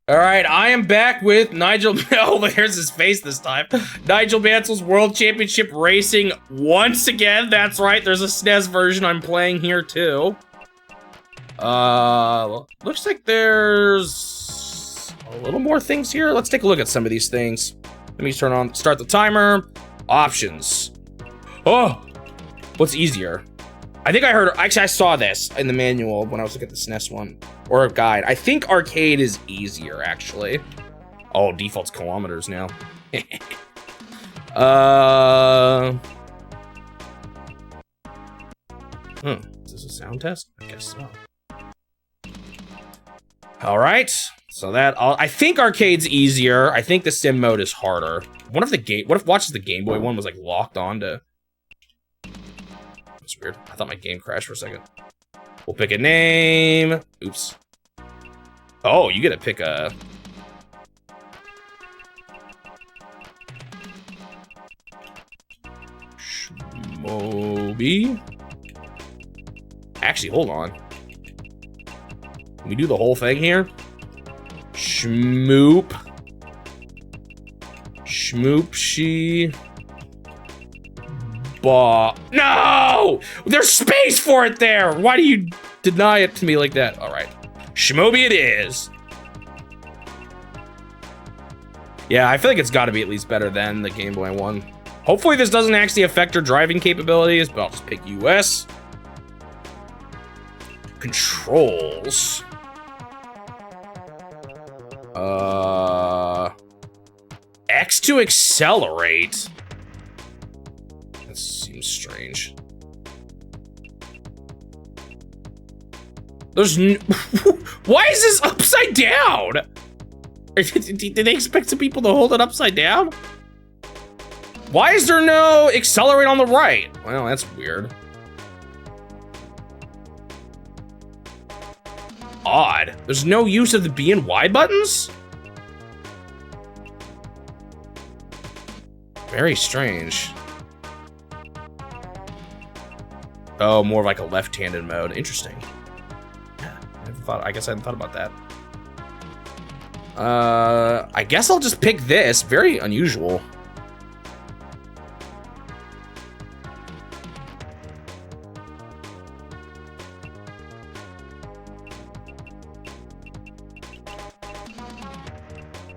All right, I am back with Nigel. Oh, there's his face this time. Nigel Mansell's World Championship Racing once again. That's right. There's a SNES version I'm playing here too. Looks like there's a little more things here. Let's take a look at some of these things. Let me start the timer. Options. Oh, what's easier? Actually, I saw this in the manual when I was looking at the SNES one, or a guide. I think arcade is easier, actually. Oh, default's kilometers now. Is this a sound test? I guess so. All right, so I think arcade's easier. I think the sim mode is harder. What if Watch's the Game Boy one was like locked onto? That's weird. I thought my game crashed for a second. We'll pick a name. Oops. Oh, you get to pick a... Shmobi? Actually, hold on. Can we do the whole thing here? Shmoop. Shmoopshi. No! There's space for it there! Why do you deny it to me like that? All right. Shmobi it is. Yeah, I feel like it's got to be at least better than the Game Boy one. Hopefully this doesn't actually affect your driving capabilities, but I'll just pick US. Controls. X to accelerate. That seems strange. Why is this upside down? Did they expect some people to hold it upside down? Why is there no accelerate on the right? Well, that's weird. Odd. There's no use of the B and Y buttons? Very strange. Oh, more of like a left-handed mode. Interesting. Yeah, I guess I hadn't thought about that. I guess I'll just pick this. Very unusual.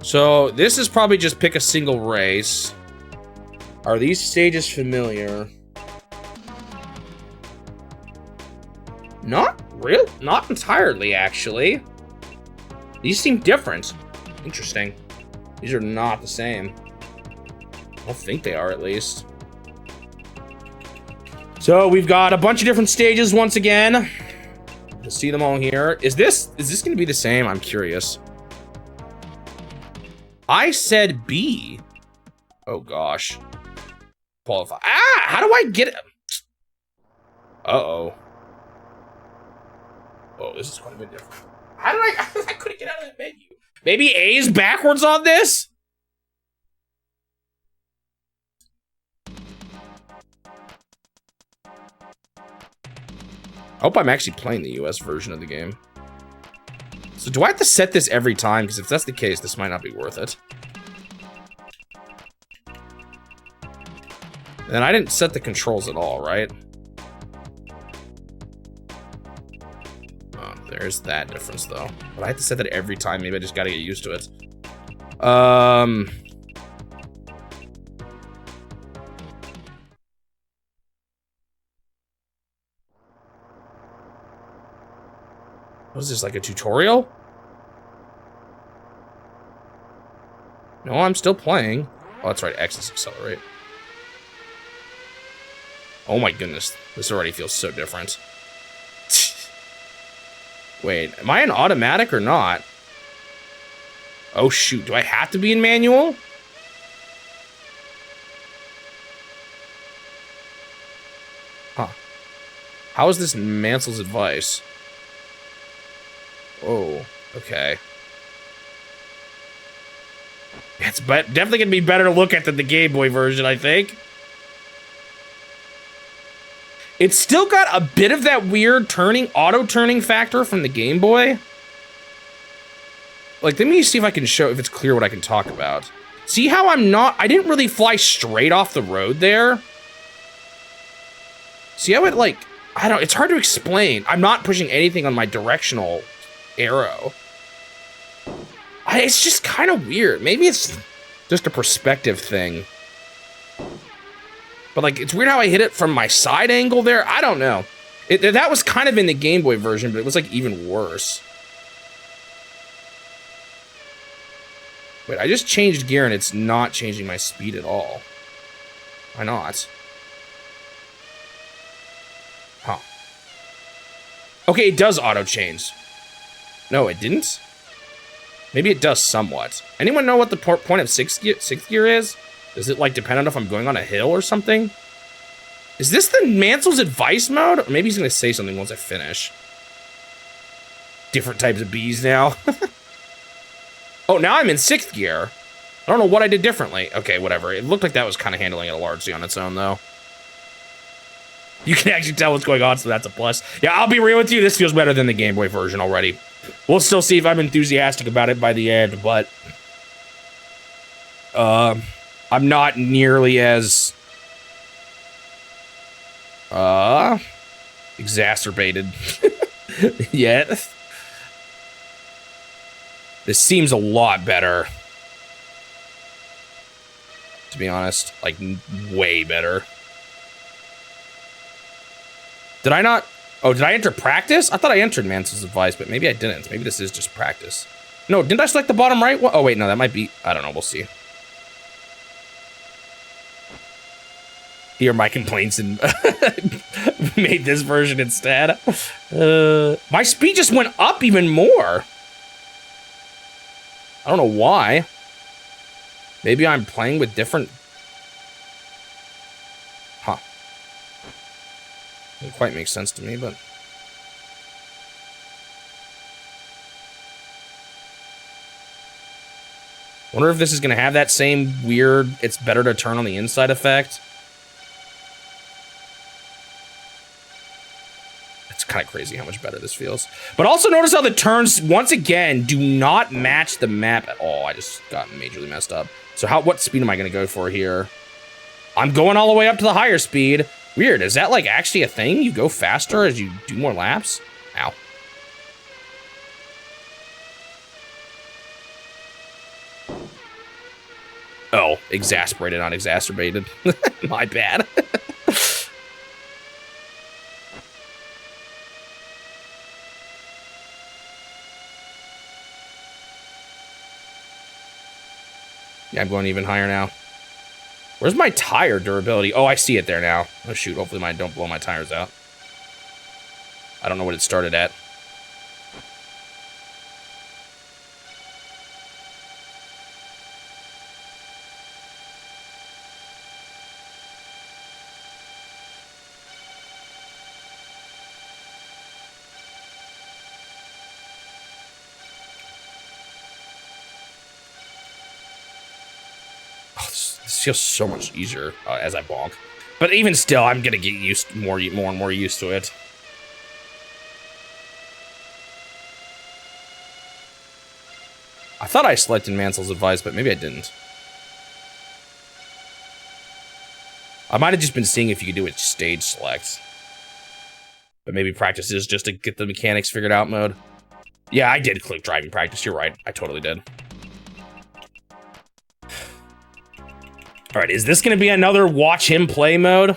So this is probably just pick a single race. Are these stages familiar? Not entirely, actually. These seem different. Interesting. These are not the same. I don't think they are, at least. So we've got a bunch of different stages once again. We'll see them all here. Is this gonna be the same? I'm curious. I said B. Oh gosh. Qualify. Ah! How do I get it? Uh-oh. Oh, this is quite a bit different. How did I couldn't get out of that menu. Maybe A is backwards on this? I hope I'm actually playing the US version of the game. So do I have to set this every time? Because if that's the case, this might not be worth it. And I didn't set the controls at all, right? Oh, there's that difference, though. But I have to set that every time. Maybe I just gotta get used to it. What is this, like a tutorial? No, I'm still playing. Oh, that's right, X is accelerate. Oh my goodness, this already feels so different. Wait, am I in automatic or not? Oh shoot, do I have to be in manual? Huh. How is this Mansell's advice? Oh, okay. It's definitely gonna be better to look at than the Game Boy version, I think. It's still got a bit of that weird auto-turning factor from the Game Boy. Like, let me see if I can show, if it's clear what I can talk about. See how I didn't really fly straight off the road there? See how it, like, it's hard to explain. I'm not pushing anything on my directional arrow. It's just kind of weird. Maybe it's just a perspective thing. But, like, it's weird how I hit it from my side angle there. I don't know. That was kind of in the Game Boy version, but it was, like, even worse. Wait, I just changed gear and it's not changing my speed at all. Why not? Huh. Okay, it does auto-change. No, it didn't? Maybe it does somewhat. Anyone know what the point of sixth gear is? Does it, like, depend on if I'm going on a hill or something? Is this the Mansell's advice mode? Or maybe he's gonna say something once I finish. Different types of bees now. Oh, now I'm in 6th gear. I don't know what I did differently. Okay, whatever. It looked like that was kind of handling it largely on its own, though. You can actually tell what's going on, so that's a plus. Yeah, I'll be real with you. This feels better than the Game Boy version already. We'll still see if I'm enthusiastic about it by the end, but... I'm not nearly as... exacerbated yet. This seems a lot better. To be honest, like, way better. Did I not? Oh, did I enter practice? I thought I entered Mansell's advice, but maybe I didn't. Maybe this is just practice. No, didn't I select the bottom right one? Oh, wait, no, that might be... I don't know, we'll see. Here, my complaints and made this version instead. My speed just went up even more. I don't know why. Maybe I'm playing with different... Huh. Doesn't quite make sense to me, but... Wonder if this is gonna have that same weird, it's better to turn on the inside effect. It's kind of crazy how much better this feels. But also notice how the turns, once again, do not match the map at all. I just got majorly messed up. So what speed am I gonna go for here? I'm going all the way up to the higher speed. Weird, is that like actually a thing? You go faster as you do more laps? Ow. Oh, exasperated, not exacerbated. My bad. Yeah, I'm going even higher now. Where's my tire durability? Oh, I see it there now. Oh, shoot. Hopefully I don't blow my tires out. I don't know what it started at. This feels so much easier as I bonk. But even still, I'm gonna get more and more used to it. I thought I selected Mansell's advice, but maybe I didn't. I might have just been seeing if you could do a stage select. But maybe practice is just to get the mechanics figured out mode. Yeah, I did click driving practice. You're right. I totally did. All right, is this going to be another watch him play mode?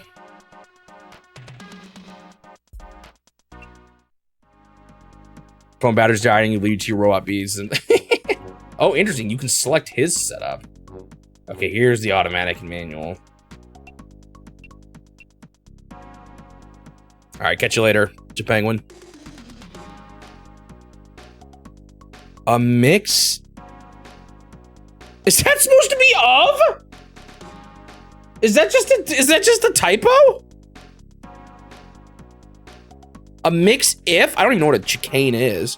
Phone batteries dying, you lead to your robot bees. And oh, interesting. You can select his setup. Okay, here's the automatic and manual. All right, catch you later, Penguin. A mix? Is that supposed to be of? Is that just a typo? A mix if? I don't even know what a chicane is.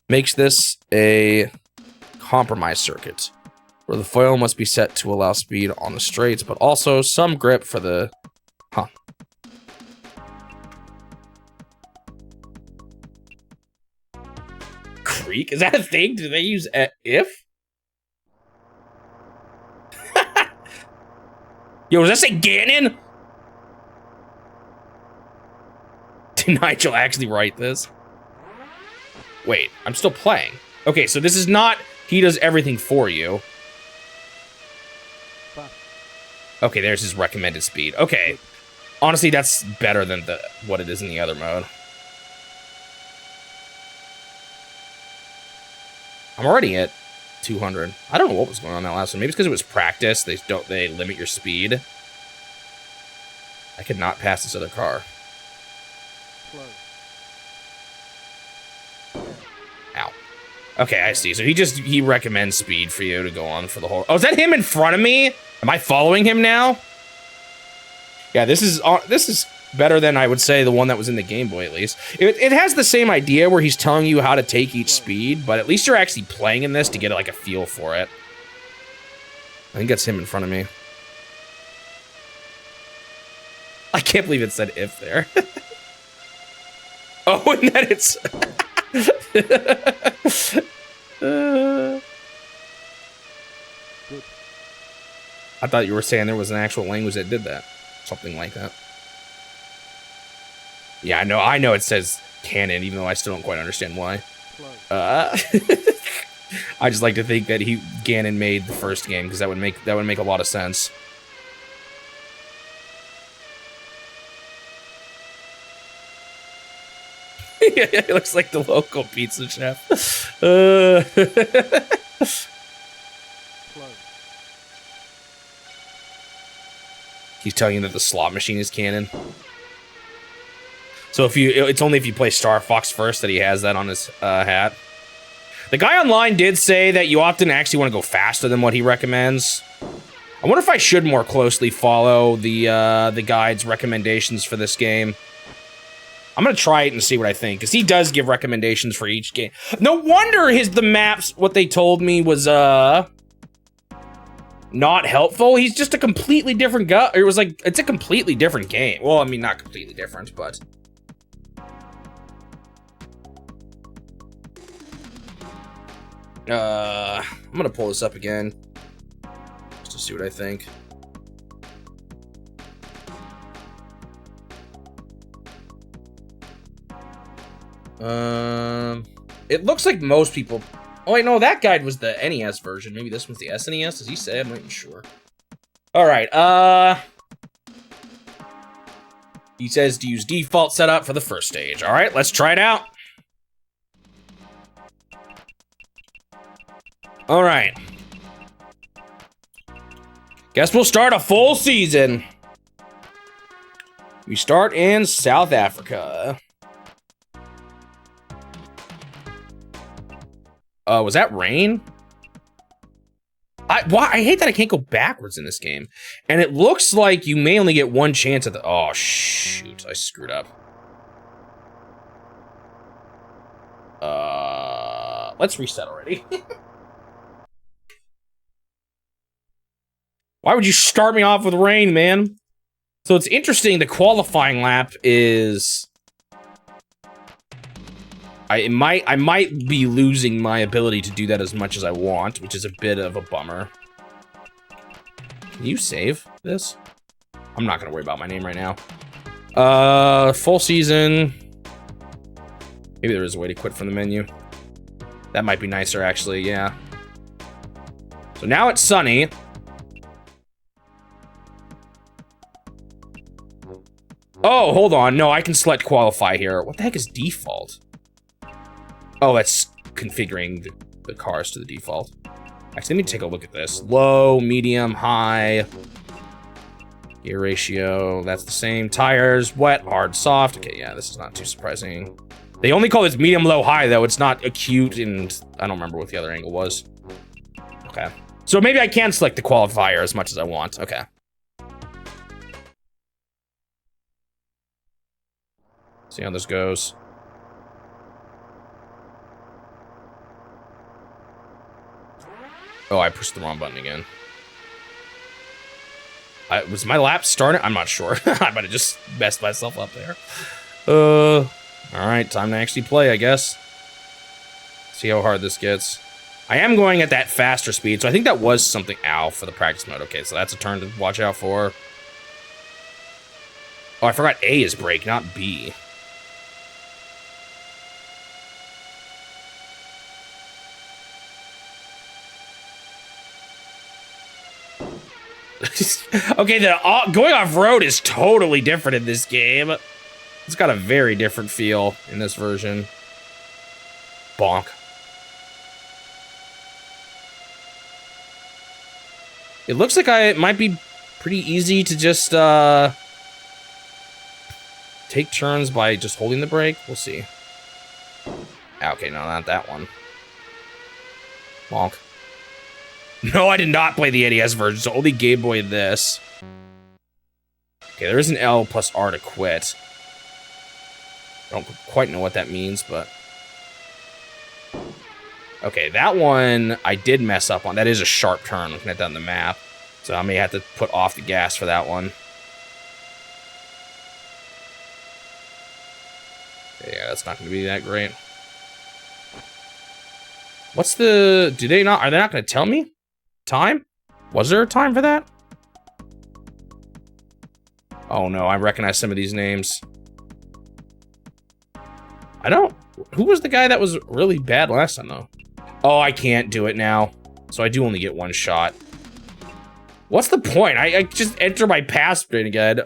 Makes this a compromise circuit, where the foil must be set to allow speed on the straights, but also some grip for the... Huh. Greek? Is that a thing? Do they use if? Yo, does that say Ganon? Did Nigel actually write this? Wait, I'm still playing. Okay, so this is not he does everything for you. Okay, there's his recommended speed. Okay. Honestly, that's better than what it is in the other mode. I'm already at 200. I don't know what was going on that last one. Maybe it's because it was practice. They limit your speed. I could not pass this other car. Ow. Okay, I see. So he recommends speed for you to go on for the whole. Oh, is that him in front of me? Am I following him now? Yeah, this is better than I would say the one that was in the Game Boy, at least. It has the same idea where he's telling you how to take each speed, but at least you're actually playing in this to get like a feel for it. I think that's him in front of me. I can't believe it said if there. Oh, and that it's... I thought you were saying there was an actual language that did that. Something like that. Yeah, I know it says canon, even though I still don't quite understand why. I just like to think that Ganon made the first game, because that would make a lot of sense. Yeah, it looks like the local pizza chef. He's telling you that the slot machine is canon. So it's only if you play Star Fox first that he has that on his hat. The guy online did say that you often actually want to go faster than what he recommends. I wonder if I should more closely follow the guide's recommendations for this game. I'm gonna try it and see what I think, because he does give recommendations for each game. No wonder the maps, what they told me was not helpful. He's just a completely different guy. It was like, it's a completely different game. Well, I mean, not completely different, but... I'm gonna pull this up again. Just to see what I think. It looks like most people... Oh, wait, no, that guide was the NES version. Maybe this one's the SNES? Does he say? I'm not even sure. Alright, he says to use default setup for the first stage. Alright, let's try it out. Alright. Guess we'll start a full season. We start in South Africa. Was that rain? I hate that I can't go backwards in this game. And it looks like you may only get one chance at the... Oh, shoot. I screwed up. Let's reset already. Why would you start me off with rain, man? So it's interesting, the qualifying lap is... I might be losing my ability to do that as much as I want, which is a bit of a bummer. Can you save this? I'm not gonna worry about my name right now. Full season. Maybe there is a way to quit from the menu. That might be nicer, actually, yeah. So now it's sunny. Oh, hold on. No, I can select qualify here. What the heck is default? Oh, that's configuring the cars to the default. Actually, let me take a look at this. Low, medium, high. Gear ratio, that's the same. Tires, wet, hard, soft. Okay, yeah, this is not too surprising. They only call this medium, low, high, though. It's not acute, and I don't remember what the other angle was. Okay. So maybe I can select the qualifier as much as I want. Okay. See how this goes. Oh, I pushed the wrong button again. Was my lap starting? I'm not sure. I might have just messed myself up there. Alright, time to actually play, I guess. See how hard this gets. I am going at that faster speed, so I think that was something. Ow, for the practice mode. Okay, so that's a turn to watch out for. Oh, I forgot A is brake, not B. Okay, going off-road is totally different in this game. It's got a very different feel in this version. Bonk. It looks like it might be pretty easy to just take turns by just holding the brake. We'll see. Okay, no, not that one. Bonk. No, I did not play the NES version, so only Game Boy this. Okay, there is an L plus R to quit. I don't quite know what that means, but... Okay, that one I did mess up on. That is a sharp turn, looking at that on the map. So I may have to put off the gas for that one. Yeah, that's not going to be that great. What's the... Are they not going to tell me? Time? Was there a time for that? Oh no, I recognize some of these names. I don't... Who was the guy that was really bad last time, though? Oh, I can't do it now. So I do only get one shot. What's the point? I just enter my password again.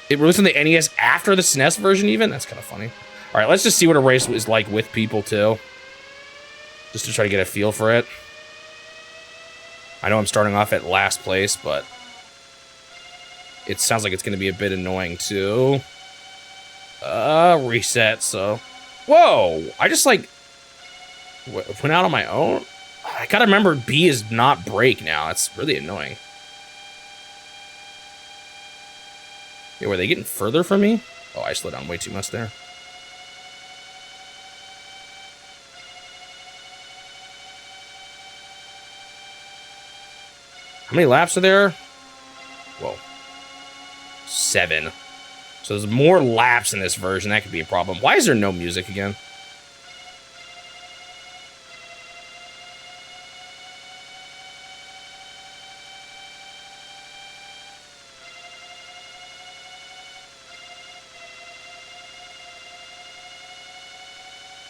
It released on the NES after the SNES version even? That's kind of funny. All right, let's just see what a race is like with people, too. Just to try to get a feel for it. I know I'm starting off at last place, but... It sounds like it's going to be a bit annoying, too. Reset, so... Whoa! I just, like... went out on my own? I gotta remember B is not brake now. It's really annoying. Yeah, were they getting further from me? Oh, I slowed down way too much there. How many laps are there? Whoa. 7. So there's more laps in this version. That could be a problem. Why is there no music again?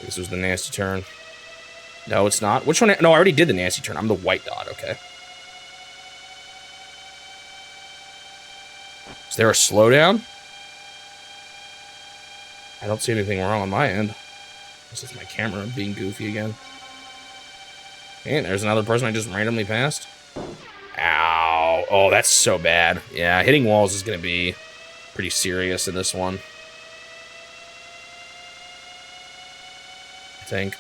This was the nasty turn. No, it's not. Which one? No, I already did the nasty turn. I'm the white dot, okay. Is there a slowdown? I don't see anything wrong on my end. This is my camera being goofy again. And there's another person I just randomly passed. Ow. Oh, that's so bad. Yeah, hitting walls is going to be pretty serious in this one. I think.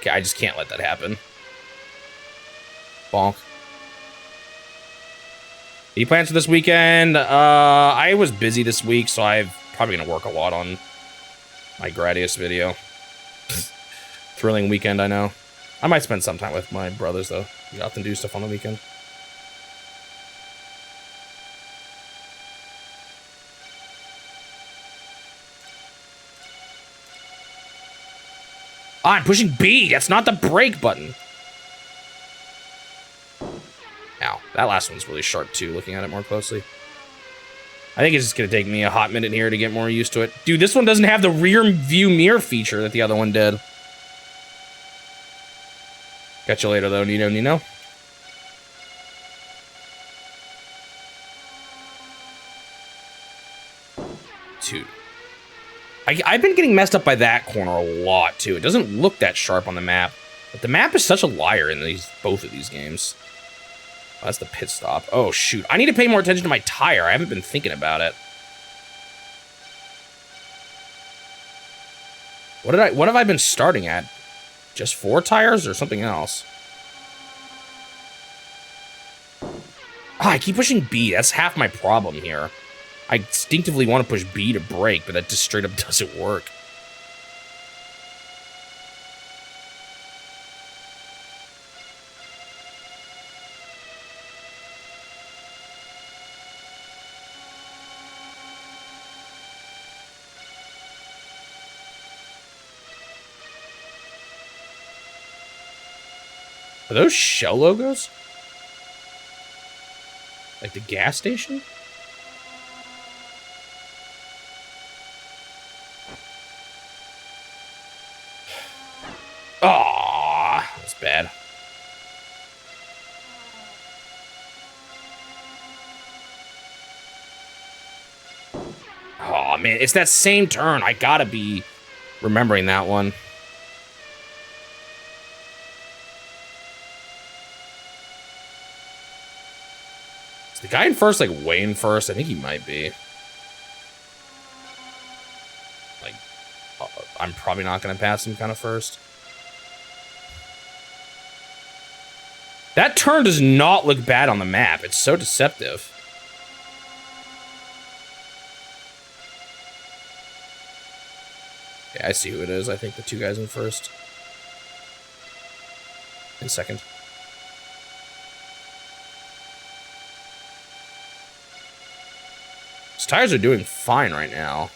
Okay, I just can't let that happen. Bonk. Any plans for this weekend? I was busy this week, so I'm probably gonna work a lot on my Gradius video. Thrilling weekend, I know. I might spend some time with my brothers, though. We often do stuff on the weekend. Ah, I'm pushing B. That's not the brake button. Ow. That last one's really sharp, too, looking at it more closely. I think it's just going to take me a hot minute here to get more used to it. Dude, this one doesn't have the rear view mirror feature that the other one did. Catch you later, though, Nino. Two. I've been getting messed up by that corner a lot, too. It doesn't look that sharp on the map. But the map is such a liar in both of these games. Oh, that's the pit stop. Oh, shoot. I need to pay more attention to my tire. I haven't been thinking about it. What have I been starting at? Just 4 tires or something else? Ah, I keep pushing B. That's half my problem here. I instinctively want to push B to brake, but that just straight up doesn't work. Are those Shell logos? Like the gas station? Oh, that's bad. Oh, man, it's that same turn. I gotta be remembering that one. Is the guy in first, like, way in first? I think he might be. Like, I'm probably not gonna pass him kind of first. That turn does not look bad on the map. It's so deceptive. Yeah, I see who it is. I think the two guys in first. In second. His tires are doing fine right now.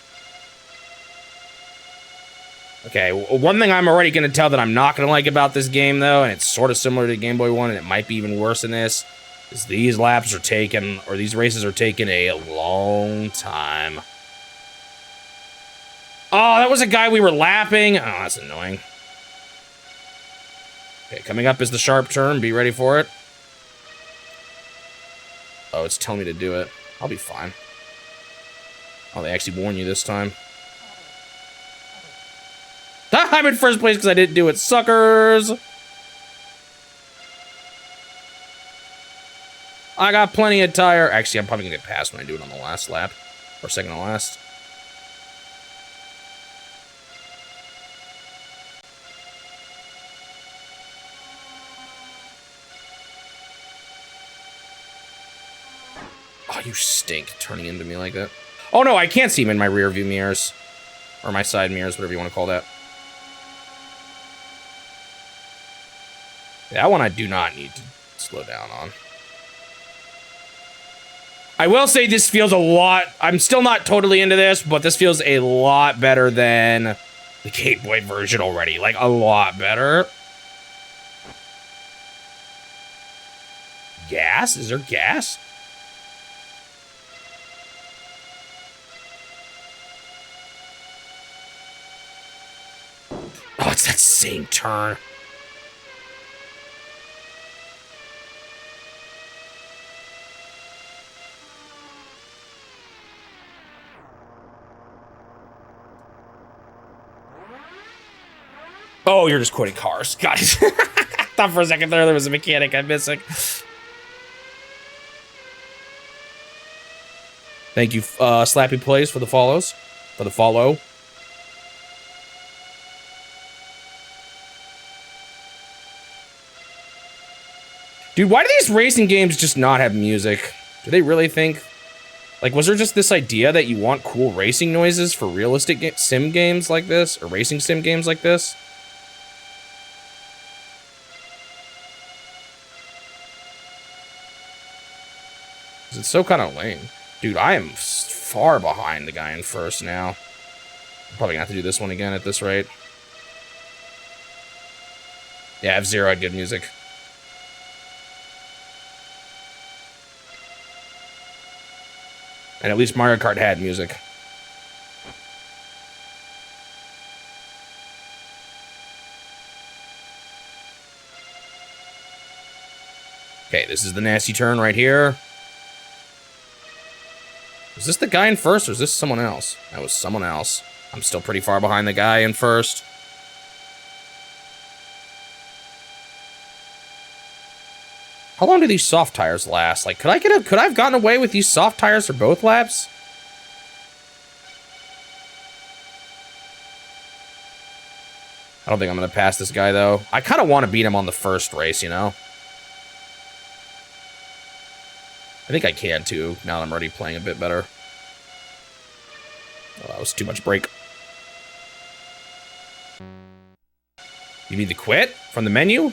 Okay, one thing I'm already going to tell that I'm not going to like about this game, though, and it's sort of similar to Game Boy 1, and it might be even worse than this, is these laps are taking, or these races are taking a long time. Oh, that was a guy we were lapping. Oh, that's annoying. Okay, coming up is the sharp turn. Be ready for it. Oh, it's telling me to do it. I'll be fine. Oh, they actually warn you this time. I'm in first place because I didn't do it, suckers! I got plenty of tire. Actually, I'm probably gonna get passed when I do it on the last lap. Or second to last. Oh, you stink, turning into me like that. Oh no, I can't see him in my rear view mirrors. Or my side mirrors, whatever you want to call that. That one I do not need to slow down on. I will say this feels a lot... I'm still not totally into this, but this feels a lot better than the Game Boy version already. Like, a lot better. Gas? Is there gas? Oh, it's that same turn. Oh, you're just quoting cars. Guys. I thought for a second there was a mechanic I'm missing. Thank you, Slappy Plays, for the follows. For the follow. Dude, why do these racing games just not have music? Do they really think... Like, was there just this idea that you want cool racing noises for realistic sim games like this? Or racing sim games like this? It's so kind of lame. Dude, I am far behind the guy in first now. I'm probably gonna have to do this one again at this rate. Yeah, F-Zero had good music. And at least Mario Kart had music. Okay, this is the nasty turn right here. Was this the guy in first, or is this someone else? That was someone else. I'm still pretty far behind the guy in first. How long do these soft tires last? Like, could I have gotten away with these soft tires for both laps? I don't think I'm gonna pass this guy, though. I kind of want to beat him on the first race, you know? I think I can, too, now that I'm already playing a bit better. Oh, that was too much brake. You need to quit from the menu?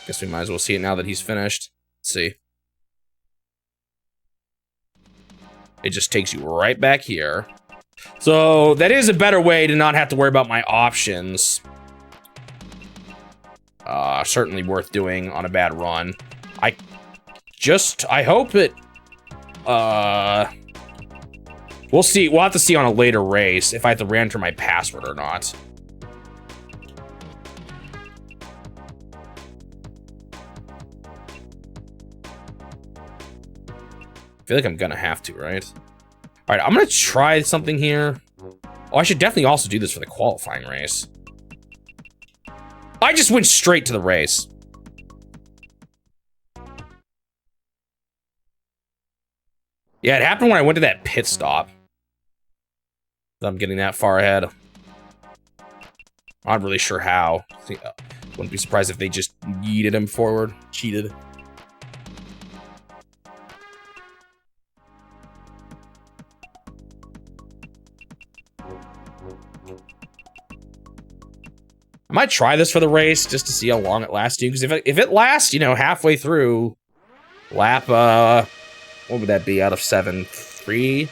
Guess we might as well see it now that he's finished. Let's see. It just takes you right back here. So that is a better way to not have to worry about my options. Certainly worth doing on a bad run. I hope it, we'll see. We'll have to see on a later race if I have to re-enter my password or not. I feel like I'm gonna have to, right? All right, I'm gonna try something here. Oh, I should definitely also do this for the qualifying race. I just went straight to the race. Yeah, it happened when I went to that pit stop. I'm getting that far ahead. I'm not really sure how. Wouldn't be surprised if they just yeeted him forward. Cheated. I might try this for the race just to see how long it lasts, because if it lasts, you know, halfway through lap, what would that be out of 7? 3?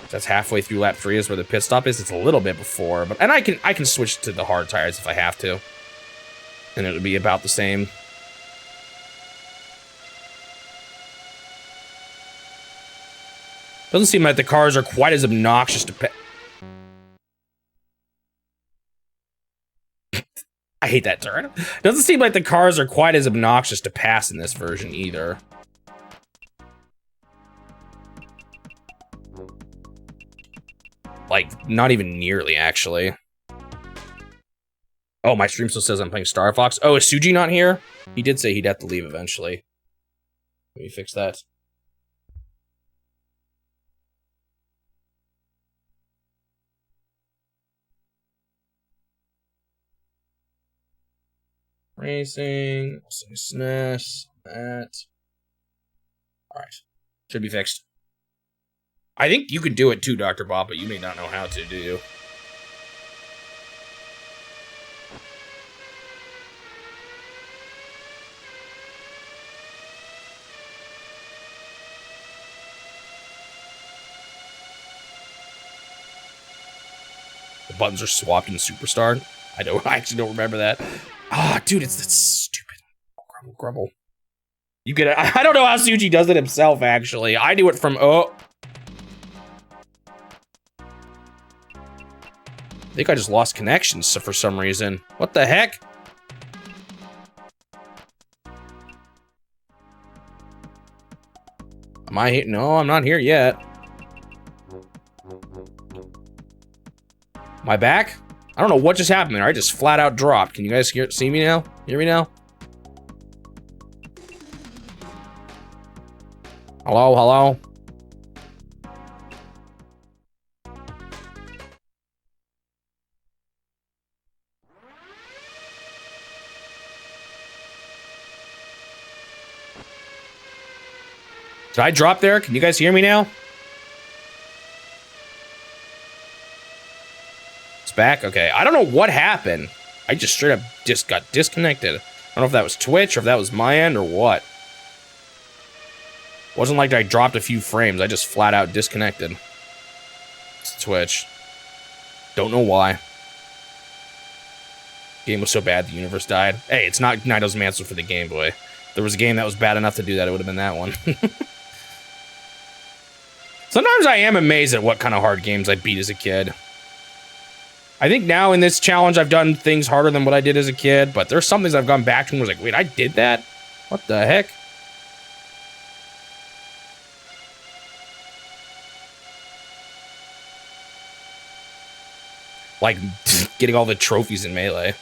That's halfway through lap 3 is where the pit stop is. It's a little bit before, but and I can switch to the hard tires if I have to, and it would be about the same. Doesn't seem like the cars are quite as obnoxious to I hate that turn. Doesn't seem like the cars are quite as obnoxious to pass in this version either. Like, not even nearly, actually. Oh, my stream still says I'm playing Star Fox. Oh, is Suji not here? He did say he'd have to leave eventually. Let me fix that. Racing, SNES, that. Alright. Should be fixed. I think you could do it too, Dr. Bob, but you may not know how to, do you? The buttons are swapped in Superstar. I actually don't remember that. Ah, dude, it's that stupid grumble. You get it. I don't know how Suji does it himself, actually. I do it from, oh. I think I just lost connections for some reason. What the heck? Am I here? No, I'm not here yet. Am I back? I don't know what just happened there. I just flat out dropped. Can you guys see me now? Hear me now? Hello, hello? Did I drop there? Can you guys hear me now? It's back? Okay. I don't know what happened. I just straight up just got disconnected. I don't know if that was Twitch or if that was my end or what. Wasn't like I dropped a few frames. I just flat out disconnected. It's Twitch. Don't know why. Game was so bad the universe died. Hey, it's not Nigel Mansell for the Game Boy. If there was a game that was bad enough to do that, it would have been that one. Sometimes I am amazed at what kind of hard games I beat as a kid. I think now in this challenge I've done things harder than what I did as a kid, but there's some things I've gone back to and was like, wait, I did that? What the heck? Like, getting all the trophies in Melee.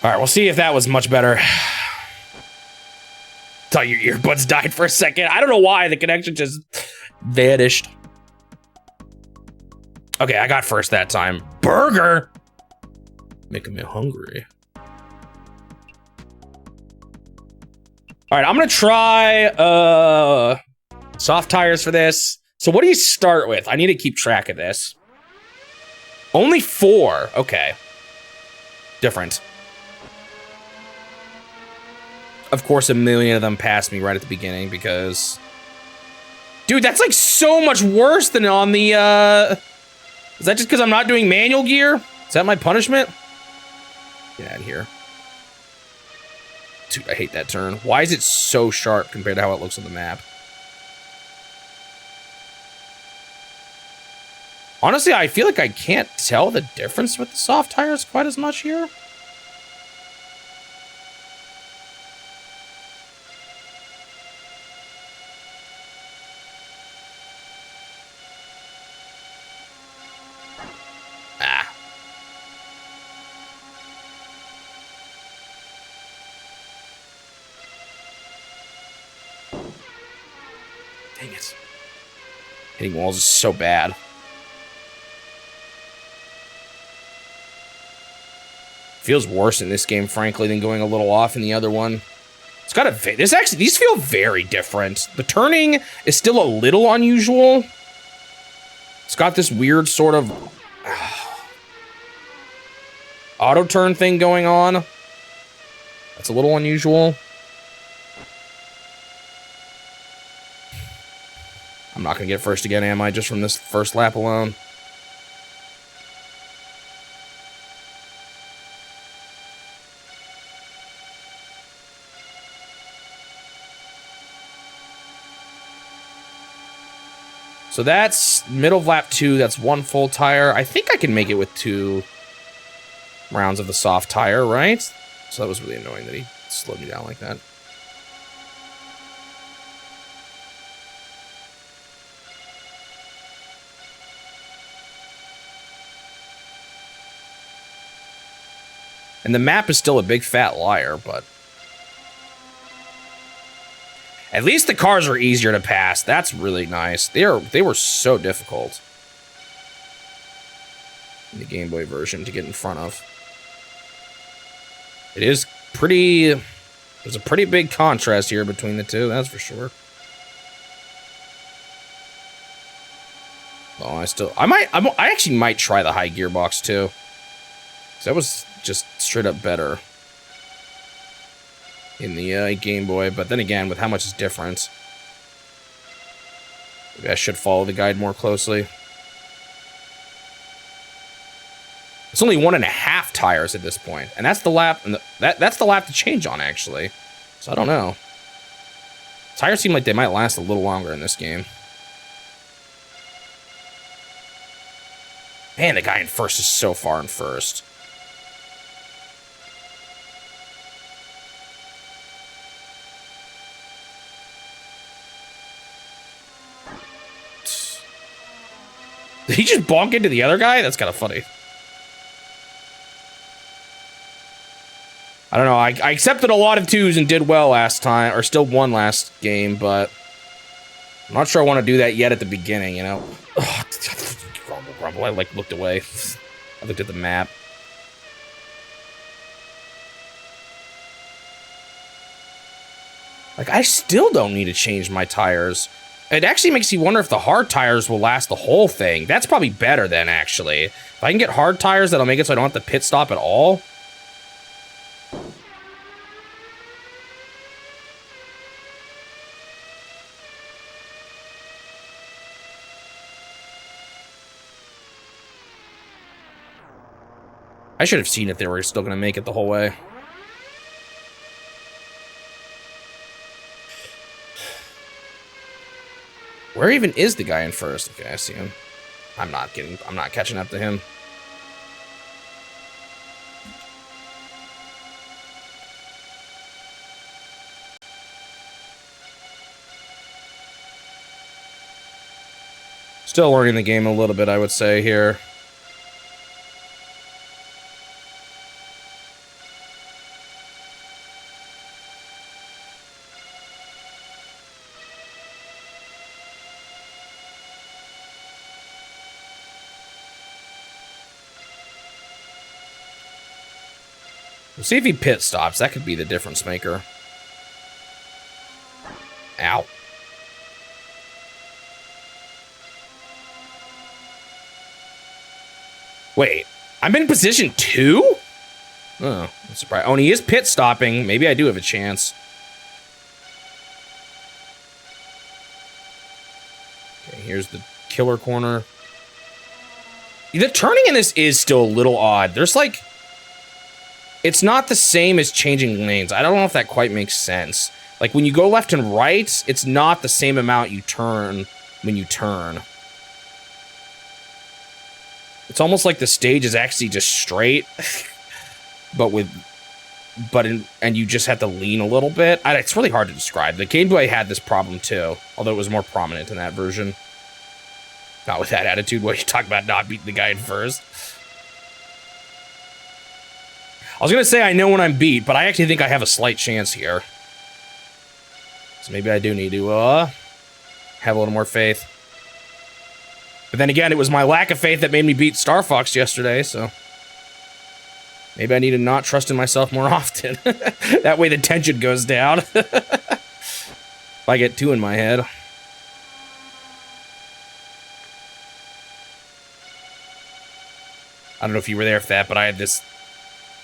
All right, we'll see if that was much better. Thought your earbuds died for a second. I don't know why the connection just vanished. Okay, I got first that time. Burger! Making me hungry. All right, I'm gonna try soft tires for this. So what do you start with? I need to keep track of this. Only 4. Okay. Different. Of course, a million of them passed me right at the beginning because... Dude, that's like so much worse than on the, Is that just because I'm not doing manual gear? Is that my punishment? Get out of here. Dude, I hate that turn. Why is it so sharp compared to how it looks on the map? Honestly, I feel like I can't tell the difference with the soft tires quite as much here. Ah. Dang it. Hitting walls is so bad. Feels worse in this game, frankly, than going a little off in the other one. It's got a... These feel very different. The turning is still a little unusual. It's got this weird sort of... auto turn thing going on. That's a little unusual. I'm not gonna get first again, am I? Just from this first lap alone. So that's middle of lap 2. That's 1 full tire. I think I can make it with 2 rounds of the soft tire, right? So that was really annoying that he slowed me down like that. And the map is still a big fat liar, but... At least the cars are easier to pass. That's really nice. They were so difficult in the Game Boy version to get in front of. It is pretty... There's a pretty big contrast here between the two, that's for sure. Oh, I actually might try the high gearbox too. 'Cause that was just straight up better in the Game Boy, but then again, with how much is different, maybe I should follow the guide more closely. It's only 1.5 tires at this point, and that's the lap, and that's the lap to change on, actually. So I don't know. Tires seem like they might last a little longer in this game. Man, the guy in first is so far in first. Did he just bonk into the other guy? That's kind of funny. I don't know. I accepted a lot of 2s and did well last time, or still won last game, but I'm not sure I want to do that yet at the beginning, you know? Ugh. Grumble, grumble. I, like, looked away. I looked at the map. Like, I still don't need to change my tires. It actually makes you wonder if the hard tires will last the whole thing. That's probably better then, actually. If I can get hard tires, that'll make it so I don't have to pit stop at all. I should have seen if they were still going to make it the whole way. Where even is the guy in first? Okay, I see him. I'm not catching up to him. Still learning the game a little bit, I would say, here. We'll see if he pit stops. That could be the difference maker. Ow. Wait, I'm in position 2? Oh, I'm surprised. Oh, and he is pit stopping. Maybe I do have a chance. Okay, here's the killer corner. The turning in this is still a little odd. There's like... It's not the same as changing lanes. I don't know if that quite makes sense. Like, when you go left and right, it's not the same amount you turn when you turn. It's almost like the stage is actually just straight, and you just have to lean a little bit. It's really hard to describe. The Game Boy had this problem too, although it was more prominent in that version. Not with that attitude where you talk about not beating the guy in first. I was gonna say I know when I'm beat, but I actually think I have a slight chance here. So maybe I do need to have a little more faith. But then again, it was my lack of faith that made me beat Star Fox yesterday, so... Maybe I need to not trust in myself more often. That way the tension goes down. If I get 2 in my head. I don't know if you were there for that, but I had this...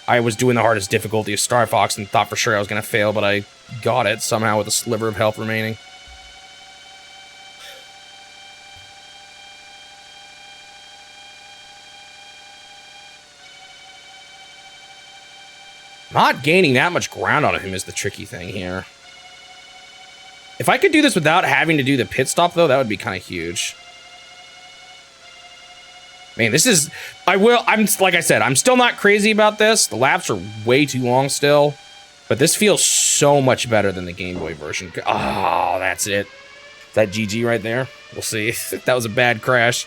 I was doing the hardest difficulty of Star Fox and thought for sure I was going to fail, but I got it somehow with a sliver of health remaining. Not gaining that much ground on him is the tricky thing here. If I could do this without having to do the pit stop, though, that would be kind of huge. Man, this is... like I said, I'm still not crazy about this. The laps are way too long still. But this feels so much better than the Game Boy version. Oh, that's it. Is that GG right there? We'll see. That was a bad crash.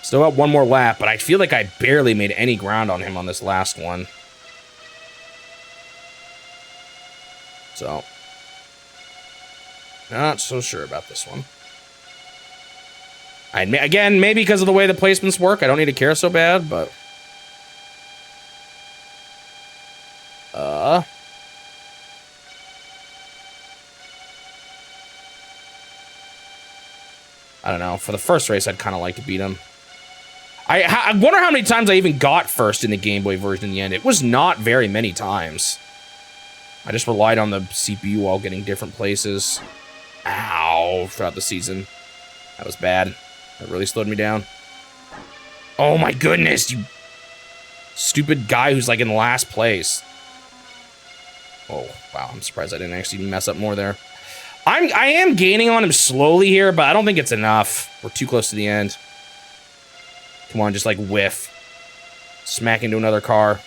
Still got one more lap, but I feel like I barely made any ground on him on this last one. So, not so sure about this one. Again, maybe because of the way the placements work, I don't need to care so bad, but... I don't know. For the first race, I'd kind of like to beat him. I wonder how many times I even got first in the Game Boy version in the end. It was not very many times. I just relied on the CPU while getting different places. Ow, throughout the season. That was bad. That really slowed me down. Oh my goodness, you stupid guy who's like in last place. Oh, wow, I'm surprised I didn't actually mess up more there. I am gaining on him slowly here, but I don't think it's enough. We're too close to the end. Come on, just like whiff. Smack into another car.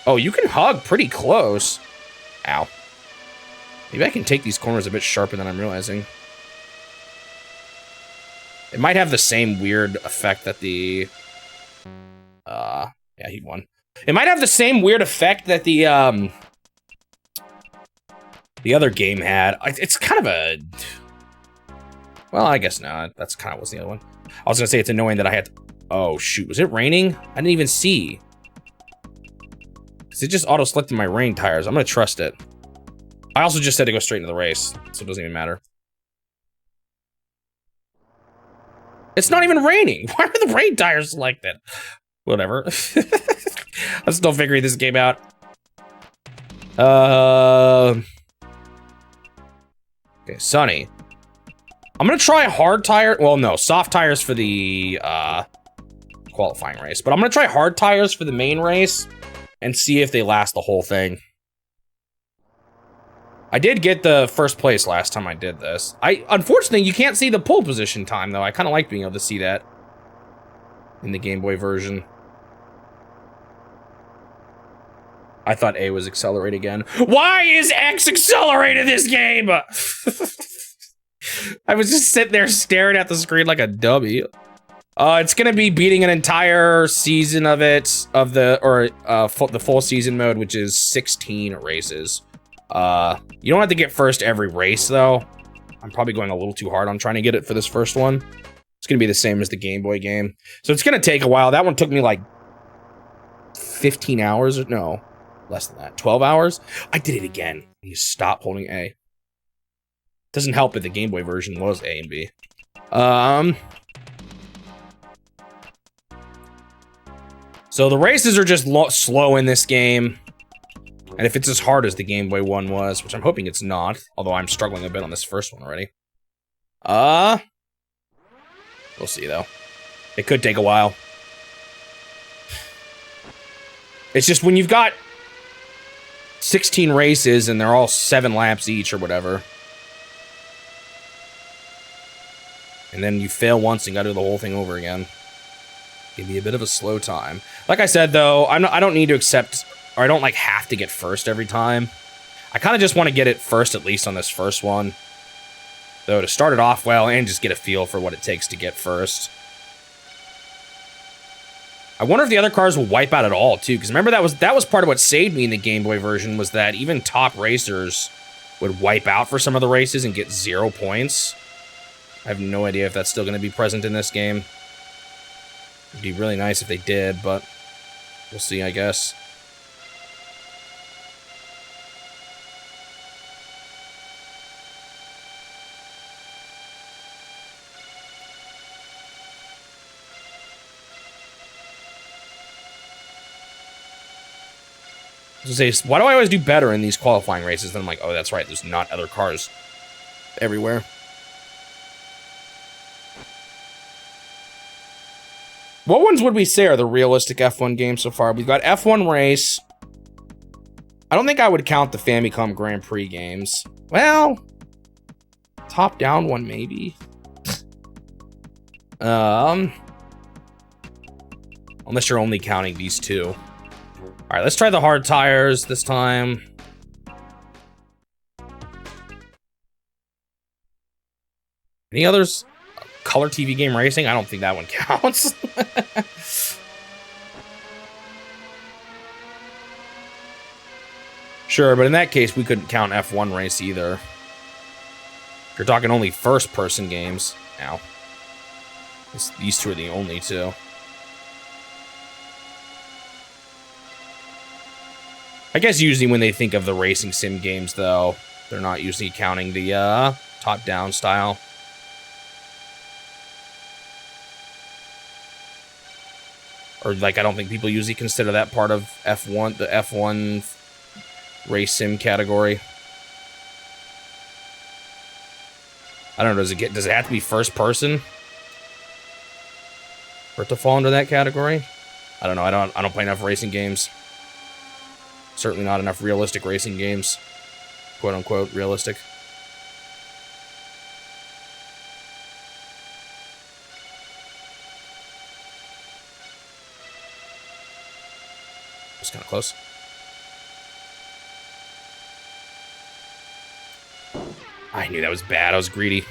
Oh, you can hug pretty close. Ow. Maybe I can take these corners a bit sharper than I'm realizing. It might have the same weird effect that the... yeah, he won. It might have the same weird effect that the other game had. It's kind of a... Well, I guess not. That's kind of what's the other one. I was gonna say it's annoying that I had to... Oh, shoot. Was it raining? I didn't even see. Because it just auto-selected my rain tires. I'm gonna trust it. I also just said to go straight into the race, so it doesn't even matter. It's not even raining. Why are the rain tires selected? Whatever. I'm still figuring this game out. Okay, Sunny. I'm gonna try hard tire. Well, no, soft tires for the qualifying race. But I'm gonna try hard tires for the main race and see if they last the whole thing. I did get the first place last time I did this. Unfortunately, you can't see the pole position time, though. I kind of like being able to see that in the Game Boy version. I thought A was accelerate again. Why is X accelerated this game? I was just sitting there staring at the screen like a dummy. It's gonna be beating an entire season of it, the full season mode, which is 16 races. You don't have to get first every race, though. I'm probably going a little too hard on trying to get it for this first one. It's gonna be the same as the Game Boy game. So it's gonna take a while. That one took me like 15 hours, no, less than that, 12 hours. I did it again. You stop holding A. Doesn't help that the Game Boy version was A and B. So the races are just slow in this game. And if it's as hard as the Game Boy one was, which I'm hoping it's not, although I'm struggling a bit on this first one already. We'll see, though. It could take a while. It's just when you've got 16 races and they're all 7 laps each or whatever. And then you fail once and gotta do the whole thing over again. It'd be a bit of a slow time. Like I said, though, I don't need to accept, or I don't, like, have to get first every time. I kind of just want to get it first, at least on this first one. Though, to start it off well and just get a feel for what it takes to get first. I wonder if the other cars will wipe out at all, too, because remember that was part of what saved me in the Game Boy version, was that even top racers would wipe out for some of the races and get 0 points. I have no idea if that's still going to be present in this game. It'd be really nice if they did, but we'll see, I guess. Say, why do I always do better in these qualifying races? Then I'm like, oh, that's right, there's not other cars everywhere. What ones would we say are the realistic F1 games so far? We've got F1 Race. I don't think I would count the Famicom Grand Prix games. Well, top-down one, maybe. Unless you're only counting these two. All right, let's try the hard tires this time. Any others? Color TV game racing? I don't think that one counts. Sure, but in that case, we couldn't count F1 race either. If you're talking only first-person games. Now, these two are the only two. I guess usually when they think of the racing sim games, though, they're not usually counting the top-down style. Or, like, I don't think people usually consider that part of F1, the F1 race sim category. I don't know, does it have to be first person for it to fall into that category? I don't know, I don't play enough racing games. Certainly not enough realistic racing games. Quote unquote realistic. It's kind of close. I knew that was bad. I was greedy.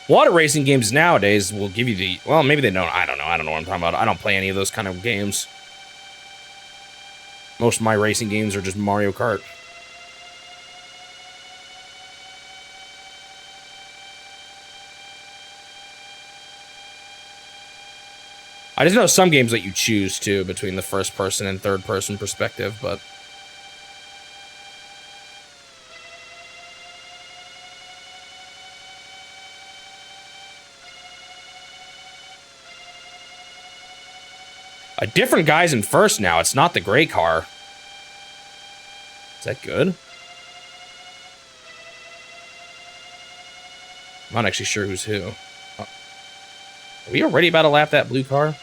A lot of racing games nowadays will give you the... Well, maybe they don't. I don't know. I don't know what I'm talking about. I don't play any of those kind of games. Most of my racing games are just Mario Kart. I just know some games let you choose, too, between the first-person and third-person perspective, but... A different guy's in first now. It's not the gray car. Is that good? I'm not actually sure who's who. Are we already about to lap that blue car?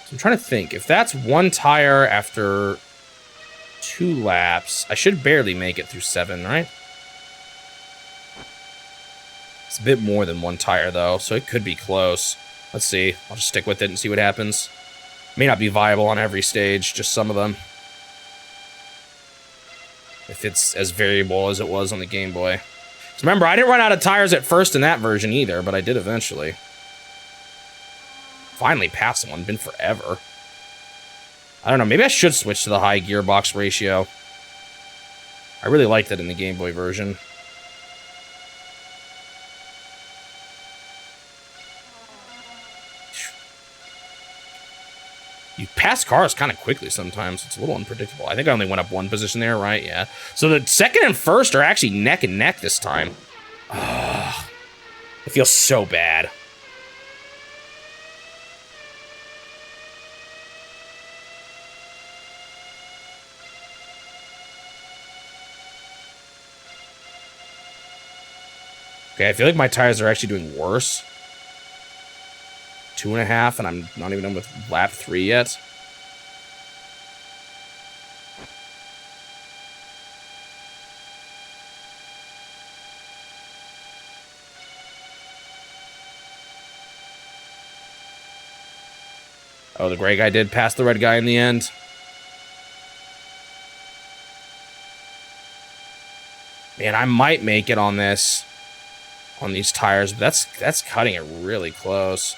So I'm trying to think. If that's one tire after 2 laps, I should barely make it through 7, right? It's a bit more than 1 tire, though, so it could be close. Let's see. I'll just stick with it and see what happens. May not be viable on every stage, just some of them. If it's as variable as it was on the Game Boy. So remember, I didn't run out of tires at first in that version either, but I did eventually. Finally passed one. Been forever. I don't know, maybe I should switch to the high gearbox ratio. I really liked it in the Game Boy version. You pass cars kind of quickly sometimes. It's a little unpredictable. I think I only went up one position there, right? Yeah. So the second and first are actually neck and neck this time. Ugh. It feels so bad. Okay, I feel like my tires are actually doing worse. 2.5, and I'm not even done with lap 3 yet. Oh, the gray guy did pass the red guy in the end. Man, I might make it on this, on these tires, but that's cutting it really close.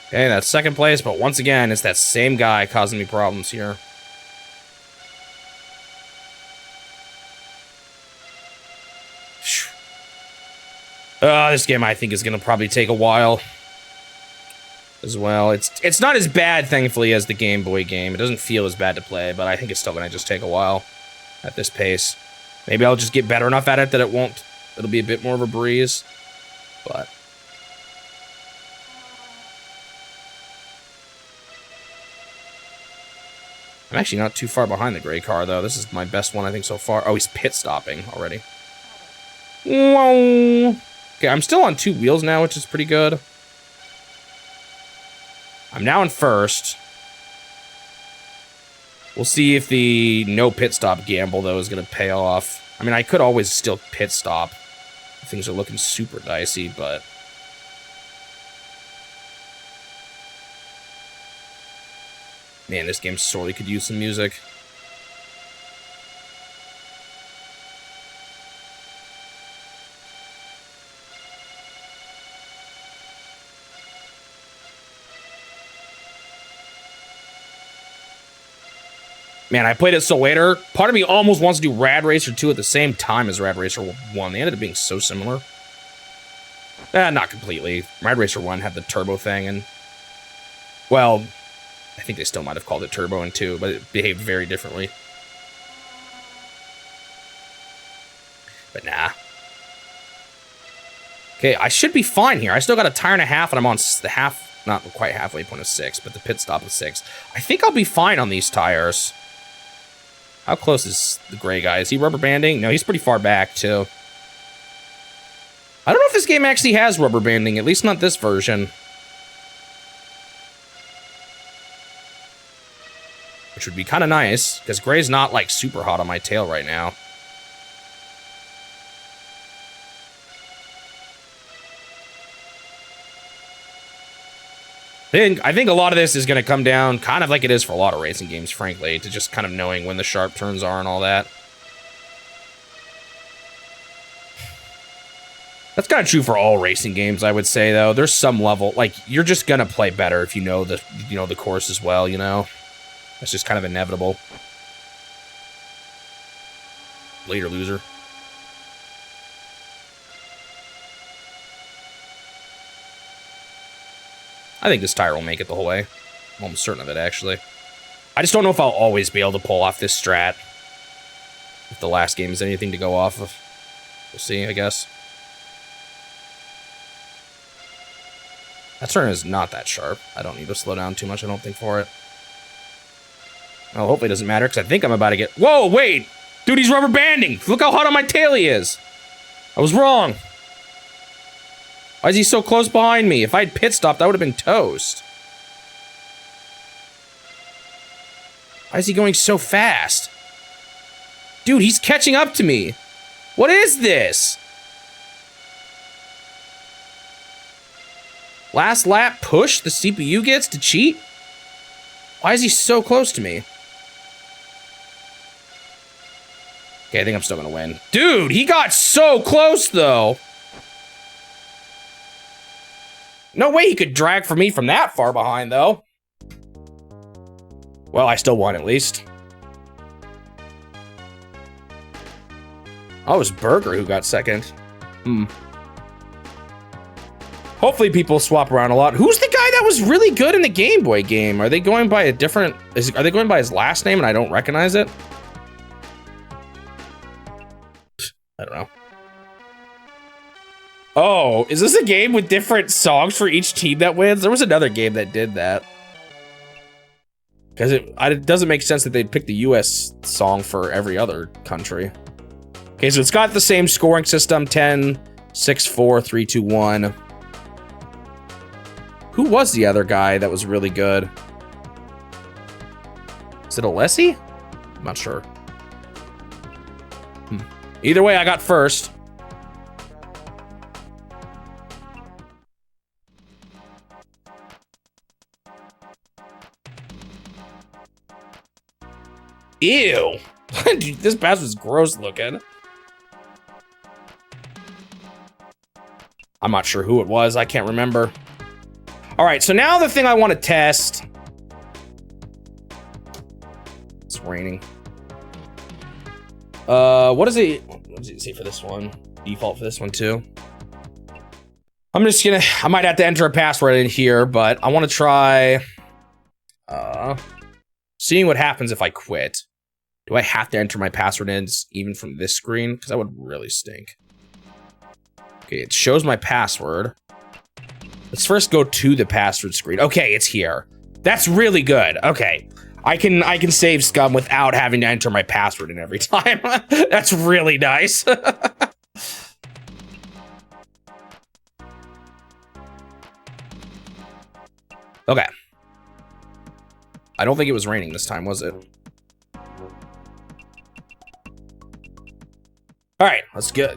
Okay, that's second place, but once again, it's that same guy causing me problems here. This game I think is gonna probably take a while as well. It's not as bad, thankfully, as the Game Boy game. It doesn't feel as bad to play, but I think it's still gonna just take a while at this pace. Maybe I'll just get better enough at it that it'll be a bit more of a breeze, but... I'm actually not too far behind the gray car, though. This is my best one, I think, so far. Oh, he's pit stopping already. Whoa. Okay, I'm still on 2 wheels now, which is pretty good. I'm now in first. We'll see if the no pit stop gamble, though, is going to pay off. I mean, I could always still pit stop. Things are looking super dicey, but... Man, this game sorely could use some music. Man, I played it so later. Part of me almost wants to do Rad Racer 2 at the same time as Rad Racer 1. They ended up being so similar. Not completely. Rad Racer 1 had the turbo thing, and... Well... I think they still might have called it Turbo in 2, but it behaved very differently. But nah. Okay, I should be fine here. I still got a tire and a half, and I'm on the not quite halfway point of 6, but the pit stop is 6. I think I'll be fine on these tires. How close is the gray guy? Is he rubber banding? No, he's pretty far back, too. I don't know if this game actually has rubber banding, at least not this version. Which would be kind of nice, because gray's not, like, super hot on my tail right now. I think a lot of this is going to come down, kind of like it is for a lot of racing games, frankly, to just kind of knowing when the sharp turns are and all that. That's kind of true for all racing games, I would say, though. There's some level, like, you're just going to play better if you know the course as well, you know? That's just kind of inevitable. Later, loser. I think this tire will make it the whole way. I'm almost certain of it, actually. I just don't know if I'll always be able to pull off this strat. If the last game is anything to go off of. We'll see, I guess. That turn is not that sharp. I don't need to slow down too much, I don't think, for it. Well, hopefully it doesn't matter, because I think I'm about to get... Whoa, wait! Dude, he's rubber banding! Look how hot on my tail he is! I was wrong! Why is he so close behind me? If I had pit stopped, I would have been toast. Why is he going so fast? Dude, he's catching up to me! What is this? Last lap push the CPU gets to cheat? Why is he so close to me? Okay, I think I'm still gonna win. Dude, he got so close, though. No way he could drag for me from that far behind, though. Well, I still won, at least. Oh, it was Burger who got second. Hopefully people swap around a lot. Who's the guy that was really good in the Game Boy game? Are they going by a different... Are they going by his last name and I don't recognize it? I don't know. Oh, is this a game with different songs for each team that wins? There was another game that did that. Because it doesn't make sense that they'd pick the US song for every other country. Okay, so it's got the same scoring system, 10, 6, 4, 3, 2, 1. Who was the other guy that was really good? Is it Alessi? I'm not sure. Either way, I got first. Ew. Dude, this pass was gross looking. I'm not sure who it was. I can't remember. All right, so now the thing I want to test. It's raining. What does it say for this one? Default for this one too. I'm just gonna, I might have to enter a password in here, but I want to try seeing what happens if I quit. Do I have to enter my password in even from this screen? Because that would really stink. Okay, it shows my password. Let's first go to the password screen. Okay, it's here. That's really good. Okay, I can save scum without having to enter my password in every time. That's really nice. Okay. I don't think it was raining this time, was it? All right, let's go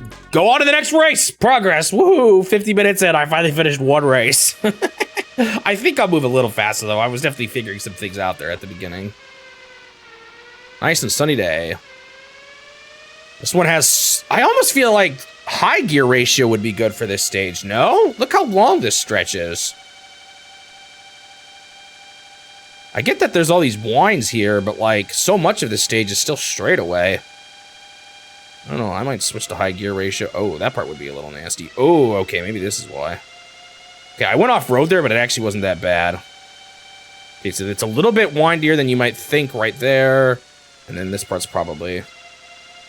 on to the next race. Progress, woohoo! 50 minutes in, I finally finished one race. I think I'll move a little faster though. I was definitely figuring some things out there at the beginning. Nice and sunny day. This one has, I almost feel like high gear ratio would be good for this stage, no? Look how long this stretch is. I get that there's all these winds here, but like so much of this stage is still straightaway. I don't know, I might switch to high gear ratio. Oh, that part would be a little nasty. Oh, okay, maybe this is why. Okay, I went off-road there, but it actually wasn't that bad. Okay, so it's a little bit windier than you might think right there. And then this part's probably...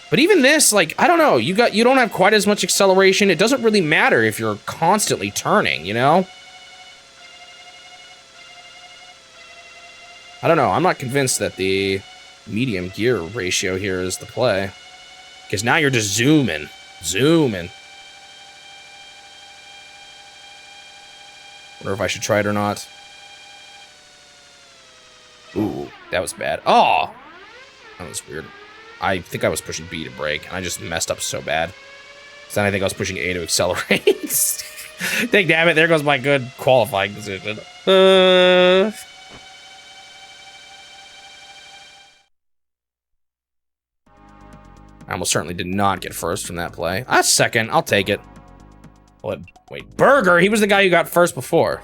But even this, like, I don't know, you don't have quite as much acceleration. It doesn't really matter if you're constantly turning, you know? I don't know, I'm not convinced that the medium gear ratio here is the play. Because now you're just zooming. Wonder if I should try it or not. Ooh, that was bad. Oh! That was weird. I think I was pushing B to brake, and I just messed up so bad. So then I think I was pushing A to accelerate. Dang damn it, there goes my good qualifying position. I almost certainly did not get first from that play. Second, I'll take it. What? Wait, Burger, he was the guy who got first before.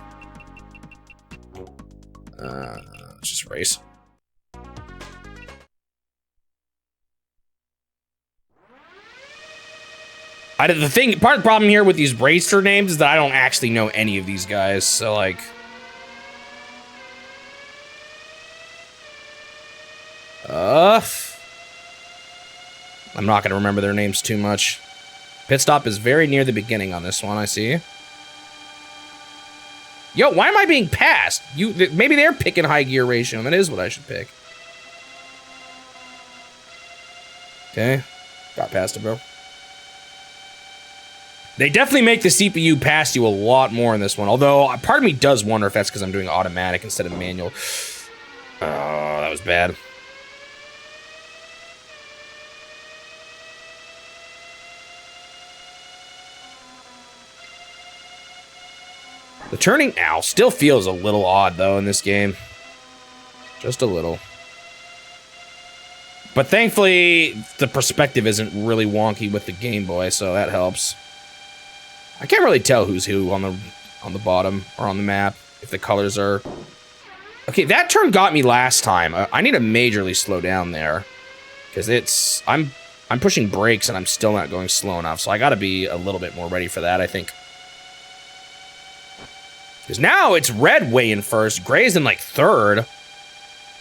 Let's just race. Part of the problem here with these racer names is that I don't actually know any of these guys, so like... I'm not gonna remember their names too much. Pit stop is very near the beginning on this one, I see. Yo, why am I being passed? Maybe they're picking high gear ratio, and that is what I should pick. Okay, got past it, bro. They definitely make the CPU pass you a lot more in this one, although part of me does wonder if that's because I'm doing automatic instead of manual. Oh, that was bad. The turning, ow, still feels a little odd, though, in this game. Just a little. But thankfully, the perspective isn't really wonky with the Game Boy, so that helps. I can't really tell who's who on the on the bottom or on the map if the colors are... Okay, that turn got me last time. I need to majorly slow down there because it's... I'm pushing brakes and I'm still not going slow enough, so I gotta be a little bit more ready for that, I think. Because now it's red way in first, gray's in like third.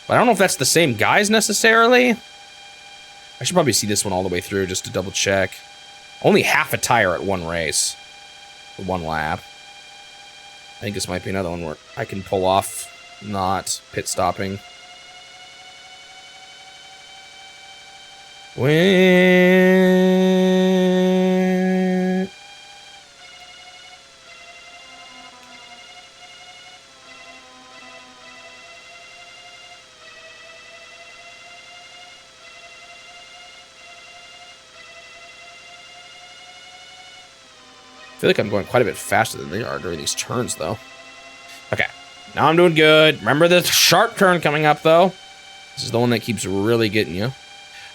But I don't know if that's the same guys necessarily. I should probably see this one all the way through just to double check. Only half a tire at one race. For one lap. I think this might be another one where I can pull off not pit stopping. When... I feel like I'm going quite a bit faster than they are during these turns, though. Okay, now I'm doing good. Remember this sharp turn coming up, though? This is the one that keeps really getting you.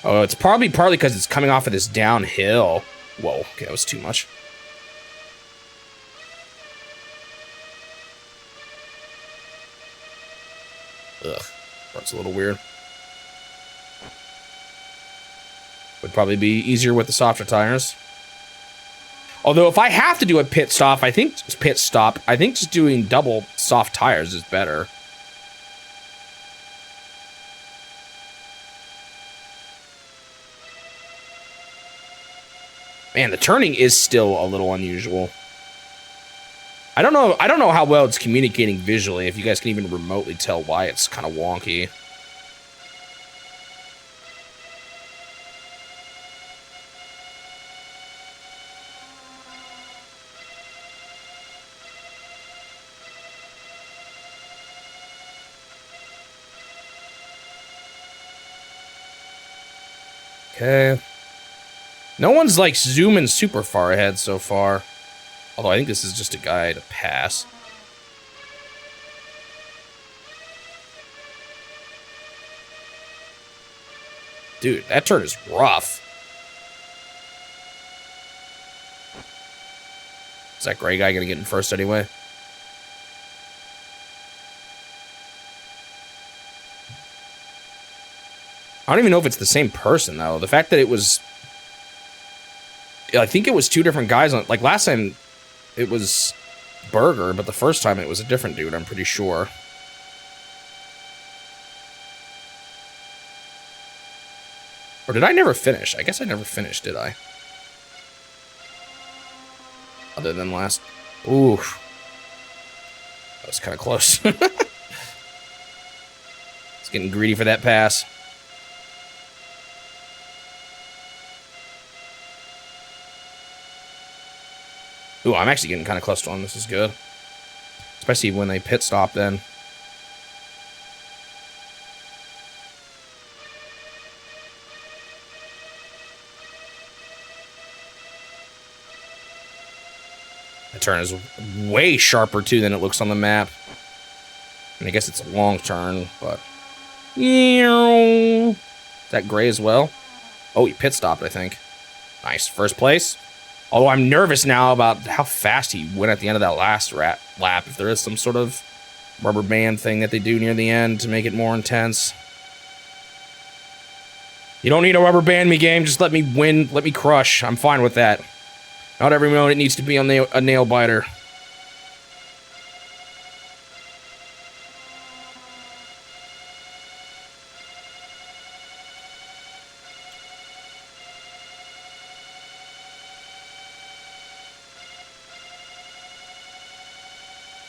Oh, it's probably partly because it's coming off of this downhill. Whoa, okay, that was too much. Ugh, that's a little weird. Would probably be easier with the softer tires. Although if I have to do a pit stop, I think just doing double soft tires is better. Man, the turning is still a little unusual. I don't know how well it's communicating visually, if you guys can even remotely tell why it's kind of wonky. Okay. No one's like zooming super far ahead so far. Although I think this is just a guy to pass. Dude, that turn is rough. Is that gray guy gonna get in first anyway? I don't even know if it's the same person, though. The fact that it was... I think it was two different guys on... Like, last time, it was Burger, but the first time it was a different dude, I'm pretty sure. Or did I never finish? I guess I never finished, did I? Other than last... Ooh. That was kind of close. It's getting greedy for that pass. Ooh, I'm actually getting kind of close to him. This is good. Especially when they pit stop then. That turn is way sharper, too, than it looks on the map. And I guess it's a long turn, but... Is that gray as well? Oh, he pit stopped, I think. Nice. First place. Although I'm nervous now about how fast he went at the end of that last lap. If there is some sort of rubber band thing that they do near the end to make it more intense. You don't need to rubber band me, game. Just let me win. Let me crush. I'm fine with that. Not every moment needs to be a nail biter.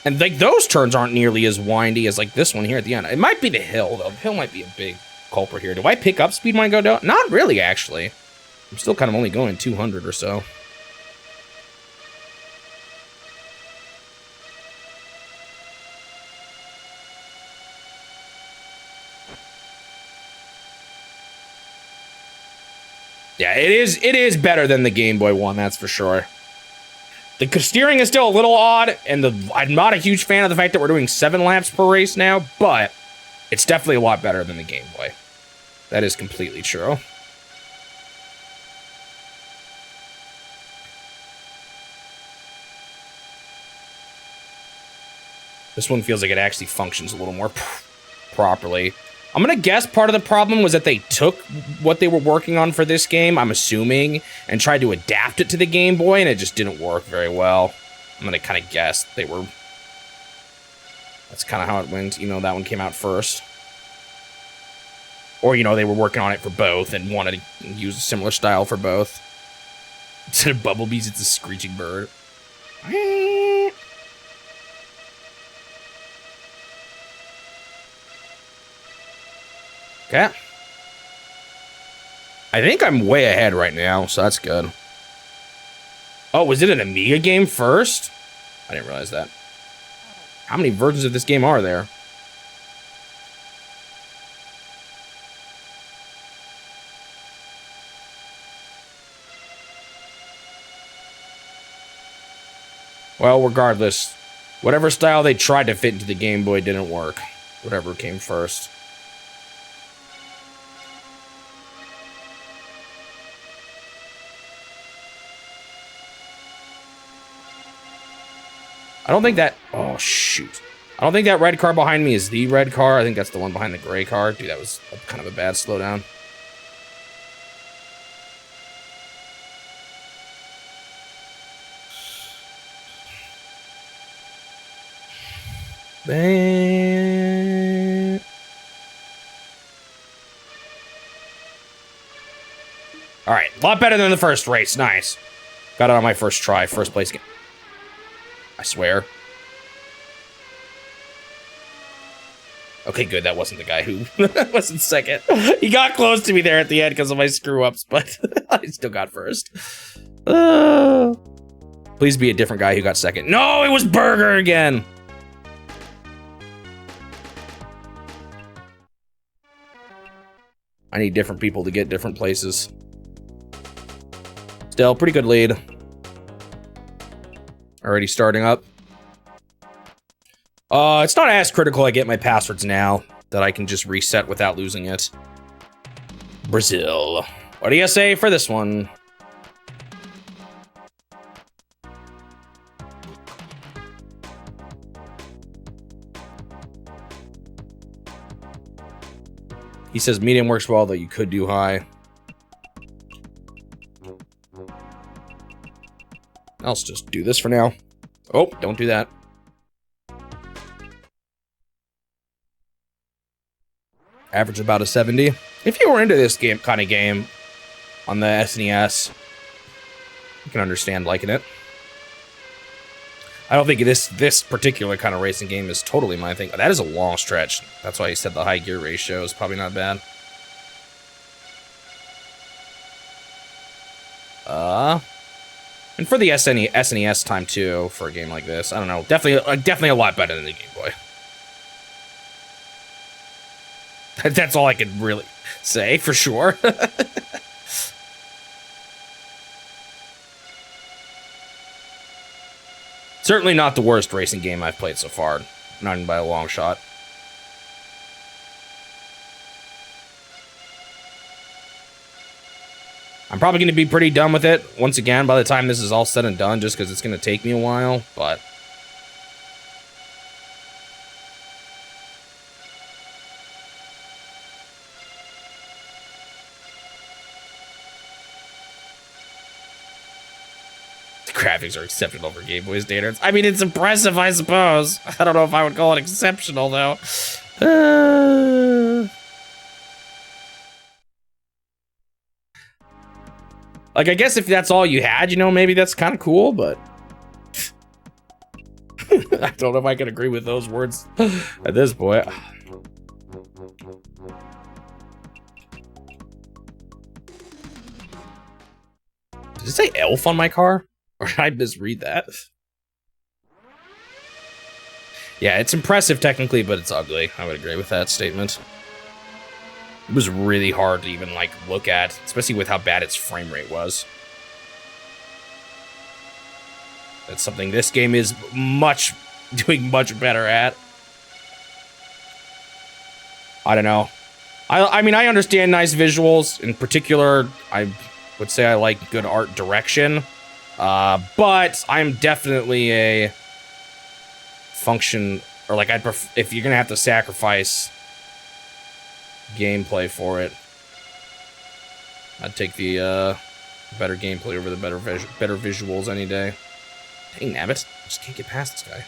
And like those turns aren't nearly as windy as like this one here at the end. It might be the hill though. The hill might be a big culprit here. Do I pick up speed when I go down? Not really, actually. I'm still kind of only going 200 or so. Yeah, it is better than the Game Boy one, that's for sure. The steering is still a little odd, and I'm not a huge fan of the fact that we're doing 7 laps per race now, but it's definitely a lot better than the Game Boy. That is completely true. This one feels like it actually functions a little more properly. I'm gonna guess part of the problem was that they took what they were working on for this game, I'm assuming, and tried to adapt it to the Game Boy, and it just didn't work very well. I'm gonna kind of guess they were... That's kind of how it went. You know, that one came out first. Or, you know, they were working on it for both and wanted to use a similar style for both. Instead of bumblebees, it's a screeching bird. Okay. I think I'm way ahead right now, so that's good. Oh, was it an Amiga game first? I didn't realize that. How many versions of this game are there? Well, regardless, whatever style they tried to fit into the Game Boy didn't work. Whatever came first. I don't think that... Oh, shoot. I don't think that red car behind me is the red car. I think that's the one behind the gray car. Dude, that was kind of a bad slowdown. All right, a lot better than the first race. Nice. Got it on my first try, first place game. I swear. Okay, good. That wasn't the guy who wasn't second. He got close to me there at the end because of my screw-ups, but I still got first. Please be a different guy who got second. No, it was Burger again. I need different people to get different places. Still, pretty good lead. Already starting up. It's not as critical I get my passwords now that I can just reset without losing it. Brazil. What do you say for this one? He says medium works well, though you could do high. I'll just do this for now. Oh, don't do that. Average about a 70. If you were into this kind of game on the SNES, you can understand liking it. I don't think this particular kind of racing game is totally my thing. That is a long stretch. That's why he said the high gear ratio is probably not bad. And for the SNES time too, for a game like this, I don't know. Definitely a lot better than the Game Boy. That's all I can really say for sure. Certainly not the worst racing game I've played so far. Not even by a long shot. I'm probably going to be pretty done with it, once again, by the time this is all said and done, just because it's going to take me a while, but... The graphics are exceptional for Game Boy standards. I mean, it's impressive, I suppose. I don't know if I would call it exceptional, though. Like, I guess if that's all you had, you know, maybe that's kind of cool, but... I don't know if I can agree with those words at this point. Did it say elf on my car? Or did I misread that? Yeah, it's impressive technically, but it's ugly. I would agree with that statement. It was really hard to even, like, look at, especially with how bad its frame rate was. That's something this game is doing much better at. I don't know. I mean, I understand nice visuals. In particular, I would say I like good art direction. But I'm definitely a Or like if you're gonna have to sacrifice gameplay for it, I'd take the better gameplay over the better visuals any day. Dang nabbit, I just can't get past this guy.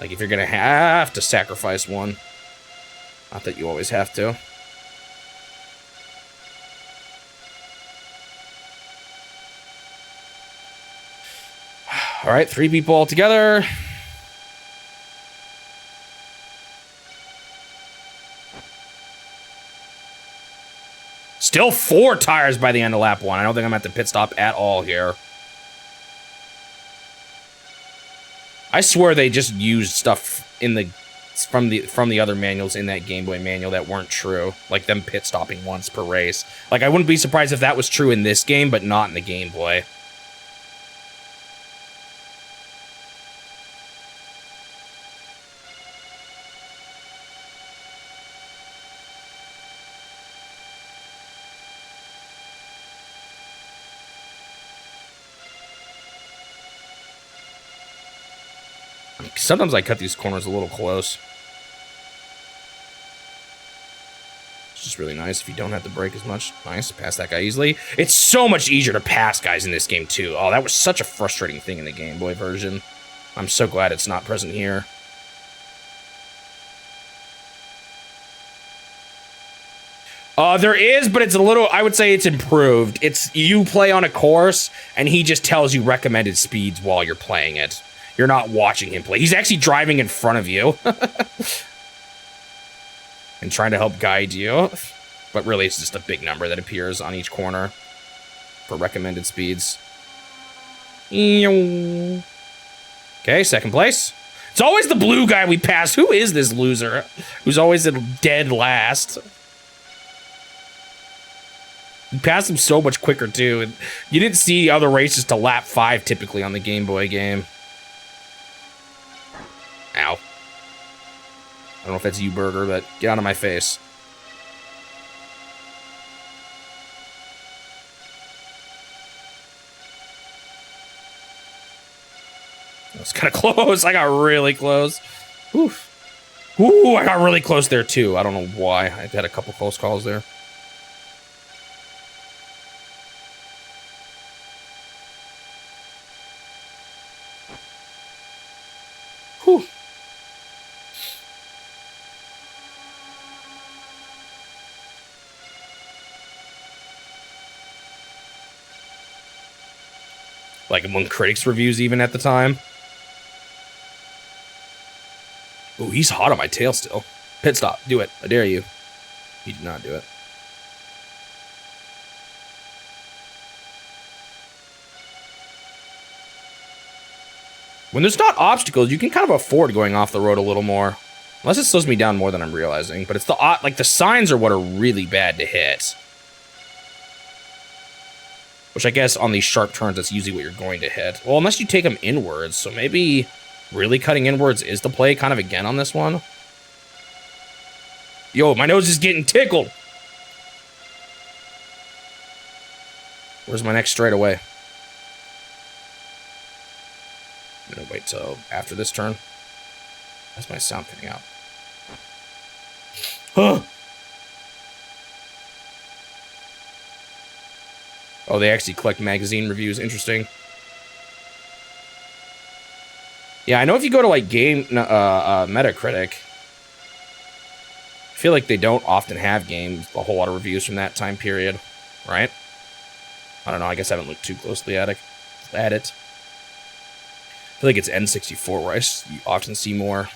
Like, if you're gonna have to sacrifice one. Not that you always have to. Alright, 3 people all together. Still 4 tires by the end of lap 1. I don't think I'm at the pit stop at all here. I swear they just used stuff in the from the other manuals in that Game Boy manual that weren't true, like them pit stopping once per race. Like, I wouldn't be surprised if that was true in this game, but not in the Game Boy. Sometimes I cut these corners a little close. It's just really nice if you don't have to brake as much. Nice, pass that guy easily. It's so much easier to pass guys in this game, too. Oh, that was such a frustrating thing in the Game Boy version. I'm so glad it's not present here. There is, but it's a little, I would say it's improved. It's, you play on a course, and he just tells you recommended speeds while you're playing it. You're not watching him play. He's actually driving in front of you. And trying to help guide you. But really, it's just a big number that appears on each corner for recommended speeds. Okay, second place. It's always the blue guy we pass. Who is this loser who's always dead last? You pass him so much quicker, too. And you didn't see other races to lap 5 typically on the Game Boy game. Ow. I don't know if that's you, Burger, but get out of my face. That was kind of close. I got really close. Oof. Ooh, I got really close there, too. I don't know why. I had a couple close calls there. Whew. Like among critics' reviews even at the time. Ooh, he's hot on my tail still. Pit stop. Do it. I dare you. He did not do it. When there's not obstacles, you can kind of afford going off the road a little more. Unless it slows me down more than I'm realizing. But it's the, like, the signs are what are really bad to hit. Which I guess on these sharp turns, that's usually what you're going to hit. Well, unless you take them inwards. So maybe really cutting inwards is the play kind of again on this one. Yo, my nose is getting tickled. Where's my next straightaway? I'm gonna wait till after this turn. That's my sound coming out. Huh. Oh, they actually collect magazine reviews. Interesting. Yeah, I know if you go to, like, Metacritic, I feel like they don't often have games, a whole lot of reviews from that time period, right? I don't know, I guess I haven't looked too closely at it. I feel like it's N64 where you often see more.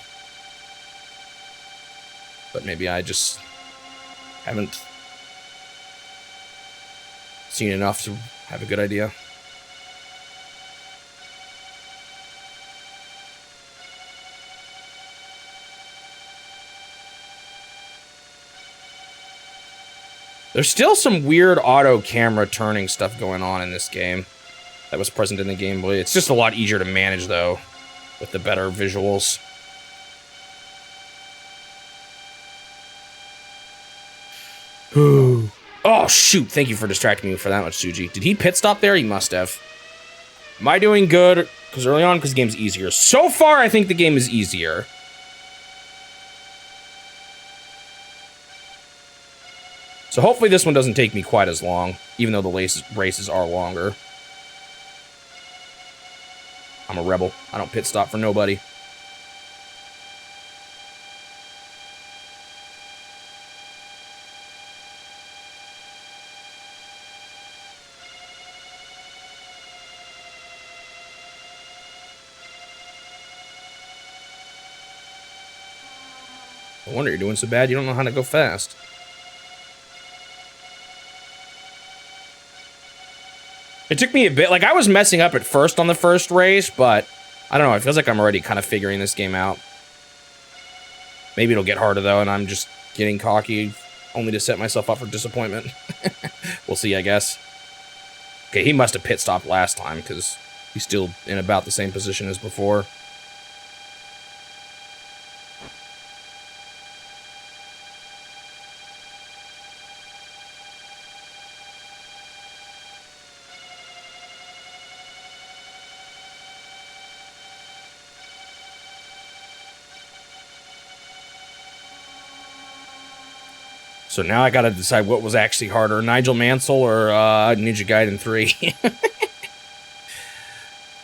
But maybe I just haven't seen enough to have a good idea. There's still some weird auto camera turning stuff going on in this game that was present in the Game Boy. It's just a lot easier to manage, though, with the better visuals. Oh, shoot. Thank you for distracting me for that much, Suji. Did he pit stop there? He must have. Am I doing good? Because early on, because the game's easier. So far, I think the game is easier. So hopefully this one doesn't take me quite as long, even though the races are longer. I'm a rebel. I don't pit stop for nobody. No wonder you're doing so bad, you don't know how to go fast. It took me a bit, like I was messing up at first on the first race, but I don't know, it feels like I'm already kind of figuring this game out. Maybe it'll get harder though, and I'm just getting cocky, only to set myself up for disappointment. We'll see, I guess. Okay, he must have pit stopped last time, because he's still in about the same position as before. So now I gotta decide what was actually harder, Nigel Mansell or Ninja Gaiden 3.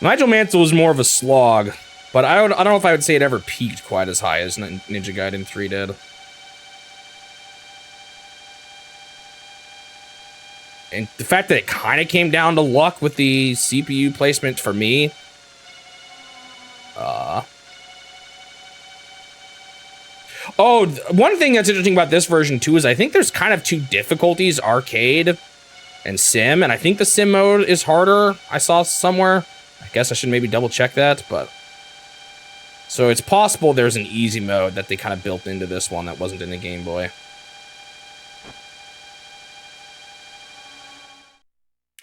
Nigel Mansell was more of a slog, but I don't know if I would say it ever peaked quite as high as Ninja Gaiden 3 did. And the fact that it kind of came down to luck with the CPU placement for me. Oh, one thing that's interesting about this version, too, is I think there's kind of two difficulties, arcade and sim, and I think the sim mode is harder, I saw somewhere. I guess I should maybe double check that, but... So it's possible there's an easy mode that they kind of built into this one that wasn't in the Game Boy.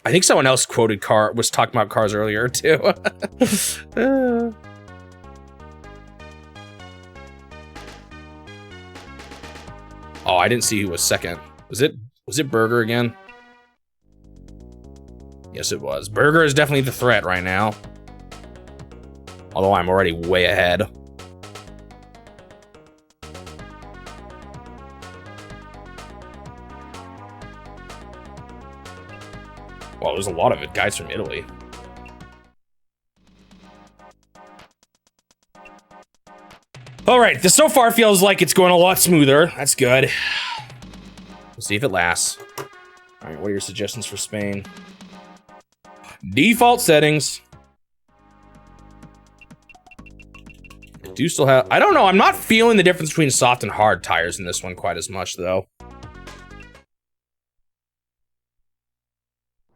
I think someone else was talking about cars earlier, too. Oh, I didn't see who was second. Was it Burger again? Yes, it was. Burger is definitely the threat right now. Although I'm already way ahead. Well, there's a lot of guys from Italy. All right, this so far feels like it's going a lot smoother. That's good. We'll see if it lasts. All right, what are your suggestions for Spain? Default settings. I do still have... I don't know, I'm not feeling the difference between soft and hard tires in this one quite as much, though.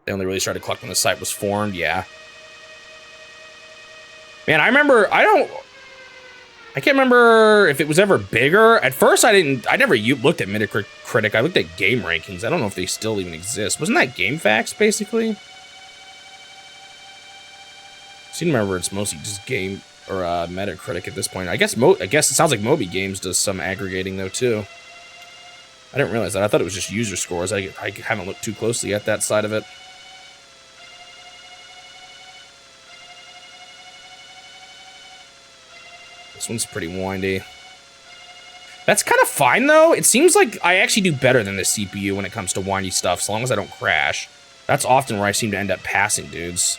They only really started collecting when the site was formed, yeah. Man, I remember... I can't remember if it was ever bigger. At first, I never looked at Metacritic. I looked at game rankings. I don't know if they still even exist. Wasn't that GameFAQs, basically? I seem to remember it's mostly just game or Metacritic at this point. I guess it sounds like Moby Games does some aggregating though too. I didn't realize that. I thought it was just user scores. I haven't looked too closely at that side of it. This one's pretty windy. That's kind of fine, though. It seems like I actually do better than the CPU when it comes to windy stuff, so long as I don't crash. That's often where I seem to end up passing dudes.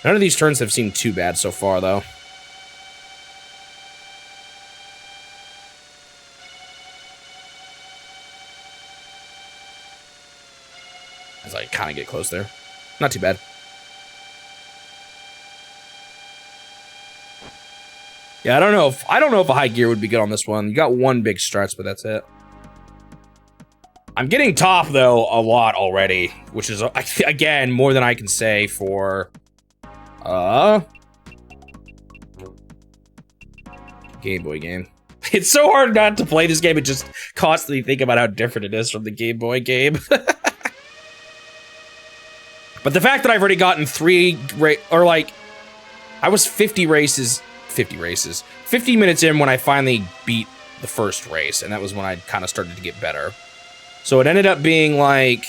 None of these turns have seemed too bad so far, though. As I kind of get close there. Not too bad. Yeah, I don't know if a high gear would be good on this one. You got one big stretch, but that's it. I'm getting top, though, a lot already, which is, again, more than I can say for... Game Boy game. It's so hard not to play this game and just constantly think about how different it is from the Game Boy game. But the fact that I've already gotten 3 I was 50 minutes in when I finally beat the first race, and that was when I kind of started to get better. So it ended up being like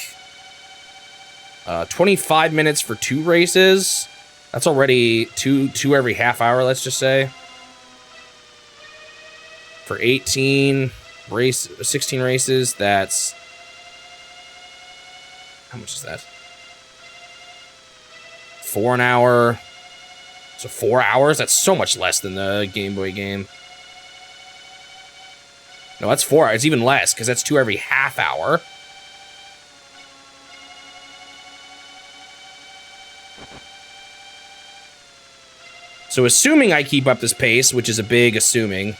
25 minutes for 2 races. That's already two every half hour, let's just say. For 16 races, that's... How much is that? 4 an hour. So 4 hours? That's so much less than the Game Boy game. No, that's 4 hours. It's even less, because that's 2 every half hour. So assuming I keep up this pace, which is a big assuming...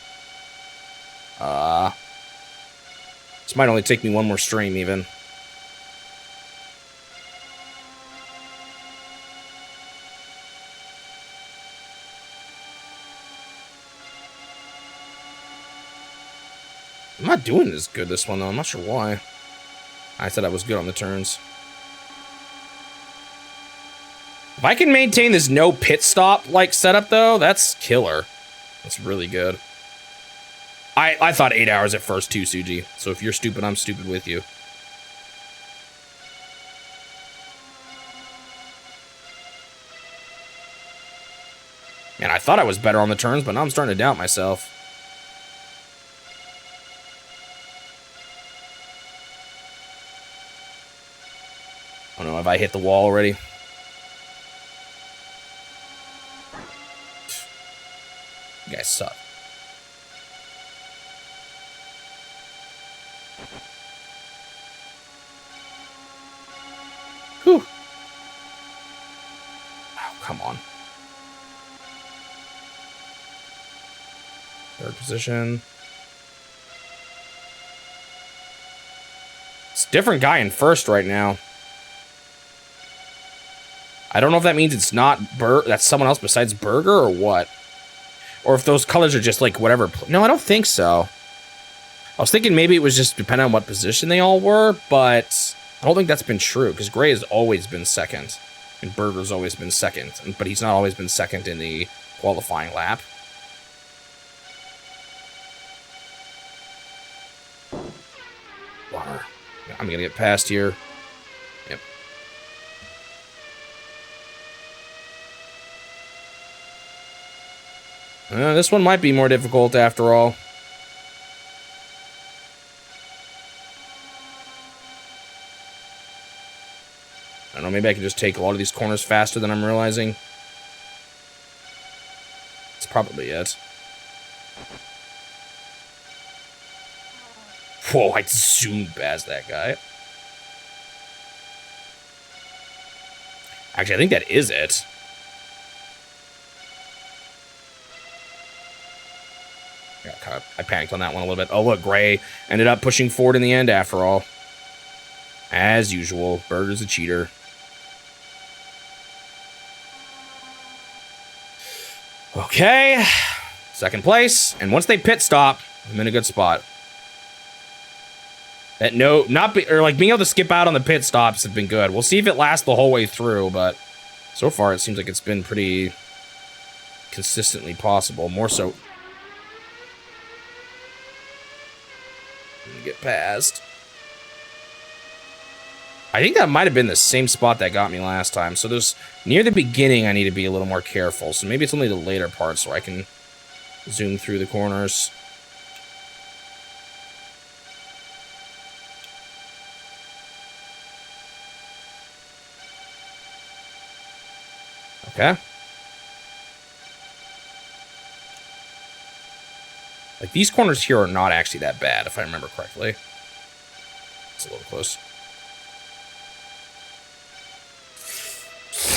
this might only take me 1 more stream, even. I'm not doing as good this one, though. I'm not sure why. I said I was good on the turns. If I can maintain this no pit stop, like, setup, though, that's killer. That's really good. I thought 8 hours at first, too, Suji. So if you're stupid, I'm stupid with you. Man, I thought I was better on the turns, but now I'm starting to doubt myself. I don't know, have I hit the wall already? You guys suck. Whew. Oh, come on. Third position. It's a different guy in first right now. I don't know if that means it's not that's someone else besides Burger or what. Or if those colors are just like whatever. No, I don't think so. I was thinking maybe it was just depending on what position they all were, but I don't think that's been true because Gray has always been second and Burger's always been second, but he's not always been second in the qualifying lap. Water. I'm gonna get past here. Yep. This one might be more difficult after all. I don't know, maybe I can just take a lot of these corners faster than I'm realizing. That's probably it. Whoa, I zoomed past that guy. Actually, I think that is it. I panicked on that one a little bit. Oh, look, Gray ended up pushing forward in the end after all. As usual, Burger's a cheater. Okay, second place, and once they pit stop, I'm in a good spot. That being able to skip out on the pit stops have been good. We'll see if it lasts the whole way through, but so far it seems like it's been pretty consistently possible. More so. Get past. I think that might have been the same spot that got me last time. So there's near the beginning, I need to be a little more careful. So maybe it's only the later parts where I can zoom through the corners. Okay. Like, these corners here are not actually that bad, if I remember correctly. It's a little close.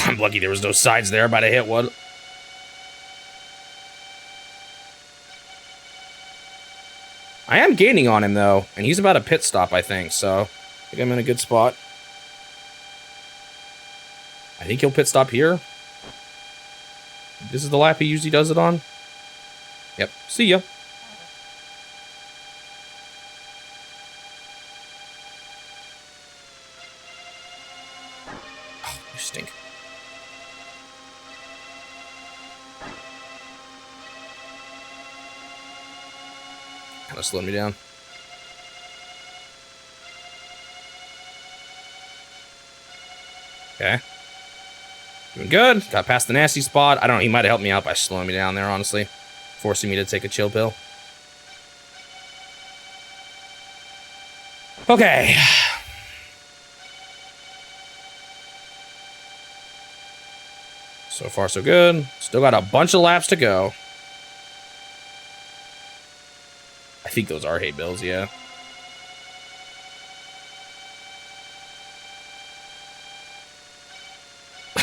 I'm lucky there was no sides there. About to hit one. I am gaining on him, though. And he's about a pit stop, I think. So, I think I'm in a good spot. I think he'll pit stop here. This is the lap he usually does it on. Yep. See ya. stink. Kind of slowed me down. Okay. Doing good. Got past the nasty spot. I don't know, he might have helped me out by slowing me down there, honestly. Forcing me to take a chill pill. Okay. So far, so good. Still got a bunch of laps to go. I think those are hay bills, yeah.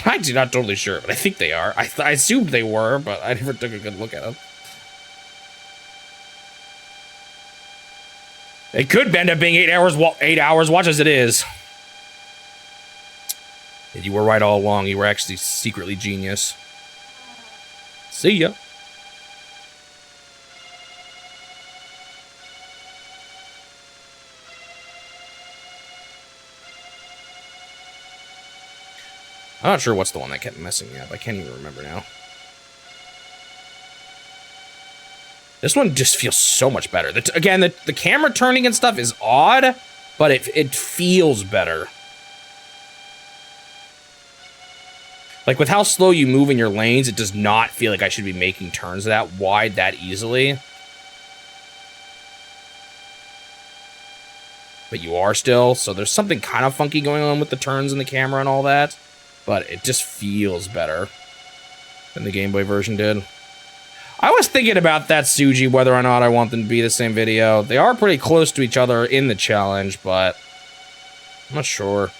I'm not totally sure, but I think they are. I assumed they were, but I never took a good look at them. It could end up being 8 hours. Watch as it is. And you were right all along. You were actually secretly genius. See ya. I'm not sure what's the one that kept messing me up. I can't even remember now. This one just feels so much better. Again, the camera turning and stuff is odd, but it feels better. Like, with how slow you move in your lanes, it does not feel like I should be making turns that wide that easily. But you are still, so there's something kind of funky going on with the turns and the camera and all that. But it just feels better than the Game Boy version did. I was thinking about that, Suji, whether or not I want them to be the same video. They are pretty close to each other in the challenge, but I'm not sure.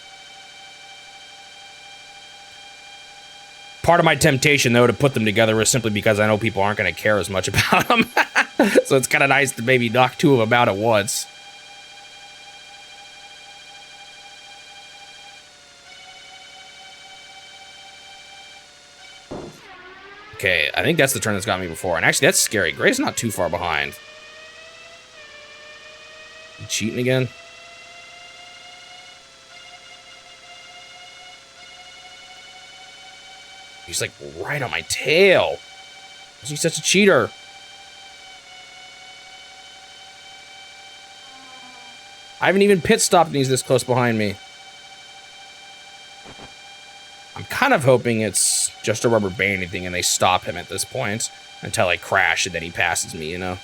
Part of my temptation, though, to put them together is simply because I know people aren't going to care as much about them. So it's kind of nice to maybe knock two of them out at once. Okay, I think that's the turn that's got me before. And actually, that's scary. Gray's not too far behind. You cheating again? He's like right on my tail. Is he such a cheater? I haven't even pit stopped and he's this close behind me. I'm kind of hoping it's just a rubber banding thing and they stop him at this point until I crash and then he passes me, you know?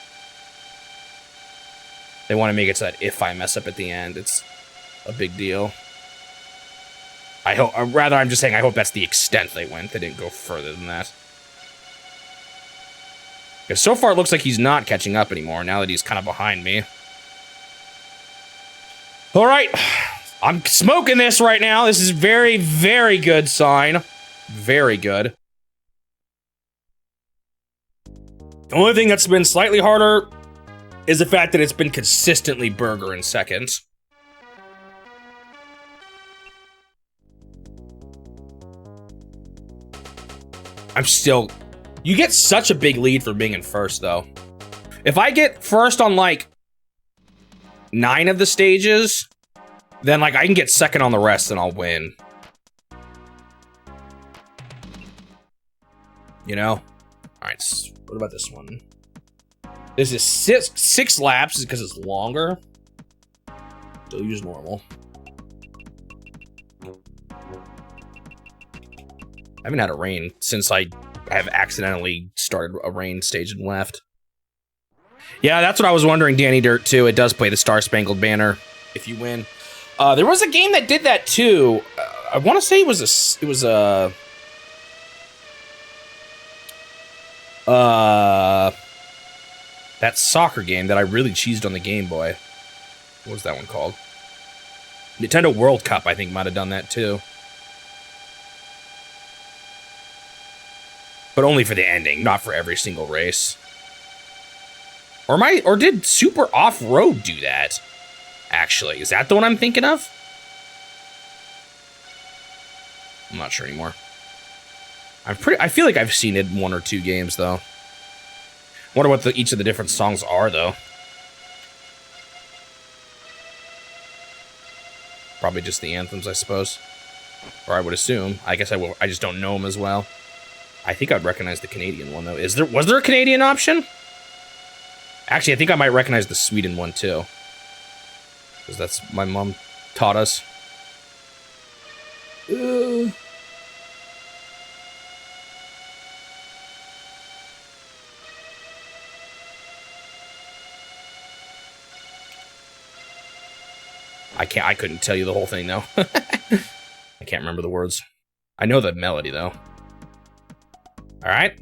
They want to make it so that if I mess up at the end, it's a big deal. I hope, or rather, I'm just saying I hope that's the extent they went. They didn't go further than that. Because so far it looks like he's not catching up anymore now that he's kind of behind me. All right. I'm smoking this right now. This is very, very good sign. Very good. The only thing that's been slightly harder is the fact that it's been consistently Burger in seconds. I'm still... You get such a big lead for being in first, though. If I get first on, like, 9 of the stages... Then, like, I can get second on the rest and I'll win. You know? Alright, what about this one? This is six laps because it's longer. Still use normal. I haven't had a rain since I have accidentally started a rain stage and left. Yeah, that's what I was wondering, Danny Dirt, too. It does play the Star Spangled Banner if you win. There was a game that did that too. I want to say it was that soccer game that I really cheesed on the Game Boy. What was that one called? Nintendo World Cup, I think, might have done that too. But only for the ending, not for every single race. Or did Super Off-Road do that? Actually, is that the one I'm thinking of? I'm not sure anymore. I feel like I've seen it in 1 or 2 games, though. Wonder what each of the different songs are, though. Probably just the anthems, I suppose. Or I would assume. I guess I will. I just don't know them as well. I think I'd recognize the Canadian one, though. Was there a Canadian option? Actually, I think I might recognize the Sweden one, too. Because that's my mom taught us. I couldn't tell you the whole thing, though. I can't remember the words. I know the melody, though. All right.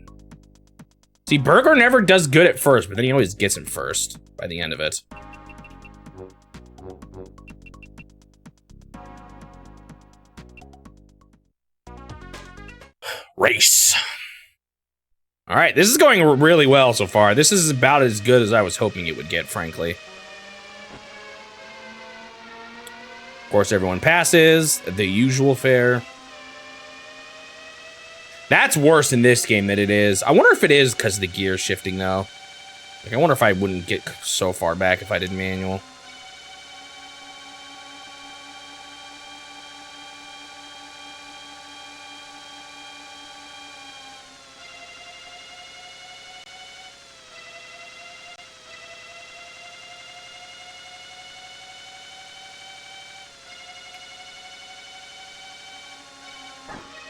See, Burger never does good at first, but then he always gets it first by the end of it. Race. All right, this is going really well so far. This is about as good as I was hoping it would get, frankly. Of course, everyone passes. The usual fare. That's worse in this game than it is. I wonder if it is because of the gear shifting, though. Like, I wonder if I wouldn't get so far back if I did manual.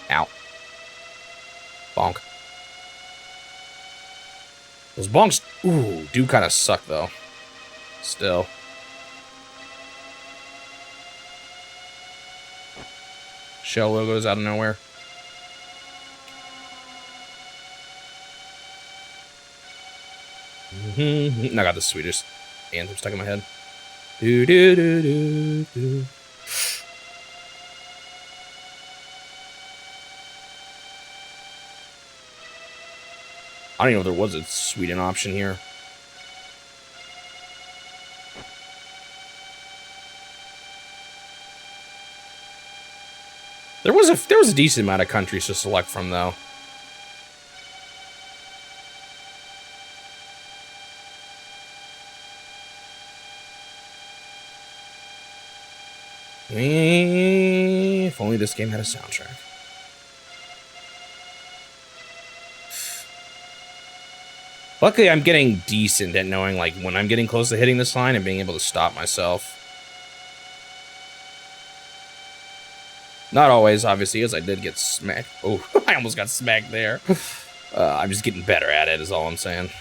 Ow. Bonk. Those bonks, ooh, do kind of suck, though. Still. Shell logos out of nowhere. I got the Swedish anthem stuck in my head. Do do do do do. I don't even know if there was a Sweden option here. There was a decent amount of countries to select from, though. If only this game had a soundtrack. Luckily, I'm getting decent at knowing, like, when I'm getting close to hitting this line and being able to stop myself. Not always, obviously, as I did get smacked. Oh, I almost got smacked there. I'm just getting better at it, is all I'm saying.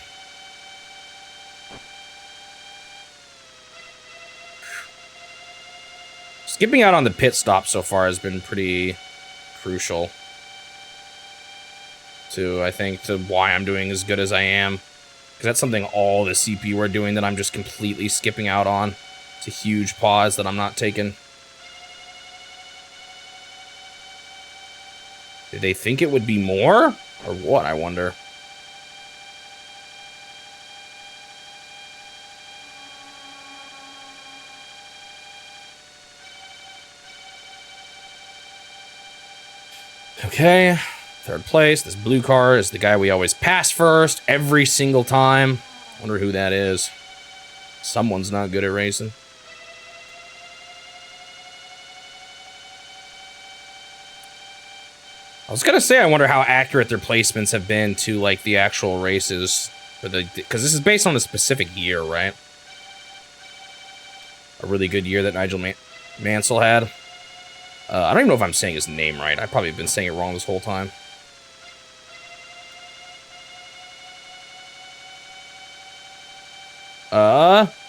Skipping out on the pit stop so far has been pretty crucial to, I think, to why I'm doing as good as I am. Because that's something all the CPU are doing that I'm just completely skipping out on. It's a huge pause that I'm not taking. Did they think it would be more? Or what, I wonder? Okay, third place. This blue car is the guy we always pass first every single time. Wonder who that is. Someone's not good at racing. I was gonna say, I wonder how accurate their placements have been to, like, the actual races. Because this is based on a specific year, right? A really good year that Nigel Mansell had. I don't even know if I'm saying his name right. I've probably been saying it wrong this whole time.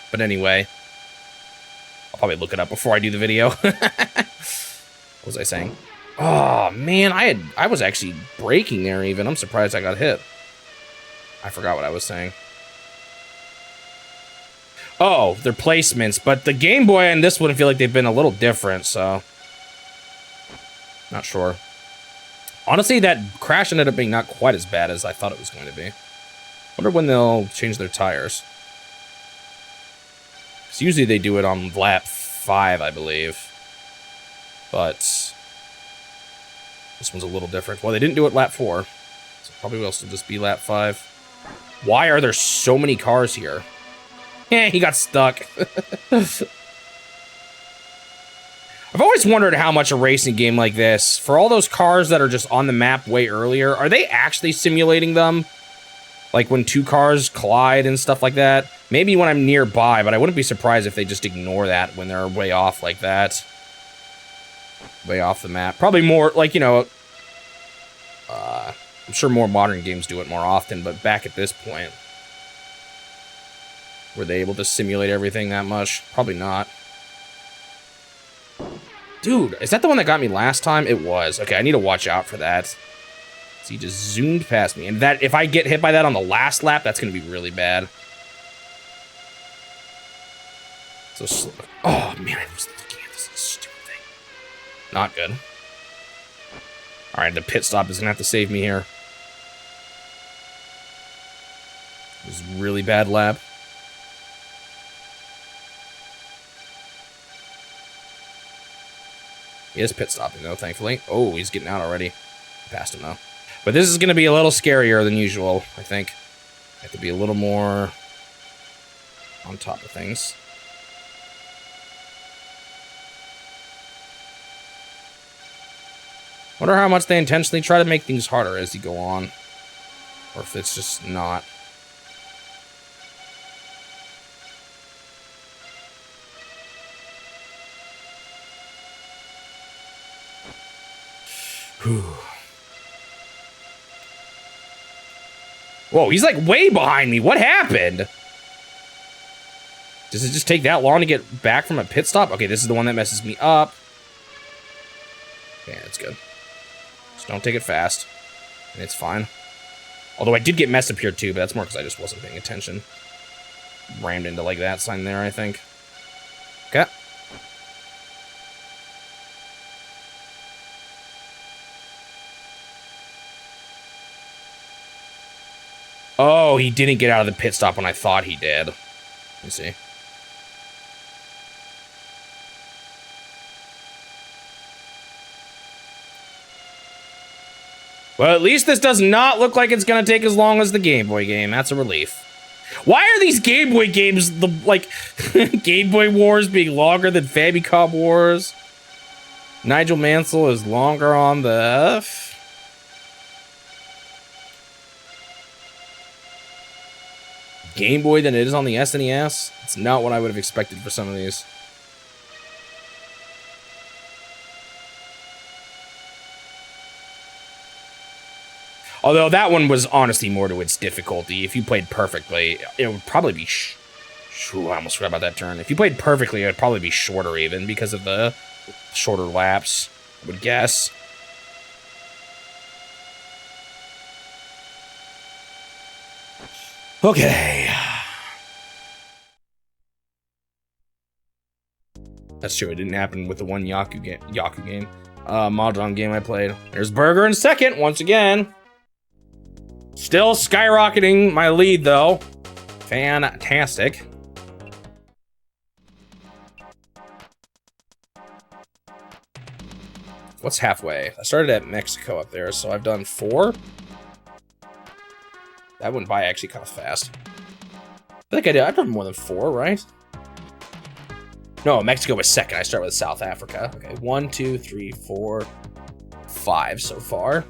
But anyway. I'll probably look it up before I do the video. What was I saying? Oh, man, I was actually braking there even. I'm surprised I got hit. I forgot what I was saying. Oh, their placements. But the Game Boy and this one, I feel like they've been a little different, so... Not sure. Honestly, that crash ended up being not quite as bad as I thought it was going to be. Wonder when they'll change their tires. Because usually they do it on lap 5, I believe. But this one's a little different. Well, they didn't do it lap 4. So probably will still just be lap 5. Why are there so many cars here? Eh, he got stuck. I I've always wondered how much a racing game like this, for all those cars that are just on the map way earlier, are they actually simulating them? Like when two cars collide and stuff like that? Maybe when I'm nearby, but I wouldn't be surprised if they just ignore that when they're way off like that. Way off the map. Probably more, like, you know, I'm sure more modern games do it more often, but back at this point, were they able to simulate everything that much? Probably not. Dude, is that the one that got me last time? It was. Okay, I need to watch out for that. So he just zoomed past me. And that, if I get hit by that on the last lap, that's going to be really bad. So slow. Oh, man, I was looking at this stupid thing. Not good. All right, the pit stop is going to have to save me here. It was a really bad lap. He is pit stopping, though, thankfully. Oh, he's getting out already. Passed him, though. But this is going to be a little scarier than usual, I think. I have to be a little more on top of things. Wonder how much they intentionally try to make things harder as you go on. Or if it's just not. Whew. Whoa, he's like way behind me. What happened? Does it just take that long to get back from a pit stop? Okay, this is the one that messes me up. Okay, that's good. Just don't take it fast. And it's fine. Although I did get messed up here too, but that's more because I just wasn't paying attention. Rammed into like that sign there, I think. Okay. Oh, he didn't get out of the pit stop when I thought he did. Let me see. Well, at least this does not look like it's gonna take as long as the Game Boy game. That's a relief. Why are these Game Boy games, like, Game Boy Wars being longer than Famicom Wars? Nigel Mansell is longer on the... Game Boy than it is on the SNES. It's not what I would have expected for some of these. Although that one was honestly more to its difficulty. If you played perfectly, it would probably be... I almost forgot about that turn. If you played perfectly, it would probably be shorter even because of the shorter laps, I would guess. Okay. That's true, it didn't happen with the one Yaku game. Mahjong game I played. There's Burger in second, once again. Still skyrocketing my lead, though. Fantastic. What's halfway? I started at Mexico up there, so I've done 4. That went by actually kind of fast. I think I did. I've done more than 4, right? No, Mexico was second. I start with South Africa. Okay, 1, 2, 3, 4, 5 so far.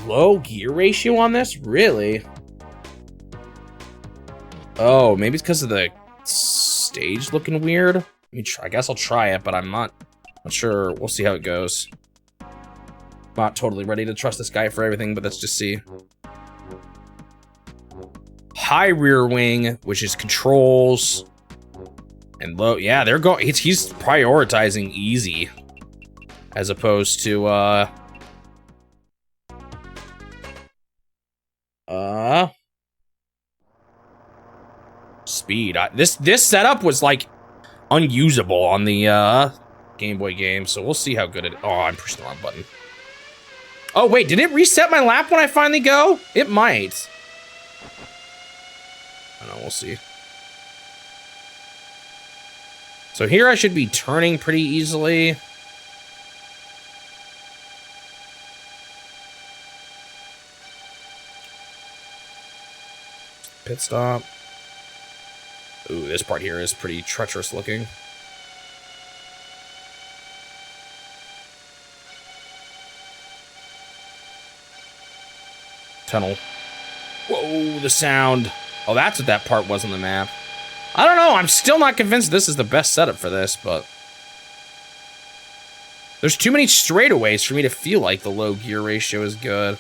Low gear ratio on this? Really? Oh, maybe it's because of the stage looking weird. Let me try. I guess I'll try it, but I'm not sure. We'll see how it goes. Not totally ready to trust this guy for everything, but let's just see. High rear wing, which is controls, and low. Yeah, they're going. He's prioritizing easy, as opposed to speed. This setup was like unusable on the Game Boy game, so we'll see how good it. Oh, I'm pushing the wrong button. Oh wait, did it reset my lap when I finally go? It might. I don't know, we'll see. So here I should be turning pretty easily. Pit stop. Ooh, this part here is pretty treacherous looking. Tunnel. Whoa, the sound. Oh, that's what that part was on the map. I don't know, I'm still not convinced this is the best setup for this, but... There's too many straightaways for me to feel like the low gear ratio is good.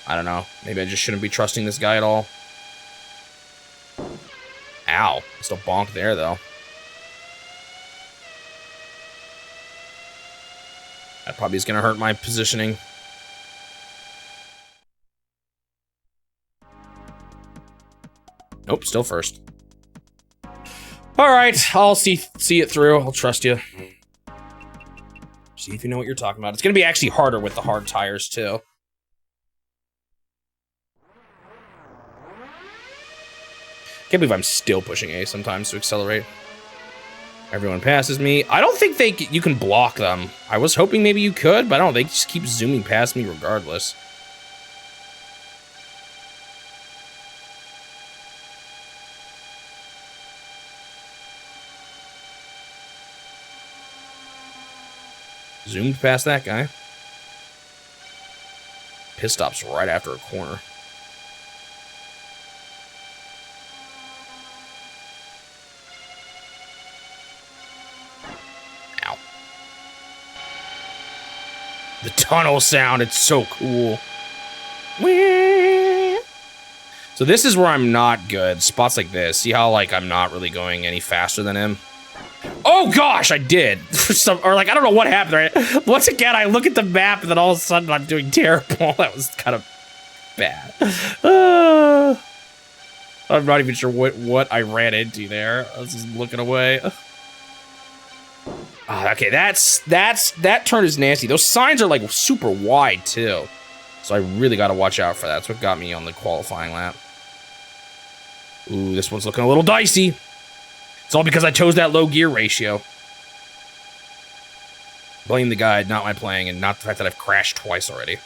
I don't know. Maybe I just shouldn't be trusting this guy at all. Ow. Still bonk there, though. That probably is going to hurt my positioning. Nope, still first. All right, I'll see it through. I'll trust you. See if you know what you're talking about. It's going to be actually harder with the hard tires, too. Can't believe I'm still pushing A sometimes to accelerate. Everyone passes me. I don't think you can block them. I was hoping maybe you could, but I don't. They just keep zooming past me regardless. Zoomed past that guy. Pit stop's right after a corner. Ow. The tunnel sound, it's so cool. So this is where I'm not good. Spots like this. See how like I'm not really going any faster than him? Oh gosh, I did. Or like, I don't know what happened, right? Once again, I look at the map and then all of a sudden I'm doing terrible. That was kind of bad. I'm not even sure what I ran into there. I was just looking away. Okay, that turn is nasty. Those signs are like super wide too. So I really got to watch out for that. That's what got me on the qualifying lap. Ooh, this one's looking a little dicey. It's all because I chose that low gear ratio. Blame the guide, not my playing, and not the fact that I've crashed twice already.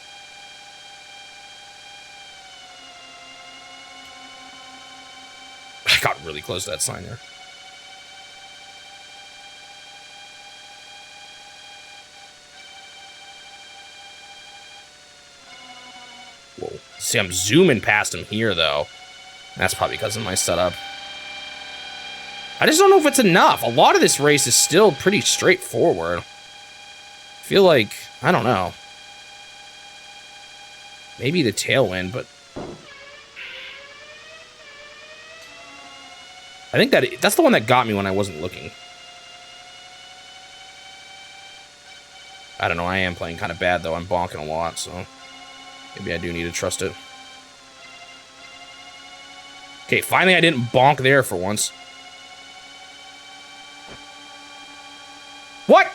I got really close to that sign there. Whoa. See, I'm zooming past him here, though. That's probably because of my setup. I just don't know if it's enough. A lot of this race is still pretty straightforward. I feel like, I don't know. Maybe the tailwind, but... I think that's the one that got me when I wasn't looking. I don't know, I am playing kind of bad, though. I'm bonking a lot, so... Maybe I do need to trust it. Okay, finally I didn't bonk there for once. What?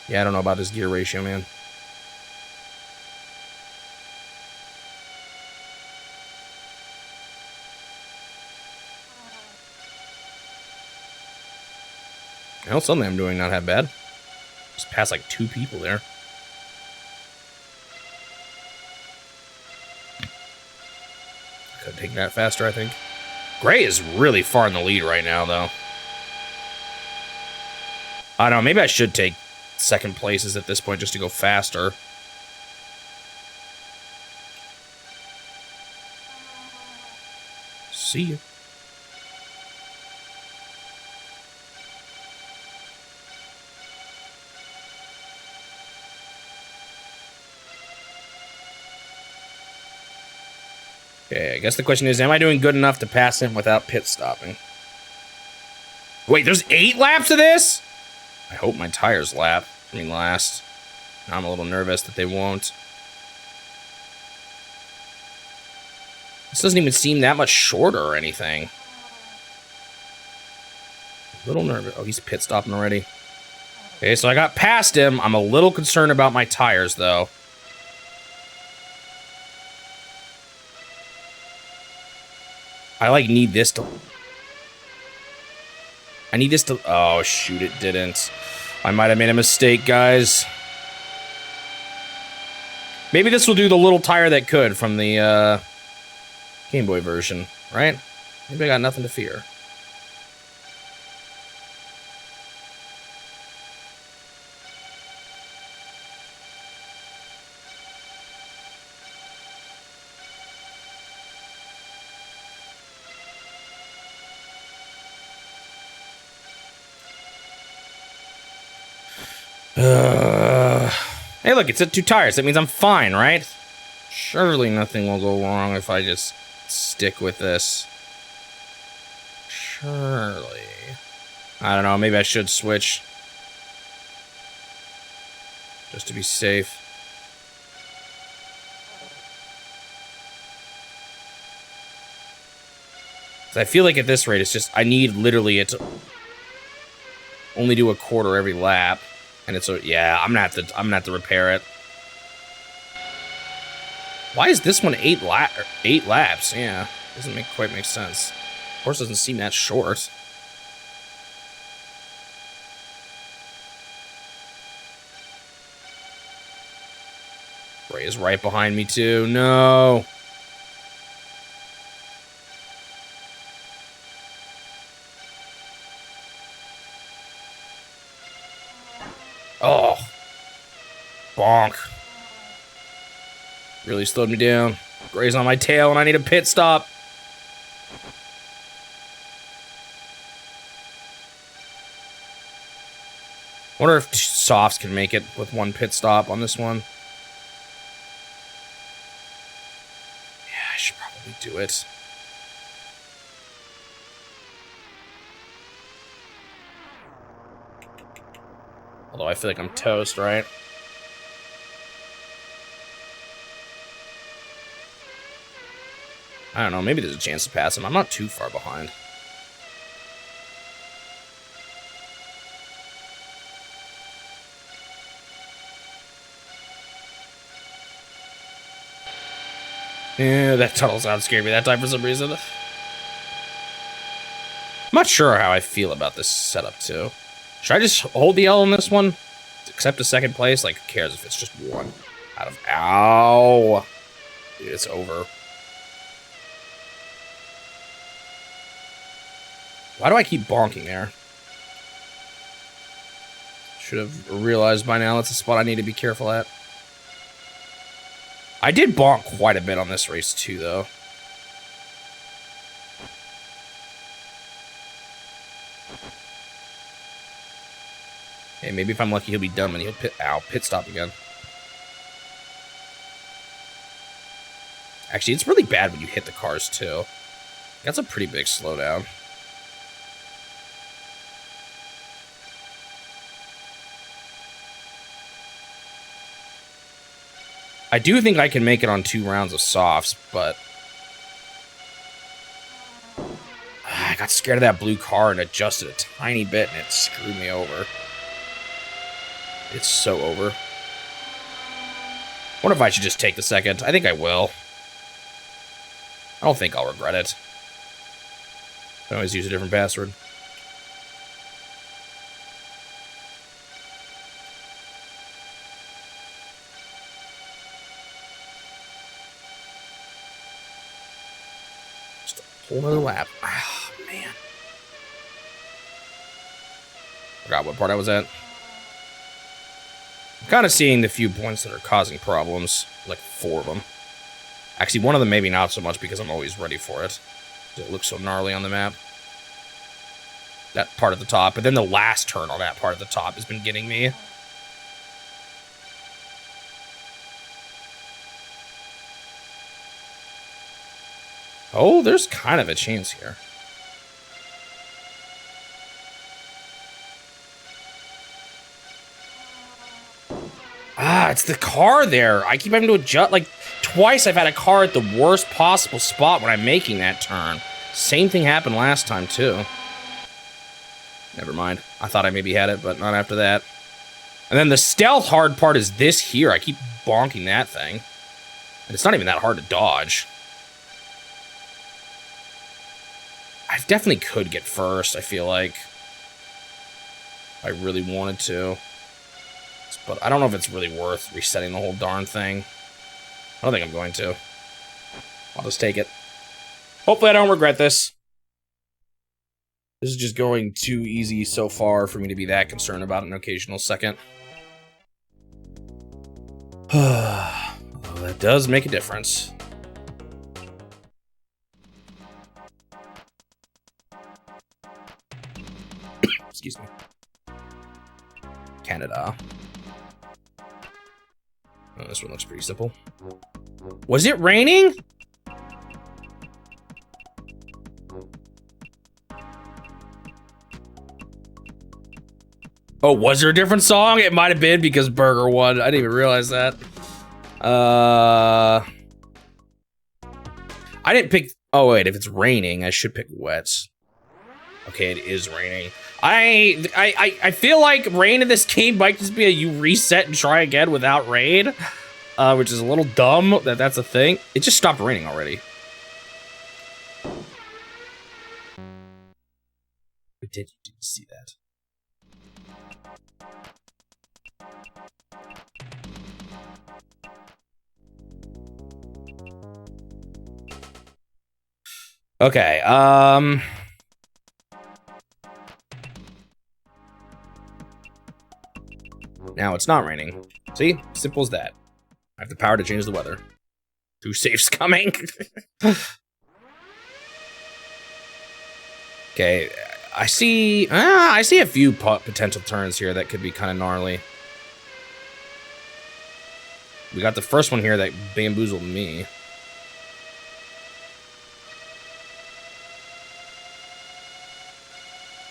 Yeah, I don't know about this gear ratio, man. Well, suddenly I'm doing not that bad. Just passed like 2 people there. Could take that faster, I think. Gray is really far in the lead right now, though. I don't know, maybe I should take second places at this point just to go faster. See you. Okay, I guess the question is, am I doing good enough to pass him without pit stopping? Wait, there's 8 laps of this? I hope my tires last. I'm a little nervous that they won't. This doesn't even seem that much shorter or anything. A little nervous. Oh, he's pit stopping already. Okay, so I got past him. I'm a little concerned about my tires, though. I, like, need this to... I need this to... Oh, shoot, it didn't. I might have made a mistake, guys. Maybe this will do the little tire that could from the Game Boy version, right? Maybe I got nothing to fear. Hey, look, it's at 2 tires. That means I'm fine, right? Surely nothing will go wrong if I just stick with this. Surely. I don't know, maybe I should switch. Just to be safe. I feel like at this rate, it's just, I need literally it to only do a quarter every lap. And it's, yeah, I'm gonna have to repair it. Why is this one 8 laps? Yeah, doesn't quite make sense. Of course, doesn't seem that short. Ray is right behind me too. No. Oh. Bonk. Really slowed me down. Gray's on my tail and I need a pit stop. Wonder if softs can make it with 1 pit stop on this one. Yeah, I should probably do it. Although I feel like I'm toast, right? I don't know, maybe there's a chance to pass him. I'm not too far behind. Yeah, that tunnel sound scared me that time for some reason. I'm not sure how I feel about this setup, too. Should I just hold the L on this one? Accept a 2nd place? Like, who cares if it's just 1 out of... Ow! Dude, it's over. Why do I keep bonking there? Should have realized by now that's a spot I need to be careful at. I did bonk quite a bit on this race, too, though. Hey, maybe if I'm lucky, he'll be done when he'll pit stop again. Actually, it's really bad when you hit the cars, too. That's a pretty big slowdown. I do think I can make it on 2 rounds of softs, but... I got scared of that blue car and adjusted a tiny bit, and it screwed me over. It's so over. Wonder if I should just take the 2nd. I think I will. I don't think I'll regret it. I can always use a different password. Just a whole nother lap. Ah, man. Forgot what part I was at. I'm kind of seeing the few points that are causing problems. Like 4 of them. Actually, one of them maybe not so much because I'm always ready for it. It looks so gnarly on the map. That part at the top. But then the last turn on that part at the top has been getting me. Oh, there's kind of a chance here. Ah, it's the car there. I keep having to adjust. Like, twice I've had a car at the worst possible spot when I'm making that turn. Same thing happened last time, too. Never mind. I thought I maybe had it, but not after that. And then the stealth hard part is this here. I keep bonking that thing. And it's not even that hard to dodge. I definitely could get first, I feel like. I really wanted to. But I don't know if it's really worth resetting the whole darn thing. I don't think I'm going to. I'll just take it. Hopefully I don't regret this. This is just going too easy so far for me to be that concerned about an occasional second. Well, that does make a difference. Excuse me. Canada. Oh, this one looks pretty simple. Was it raining? Oh, was there a different song? It might have been because Burger won. I didn't even realize that. I didn't pick... Oh, wait. If it's raining, I should pick wets. Okay, it is raining. I feel like rain in this game might just be a you reset and try again without rain. Which is a little dumb that that's a thing. It just stopped raining already. I didn't see that. Okay, now it's not raining. See? Simple as that. I have the power to change the weather. 2 safes coming. Okay, I see a few potential turns here that could be kind of gnarly. We got the first one here that bamboozled me.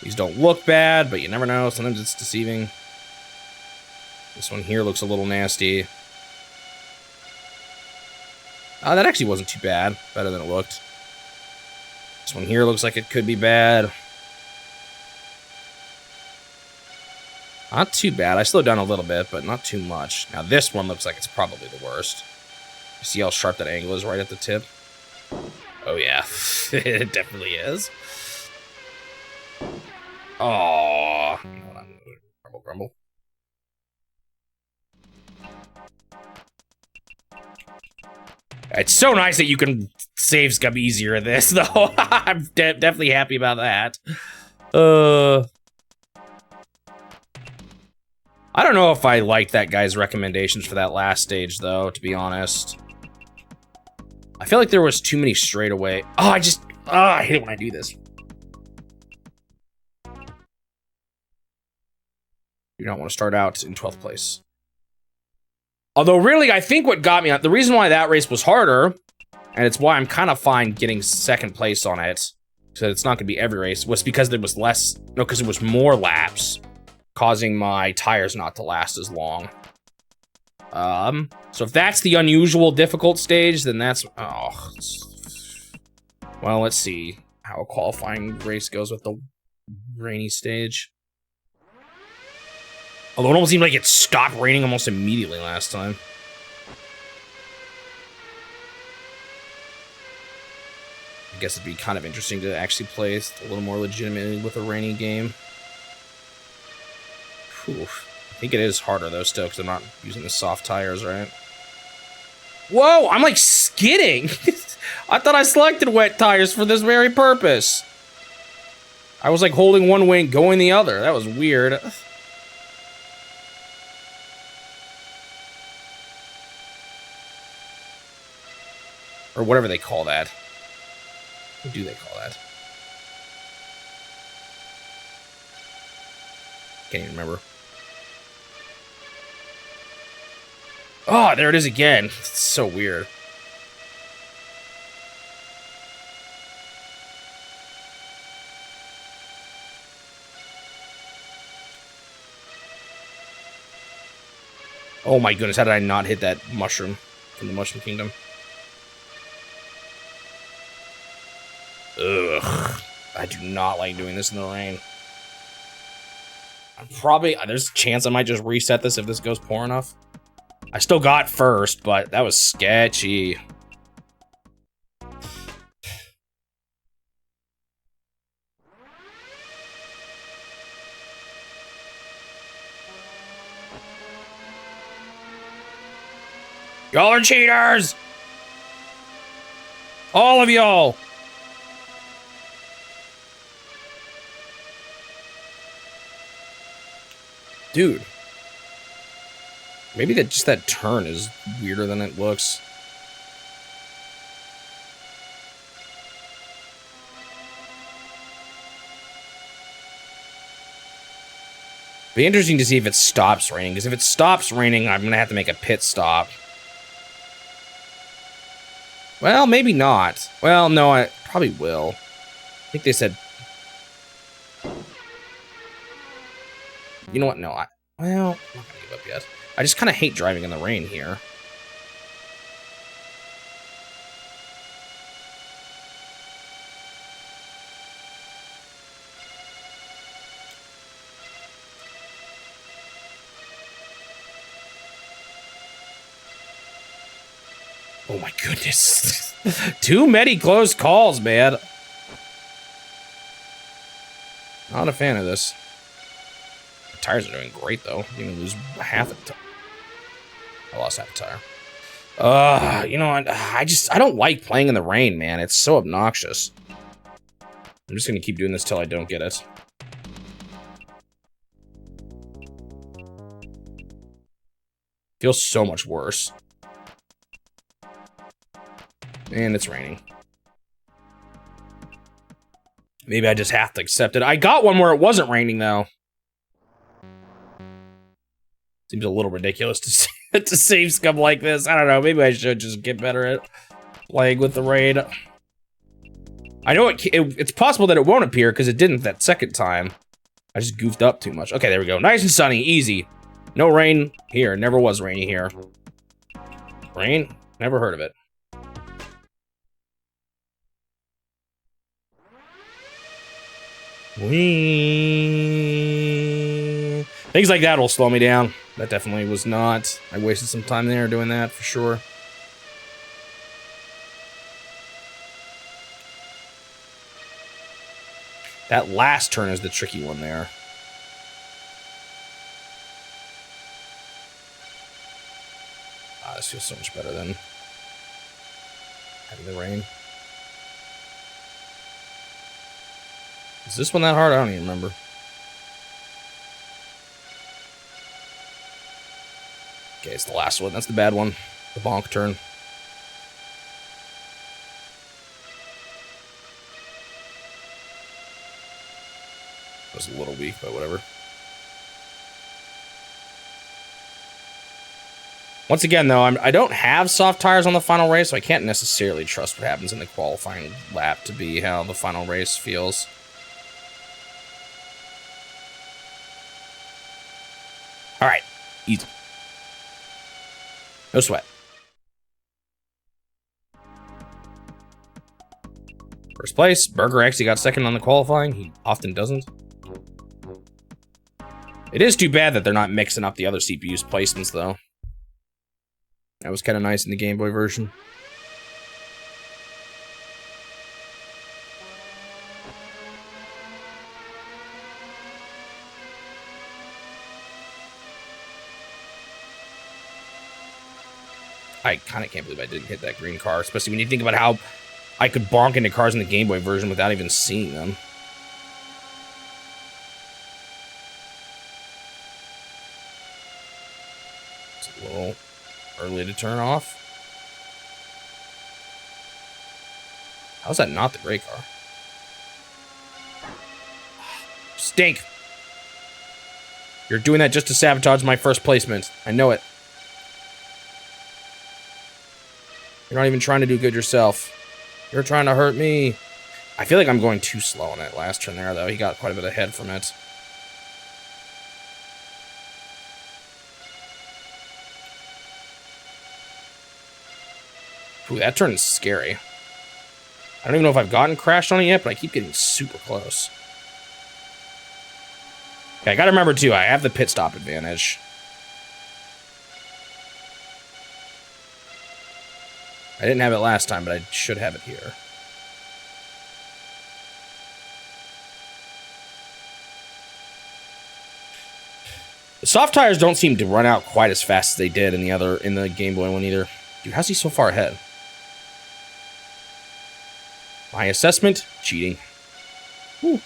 These don't look bad, but you never know. Sometimes it's deceiving. This one here looks a little nasty. That actually wasn't too bad. Better than it looked. This one here looks like it could be bad. Not too bad. I slowed down a little bit, but not too much. Now this one looks like it's probably the worst. You see how sharp that angle is right at the tip? Oh yeah, it definitely is. Oh, grumble, grumble. It's so nice that you can save scum easier in this, though. I'm definitely happy about that. I don't know if I like that guy's recommendations for that last stage, though, to be honest. I feel like there was too many straightaway. Oh, I hate it when I do this. You don't want to start out in 12th place. Although, really, I think what got me... The reason why that race was harder, and it's why I'm kind of fine getting 2nd place on it, so it's not going to be every race, was because there was less... No, because it was more laps, causing my tires not to last as long. So if that's the unusual difficult stage, then that's... Oh. Well, let's see how a qualifying race goes with the rainy stage. Although it almost seemed like it stopped raining almost immediately last time. I guess it'd be kind of interesting to actually play a little more legitimately with a rainy game. Whew. I think it is harder though still, because I'm not using the soft tires, right? Whoa, I'm like skidding! I thought I selected wet tires for this very purpose. I was like holding one way and going the other. That was weird. Or whatever they call that. What do they call that? Can't even remember. Oh, there it is again. It's so weird. Oh my goodness, how did I not hit that mushroom from the Mushroom Kingdom? Ugh. I do not like doing this in the rain. There's a chance I might just reset this if this goes poor enough. I still got first, but that was sketchy. Y'all are cheaters! All of y'all! Dude. Maybe that turn is weirder than it looks. Be interesting to see if it stops raining, because if it stops raining, I'm gonna have to make a pit stop. Well, maybe not. Well, no, I probably will. I think they said... You know what? No, well, I'm not gonna give up yet. I just kind of hate driving in the rain here. Oh my goodness. Too many close calls, man. Not a fan of this. The tires are doing great, though. You can lose half a tire. I lost half a tire. You know what? I don't like playing in the rain, man. It's so obnoxious. I'm just gonna keep doing this till I don't get it. Feels so much worse. And it's raining. Maybe I just have to accept it. I got one where it wasn't raining, though. Seems a little ridiculous to save scum like this. I don't know. Maybe I should just get better at playing with the rain. I know it's possible that it won't appear because it didn't that second time. I just goofed up too much. Okay, there we go. Nice and sunny. Easy. No rain here. Never was rainy here. Rain? Never heard of it. Whee. Things like that will slow me down. That definitely was not. I wasted some time there doing that for sure. That last turn is the tricky one there. Ah, this feels so much better than having the rain. Is this one that hard? I don't even remember. Okay, it's the last one. That's the bad one. The bonk turn. It was a little weak, but whatever. Once again, though, I don't have soft tires on the final race, so I can't necessarily trust what happens in the qualifying lap to be how the final race feels. All right, easy. No sweat. First place. Burger actually got second on the qualifying. He often doesn't. It is too bad that they're not mixing up the other CPU's placements, though. That was kind of nice in the Game Boy version. I kind of can't believe I didn't hit that green car, especially when you think about how I could bonk into cars in the Game Boy version without even seeing them. It's a little early to turn off. How's that not the gray car? Stink! You're doing that just to sabotage my first placement. I know it. You're not even trying to do good yourself. You're trying to hurt me. I feel like I'm going too slow on that last turn there, though. He got quite a bit ahead from it. Ooh, that turn is scary. I don't even know if I've gotten crashed on it yet, but I keep getting super close. Okay, I gotta remember, too, I have the pit stop advantage. I didn't have it last time, but I should have it here. The soft tires don't seem to run out quite as fast as they did in the Game Boy one either. Dude, how's he so far ahead? My assessment, cheating. Woo.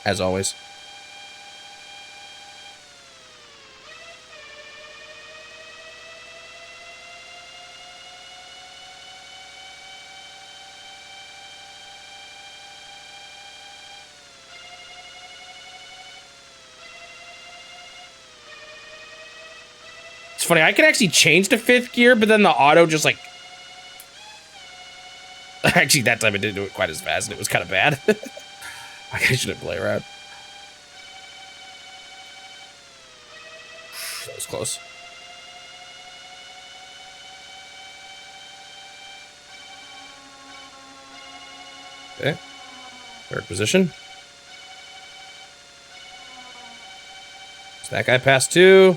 As always. It's funny, I can actually change to 5th gear, but then the auto just like... Actually, that time it didn't do it quite as fast, and it was kind of bad. I shouldn't play around. That was close. Okay. 3rd position. So that guy passed 2.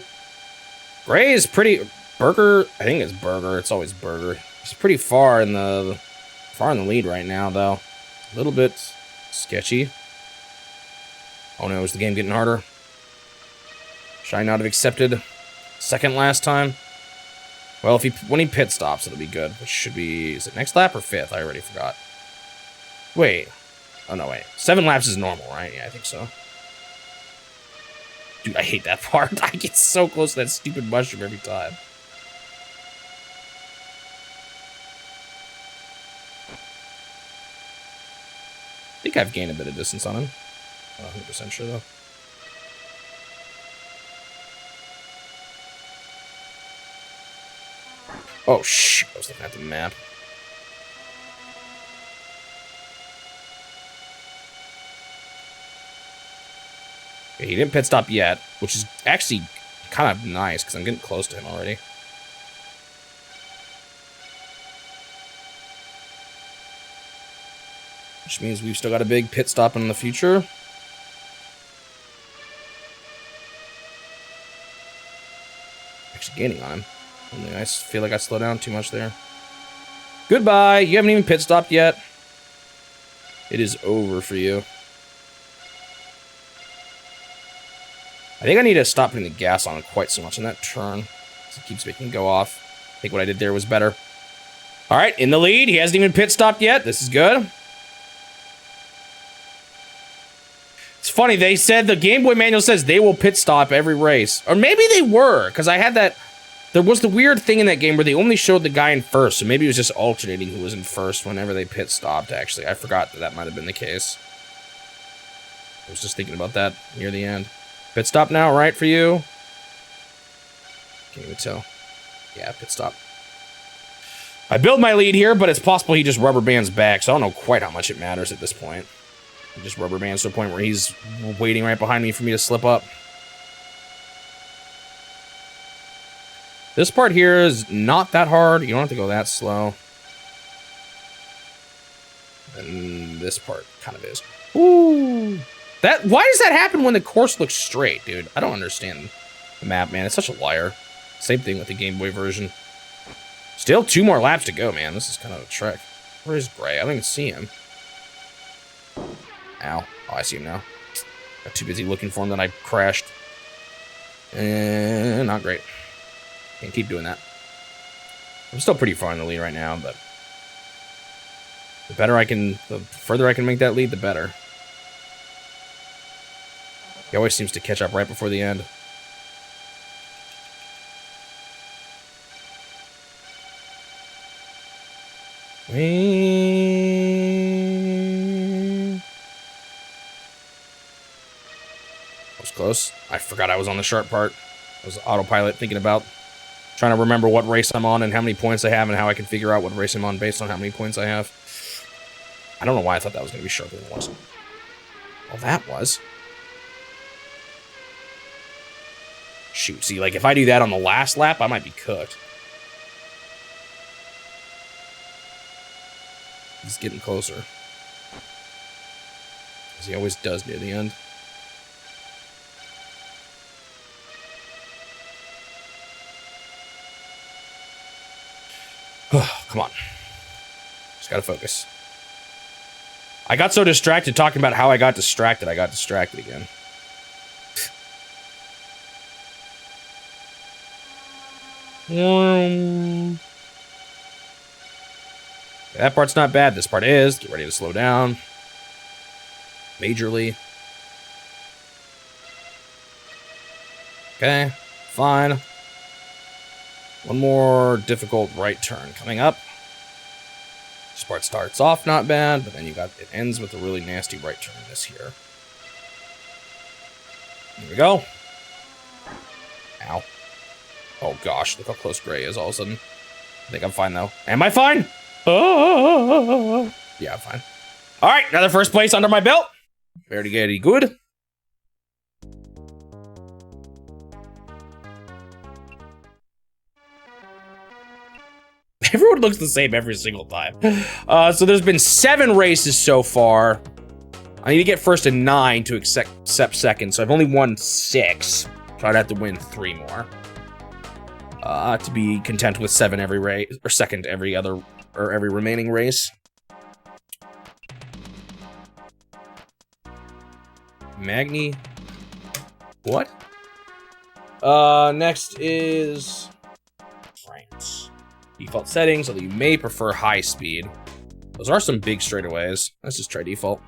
Gray is pretty... Burger... I think it's Burger. It's always Burger. He's pretty far in the lead right now, though. A little bit sketchy. Oh no, is the game getting harder? Should I not have accepted 2nd last time? Well, when he pit stops, it'll be good. Which should be... Is it next lap or 5th? I already forgot. Wait. Oh, no, wait. 7 laps is normal, right? Yeah, I think so. Dude, I hate that part. I get so close to that stupid mushroom every time. I think I've gained a bit of distance on him. Not 100% sure, though. Oh, shoot. I was looking at the map. Okay, he didn't pit stop yet, which is actually kind of nice, because I'm getting close to him already. Which means we've still got a big pit stop in the future. Actually gaining on him. Only I feel like I slowed down too much there. Goodbye! You haven't even pit stopped yet. It is over for you. I think I need to stop putting the gas on quite so much in that turn. It keeps making me go off. I think what I did there was better. Alright, in the lead. He hasn't even pit stopped yet. This is good. It's funny, they said, the Game Boy manual says they will pit stop every race. Or maybe they were, because I had that... There was the weird thing in that game where they only showed the guy in first, so maybe it was just alternating who was in first whenever they pit stopped, actually. I forgot that that might have been the case. I was just thinking about that near the end. Pit stop now, right, for you? Can't even tell. Yeah, pit stop. I build my lead here, but it's possible he just rubber bands back, so I don't know quite how much it matters at this point. He just rubber bands to a point where he's waiting right behind me for me to slip up. This part here is not that hard. You don't have to go that slow. And this part kind of is. Ooh. Why does that happen when the course looks straight, dude? I don't understand the map, man. It's such a liar. Same thing with the Game Boy version. Still 2 more laps to go, man. This is kind of a trek. Where is Gray? I don't even see him. Ow. Oh, I see him now. Got too busy looking for him that I crashed. Not great. Can't keep doing that. I'm still pretty far in the lead right now, but the further I can make that lead, the better. He always seems to catch up right before the end. That was close. I forgot I was on the sharp part. I was autopilot thinking about trying to remember what race I'm on and how many points I have and how I can figure out what race I'm on based on how many points I have. I don't know why I thought that was going to be sharper than it was. Well, that was. Shoot, see, like, if I do that on the last lap, I might be cooked. He's getting closer. As he always does near the end. Come on. Just gotta focus. I got so distracted talking about how I got distracted again. That part's not bad. This part is. Get ready to slow down. Majorly. Okay, fine. One more difficult right turn coming up. This part starts off not bad, but then it ends with a really nasty right turn this here. Here we go. Ow. Oh gosh, look how close Gray is all of a sudden. I think I'm fine though. Am I fine? Oh. Yeah, I'm fine. All right, another first place under my belt. Very good. Everyone looks the same every single time. So there's been 7 races so far. I need to get first and 9 to accept second, so I've only won 6. So I'd have to win 3 more. To be content with 7 every race, or second every other, or every remaining race. Magni. What? Next is France. Default settings, although you may prefer high speed. Those are some big straightaways. Let's just try default.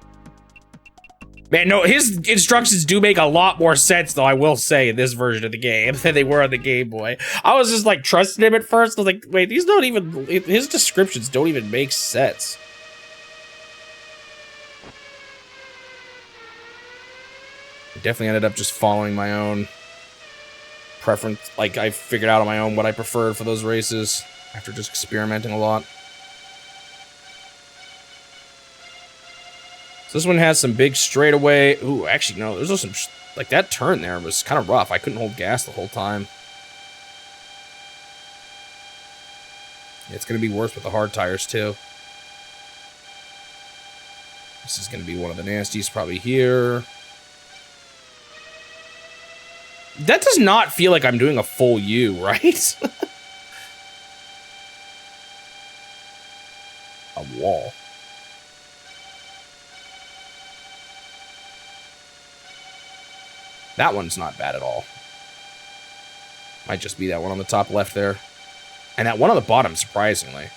Man, no, his instructions do make a lot more sense, though, I will say, in this version of the game than they were on the Game Boy. I was just, like, trusting him at first. I was like, wait, these don't even... His descriptions don't even make sense. I definitely ended up just following my own preference. Like, I figured out on my own what I preferred for those races after just experimenting a lot. So this one has some big straightaway. Ooh, actually, no, there's also some, like, that turn there was kind of rough. I couldn't hold gas the whole time. Yeah, it's going to be worse with the hard tires, too. This is going to be one of the nasties probably here. That does not feel like I'm doing a full U, right? A wall. That one's not bad at all. Might just be that one on the top left there. And that one on the bottom, surprisingly.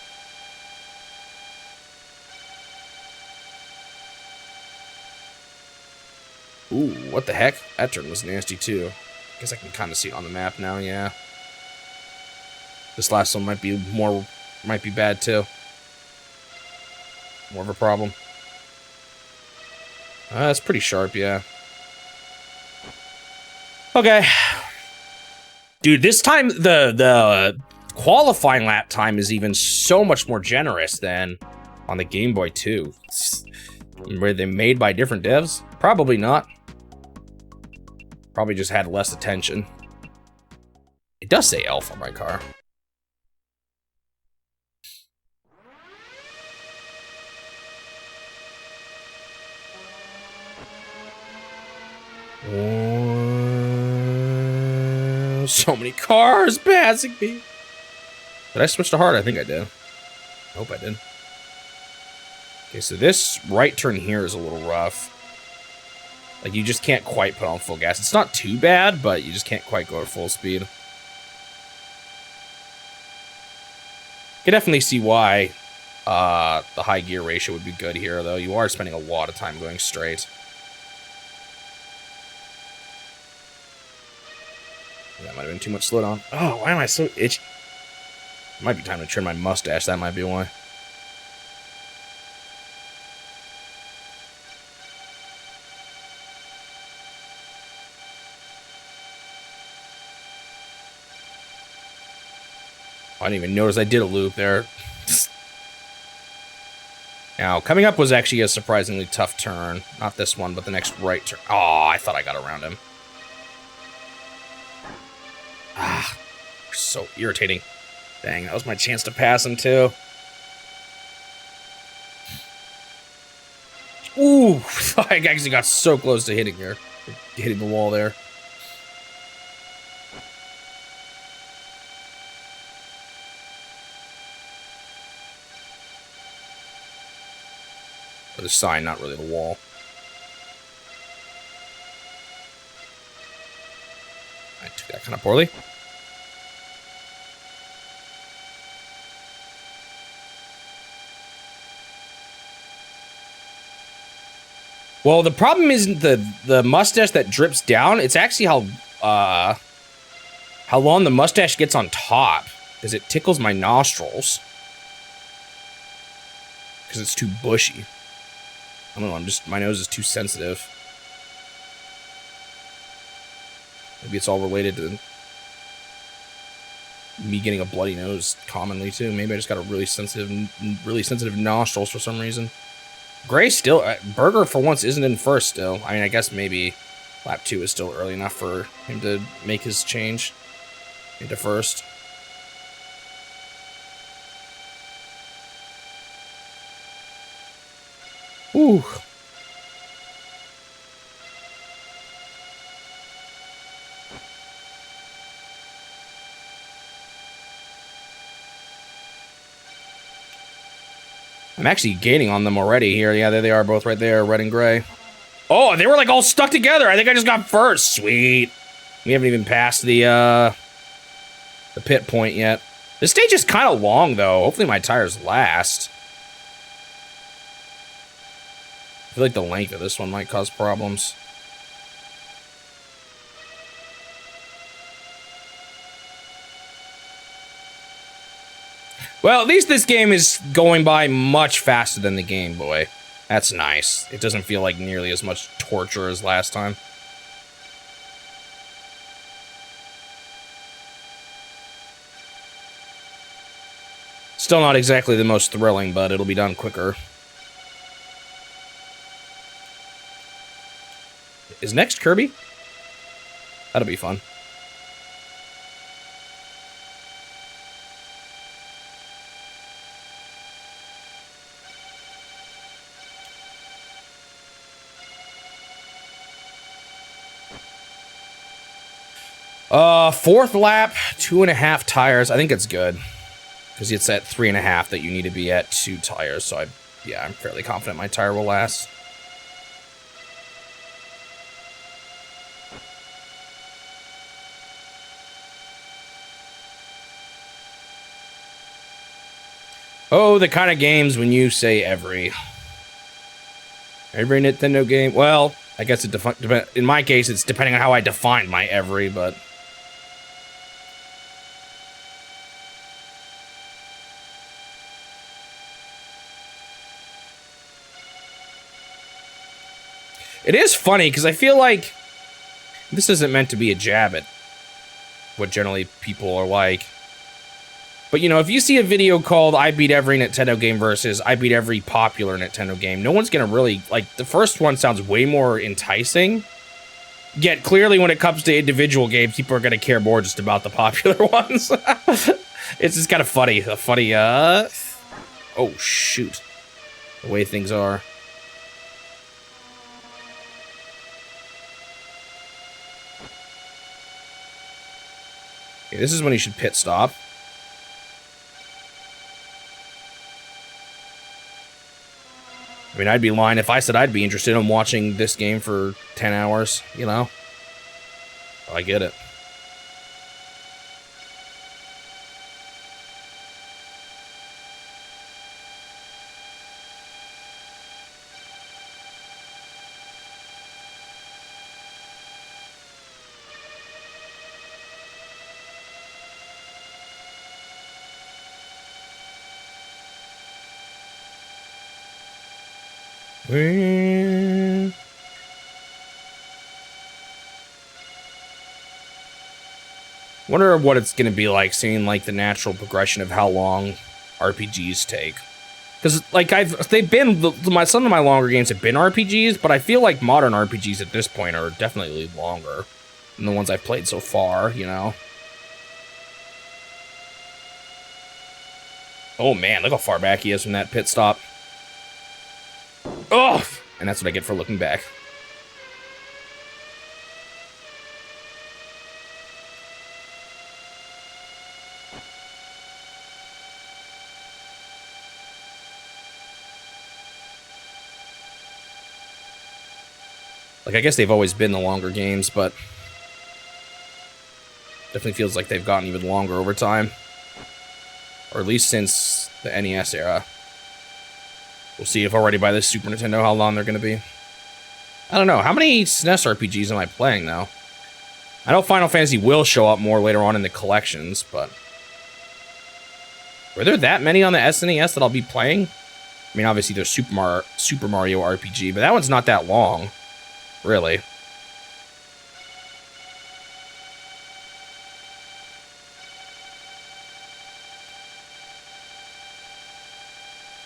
Ooh, what the heck? That turn was nasty, too. Guess I can kind of see it on the map now, yeah. This last one might be bad, too. More of a problem. That's pretty sharp, yeah. Okay. Dude, this time the qualifying lap time is even so much more generous than on the Game Boy 2. Were they made by different devs? Probably not. Probably just had less attention. It does say Elf on my car. So many cars passing me. Did I switch to hard? I think I did. I hope I did. Okay, so this right turn here is a little rough. Like, you just can't quite put on full gas. It's not too bad, but you just can't quite go at full speed. I can definitely see why the high gear ratio would be good here, though. You are spending a lot of time going straight. That might have been too much slowdown. Oh, why am I so itchy? It might be time to trim my mustache. That might be why. I didn't even notice I did a loop there. Now, coming up was actually a surprisingly tough turn. Not this one, but the next right turn. Oh, I thought I got around him. Ah, so irritating. Dang, that was my chance to pass him, too. Ooh, I actually got so close to hitting the wall there. But the sign, not really the wall. I took that kind of poorly. Well, the problem isn't the mustache that drips down. It's actually how long the mustache gets on top, because it tickles my nostrils. Because it's too bushy. I don't know, my nose is too sensitive. Maybe it's all related to me getting a bloody nose commonly too. Maybe I just got a really sensitive nostrils for some reason. Gray still, Burger for once isn't in first still. I mean, I guess maybe lap 2 is still early enough for him to make his change into first. Ooh. I'm actually gaining on them already here. Yeah, there they are, both right there, red and gray. Oh, they were like all stuck together. I think I just got first. Sweet. We haven't even passed the pit point yet. This stage is kind of long, though. Hopefully my tires last. I feel like the length of this one might cause problems. Well, at least this game is going by much faster than the Game Boy. That's nice. It doesn't feel like nearly as much torture as last time. Still not exactly the most thrilling, but it'll be done quicker. Is next Kirby? That'll be fun. Fourth lap, 2.5 tires. I think it's good. Because it's at 3.5 that you need to be at 2 tires. So yeah, I'm fairly confident my tire will last. Oh, the kind of games when you say every Nintendo game. Well, I guess in my case, it's depending on how I define my every, but. It is funny, because I feel like this isn't meant to be a jab at what generally people are like. But, you know, if you see a video called I beat every Nintendo game versus I beat every popular Nintendo game, no one's going to really, like, the first one sounds way more enticing. Yet, clearly, when it comes to individual games, people are going to care more just about the popular ones. It's just kind of funny. Oh, shoot. The way things are. Okay, this is when you should pit stop. I mean, I'd be lying if I said I'd be interested in watching this game for 10 hours, you know? I get it. Wonder what it's gonna be like seeing like the natural progression of how long RPGs take. Because like some of my longer games have been RPGs, but I feel like modern RPGs at this point are definitely longer than the ones I've played so far, you know? Oh man, look how far back he is from that pit stop. Oh! And that's what I get for looking back. Like, I guess they've always been the longer games, but definitely feels like they've gotten even longer over time. Or at least since the NES era. We'll see if already by this Super Nintendo how long they're going to be. I don't know. How many SNES RPGs am I playing now? I know Final Fantasy will show up more later on in the collections, but... Were there that many on the SNES that I'll be playing? I mean, obviously there's Super Mario RPG, but that one's not that long. Really.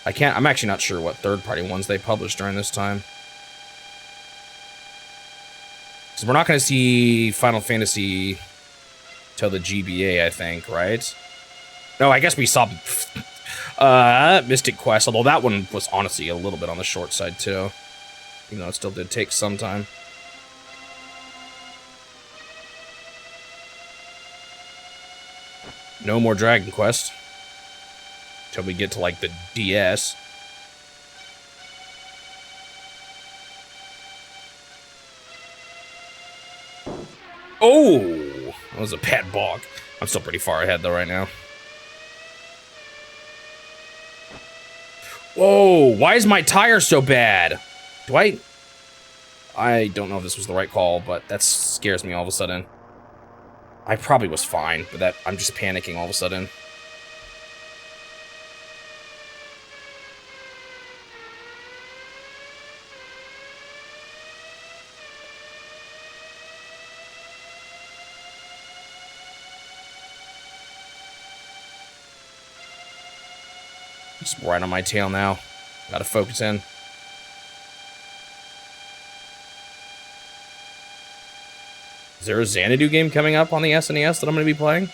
I'm actually not sure what third-party ones they published during this time. Because we're not going to see Final Fantasy till the GBA, I think, right? No, I guess we saw Mystic Quest, although that one was honestly a little bit on the short side, too. Even though it still did take some time. No more Dragon Quest. Till we get to, like, the DS. Oh! That was a bad bog. I'm still pretty far ahead, though, right now. Whoa! Why is my tire so bad? I don't know if this was the right call, but that scares me all of a sudden. I probably was fine, but I'm just panicking all of a sudden. It's right on my tail now. Gotta focus in. Is there a Xanadu game coming up on the SNES that I'm going to be playing?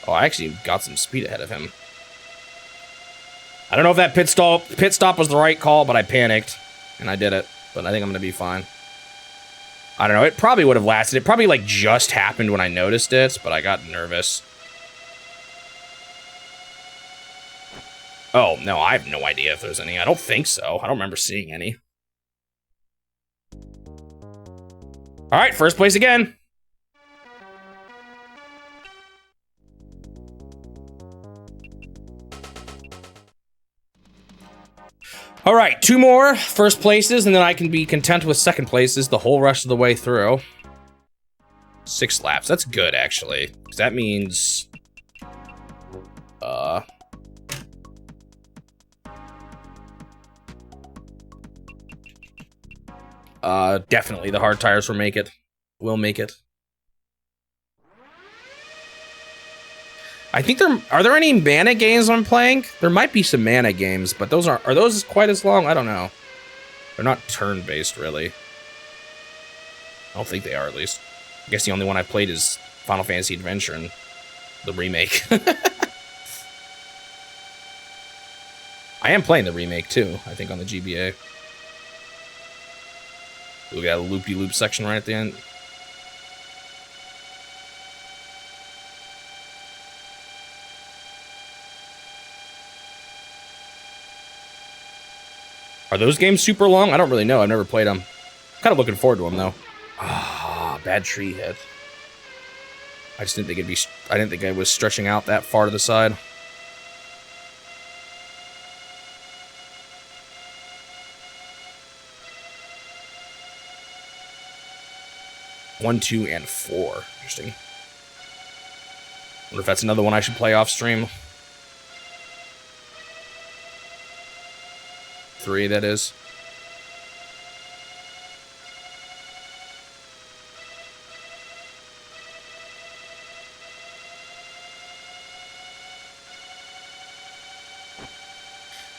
Oh, I actually got some speed ahead of him. I don't know if that pit stop was the right call, but I panicked, and I did it. But I think I'm going to be fine. I don't know, it probably would have lasted. It probably, like, just happened when I noticed it, but I got nervous. Oh, no, I have no idea if there's any. I don't think so. I don't remember seeing any. Alright, first place again. All right, 2 more first places, and then I can be content with second places the whole rest of the way through. 6 laps. That's good, actually. 'Cause that means... definitely the hard tires will make it. I think are there any mana games I'm playing? There might be some mana games, but are those quite as long? I don't know. They're not turn-based, really. I don't think they are, at least. I guess the only one I've played is Final Fantasy Adventure and the remake. I am playing the remake, too, I think, on the GBA. We got a loopy-loop section right at the end. Are those games super long? I don't really know. I've never played them. Kind of looking forward to them, though. Ah, bad tree hit. I just didn't think it'd be... I didn't think I was stretching out that far to the side. One, 2, and 4. Interesting. Wonder if that's another one I should play off stream. 3, that is.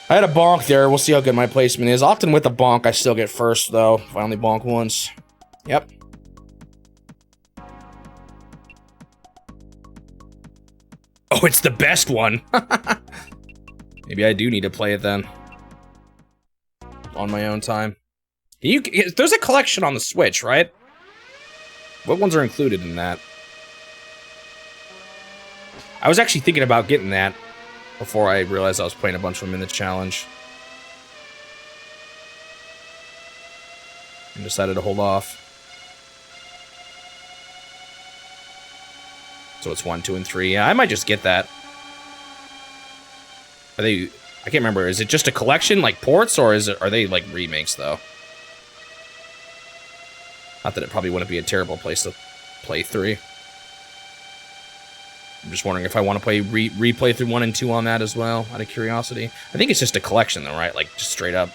I had a bonk there. We'll see how good my placement is. Often with a bonk, I still get first, though. If I only bonk once. Yep. Oh, it's the best one. Maybe I do need to play it then. On my own time. There's a collection on the Switch, right? What ones are included in that? I was actually thinking about getting that before I realized I was playing a bunch of them in the challenge. And decided to hold off. So it's 1, 2, and 3. Yeah, I might just get that. Are they... I can't remember. Is it just a collection, like ports, or are they like remakes, though? Not that it probably wouldn't be a terrible place to play 3. I'm just wondering if I want to play replay through 1 and 2 on that as well, out of curiosity. I think it's just a collection, though, right? Like, just straight up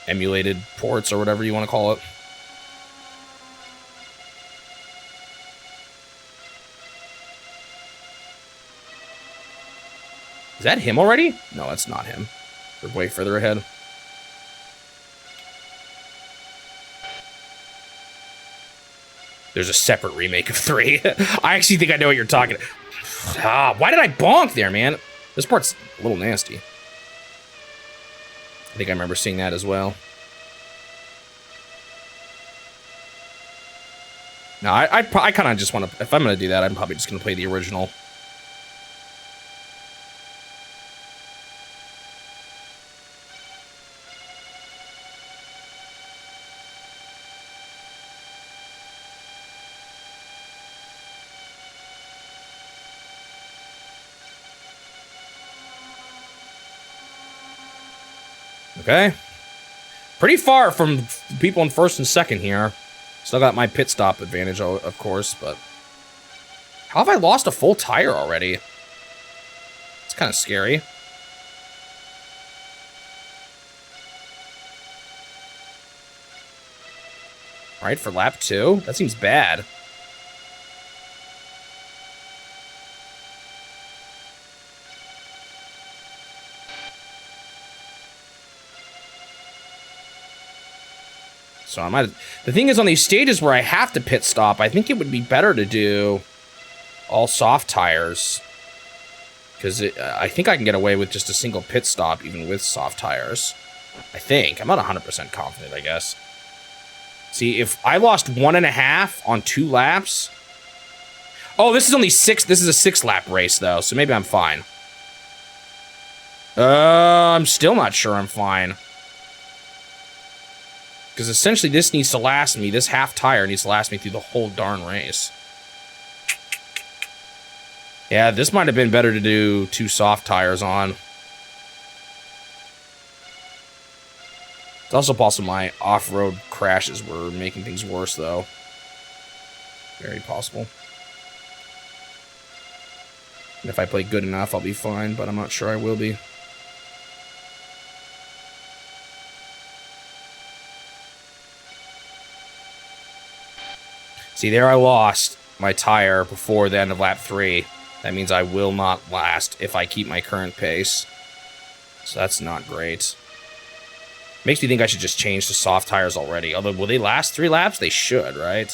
emulated ports or whatever you want to call it. Is that him already? No, that's not him. We're way further ahead. There's a separate remake of 3. I actually think I know what you're talking about. Ah, why did I bonk there, man? This part's a little nasty. I think I remember seeing that as well. No, I kind of just want to... If I'm going to do that, I'm probably just going to play the original. Okay. Pretty far from people in first and second here. Still got my pit stop advantage, of course, but... How have I lost a full tire already? It's kind of scary. Alright, for lap 2? That seems bad. So I might... The thing is, on these stages where I have to pit stop, I think it would be better to do all soft tires. Because I think I can get away with just a single pit stop, even with soft tires. I think. I'm not 100% confident, I guess. See, if I lost 1.5 on 2 laps... Oh, this is only 6... This is a 6-lap race, though, so maybe I'm fine. I'm still not sure I'm fine. Because essentially this needs to last me, this half tire needs to last me through the whole darn race. Yeah, this might have been better to do 2 soft tires on. It's also possible my off-road crashes were making things worse, though. Very possible. And if I play good enough, I'll be fine, but I'm not sure I will be. See, there I lost my tire before the end of lap 3. That means I will not last if I keep my current pace. So that's not great. Makes me think I should just change to soft tires already. Although, will they last 3 laps? They should, right?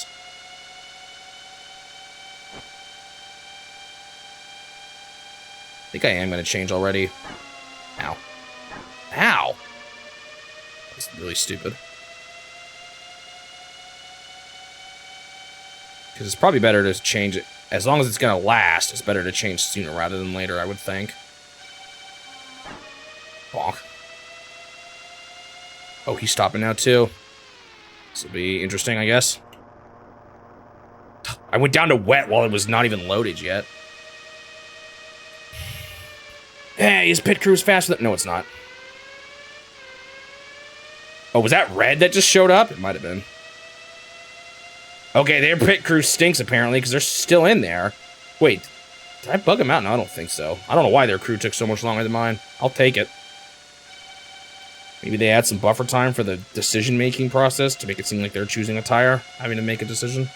I think I am going to change already. Ow. Ow! That's really stupid. Because it's probably better to change it. As long as it's going to last, it's better to change sooner rather than later, I would think. Bonk. Oh, he's stopping now, too. This will be interesting, I guess. I went down to wet while it was not even loaded yet. Hey, his pit crew's faster than... No, it's not. Oh, was that red that just showed up? It might have been. Okay, their pit crew stinks, apparently, because they're still in there. Wait, did I bug them out? No, I don't think so. I don't know why their crew took so much longer than mine. I'll take it. Maybe they add some buffer time for the decision-making process to make it seem like they're choosing a tire, having to make a decision.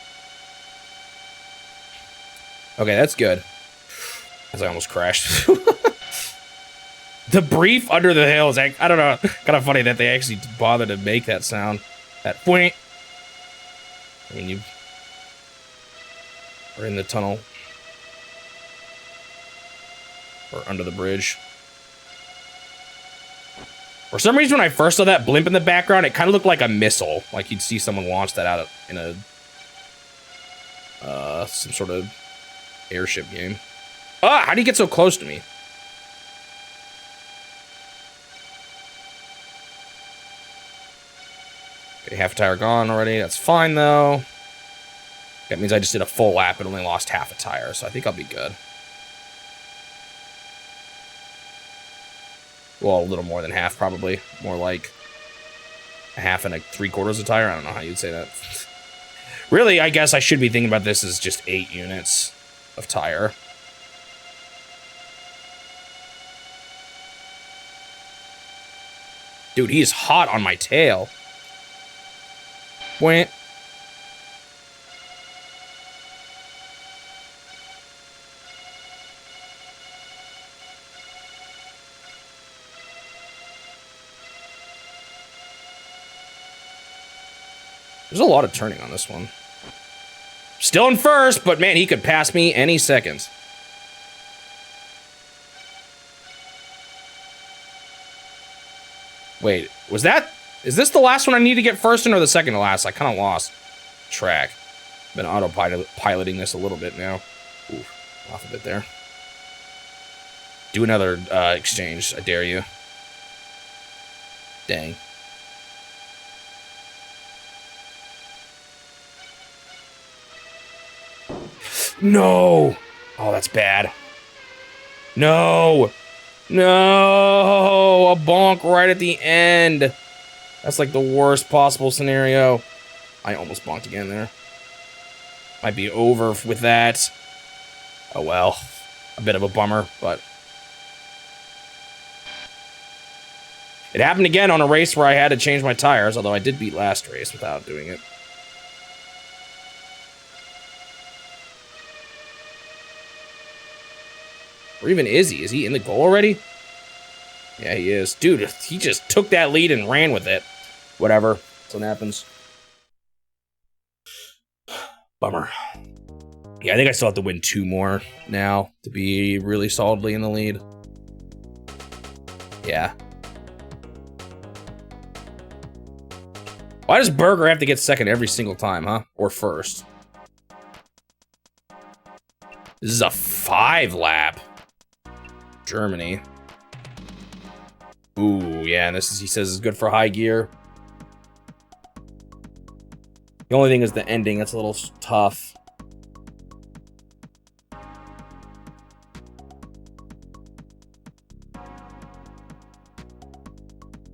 Okay, that's good. As I almost crashed. The brief under the hill is, I don't know, kind of funny that they actually bothered to make that sound. That point. I mean, you are in the tunnel. Or under the bridge. For some reason, when I first saw that blimp in the background, it kind of looked like a missile. Like you'd see someone launch that out in a... some sort of airship game. Ah, how do you get so close to me? Okay, half a tire gone already. That's fine, though. That means I just did a full lap and only lost half a tire, so I think I'll be good. Well, a little more than half, probably. More like a half and 3/4 a tire. I don't know how you'd say that. Really, I guess I should be thinking about this as just 8 units of tire. Dude, he is hot on my tail. Went. There's a lot of turning on this one. Still in first, but man, he could pass me any second. Wait, is this the last one I need to get first in or the second to last? I kind of lost track. Been autopiloting this a little bit now. Ooh, off a bit there. Do another exchange, I dare you. Dang. No! Oh, that's bad. No! No! A bonk right at the end. That's like the worst possible scenario. I almost bonked again there. Might be over with that. Oh well. A bit of a bummer, but... It happened again on a race where I had to change my tires, although I did beat last race without doing it. Or even is he? Is he in the goal already? Yeah, he is. Dude, he just took that lead and ran with it. Whatever. That's what happens. Bummer. Yeah, I think I still have to win 2 more now to be really solidly in the lead. Yeah. Why does Berger have to get second every single time, huh? Or first? This is a 5 lap. Germany. Ooh, yeah, and this is, he says, is good for high gear. The only thing is the ending. That's a little tough.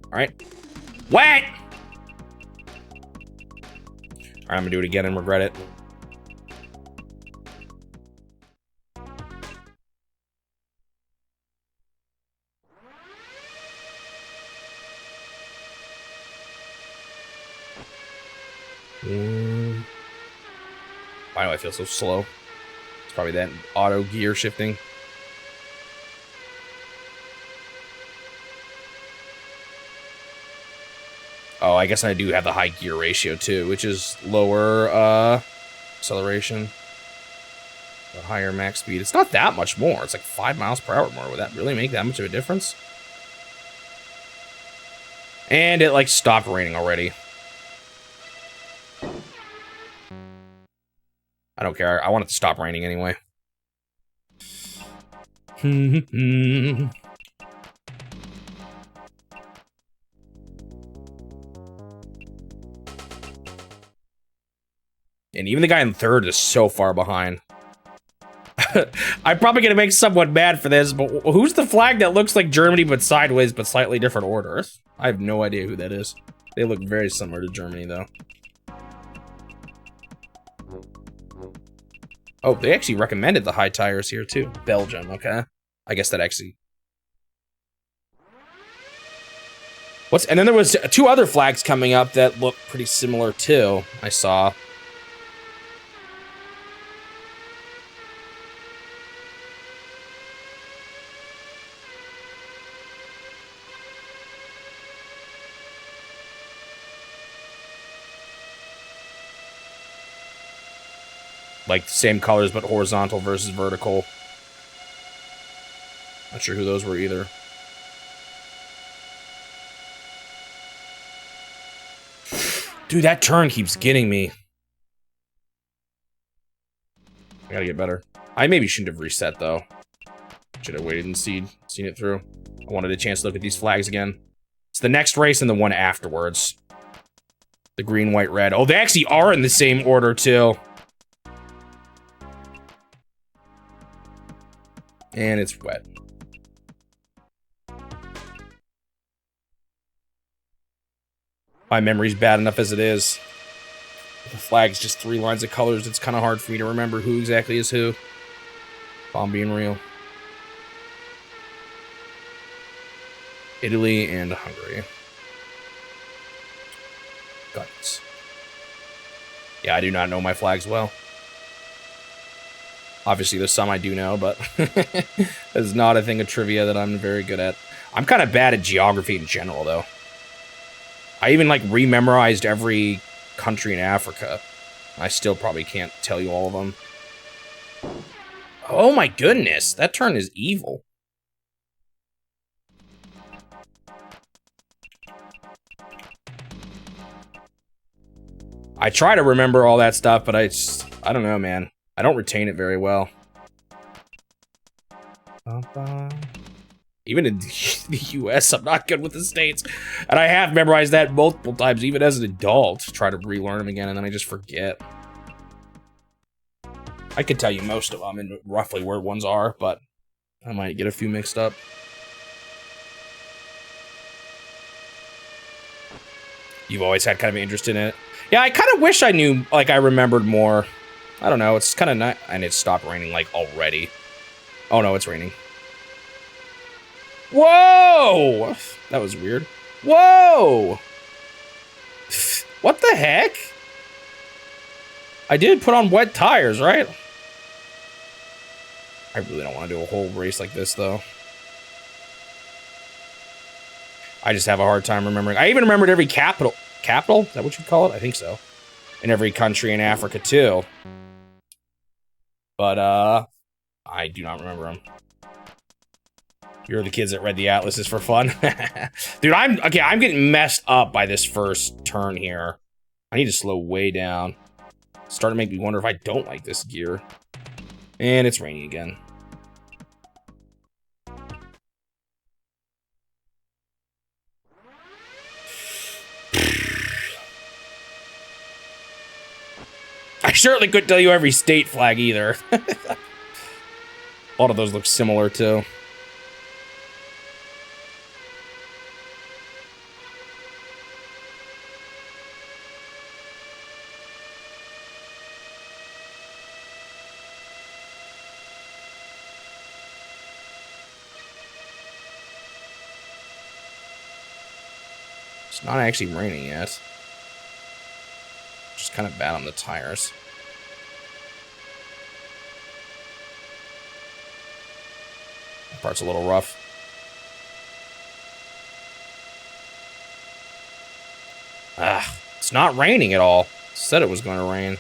All right. Wet! All right, I'm gonna do it again and regret it. Why do I feel so slow? It's probably that auto gear shifting. Oh, I guess I do have the high gear ratio too, which is lower acceleration, but higher max speed. It's not that much more. It's like 5 miles per hour more. Would that really make that much of a difference? And it like stopped raining already. I don't care. I want it to stop raining anyway. And even the guy in third is so far behind. I'm probably going to make someone mad for this, but who's the flag that looks like Germany but sideways but slightly different orders? I have no idea who that is. They look very similar to Germany, though. Oh, they actually recommended the high tires here, too. Belgium, okay. I guess that actually... And then there was 2 other flags coming up that look pretty similar, too, I saw. Like, same colors, but horizontal versus vertical. Not sure who those were either. Dude, that turn keeps getting me. I gotta get better. I maybe shouldn't have reset, though. Should have waited and seen it through. I wanted a chance to look at these flags again. It's the next race and the one afterwards. The green, white, red. Oh, they actually are in the same order, too. And it's wet. My memory's bad enough as it is. The flag's just 3 lines of colors. It's kind of hard for me to remember who exactly is who. If I'm being real. Italy and Hungary. Guns. Yeah, I do not know my flags well. Obviously, there's some I do know, but it's not a thing of trivia that I'm very good at. I'm kind of bad at geography in general, though. I even, like, rememorized every country in Africa. I still probably can't tell you all of them. Oh my goodness, that turn is evil. I try to remember all that stuff, but I don't know, man. I don't retain it very well. Even in the US, I'm not good with the states. And I have memorized that multiple times, even as an adult. Try to relearn them again, and then I just forget. I could tell you most of them and roughly where ones are, but I might get a few mixed up. You've always had kind of an interest in it. Yeah, I kind of wish I knew, like, I remembered more. I don't know, it's kind of not, and it stopped raining, like, already. Oh no, it's raining. Whoa! That was weird. Whoa! What the heck? I did put on wet tires, right? I really don't want to do a whole race like this, though. I just have a hard time remembering. I even remembered every capital. Capital? Is that what you'd call it? I think so. In every country in Africa, too. But, I do not remember them. You're the kids that read the atlases for fun. Dude, I'm getting messed up by this first turn here. I need to slow way down. It's starting to make me wonder if I don't like this gear. And it's raining again. I certainly couldn't tell you every state flag either. A lot of those look similar too. It's not actually raining yet. Just kind of bad on the tires. That part's a little rough. Ah, it's not raining at all. It said it was going to rain.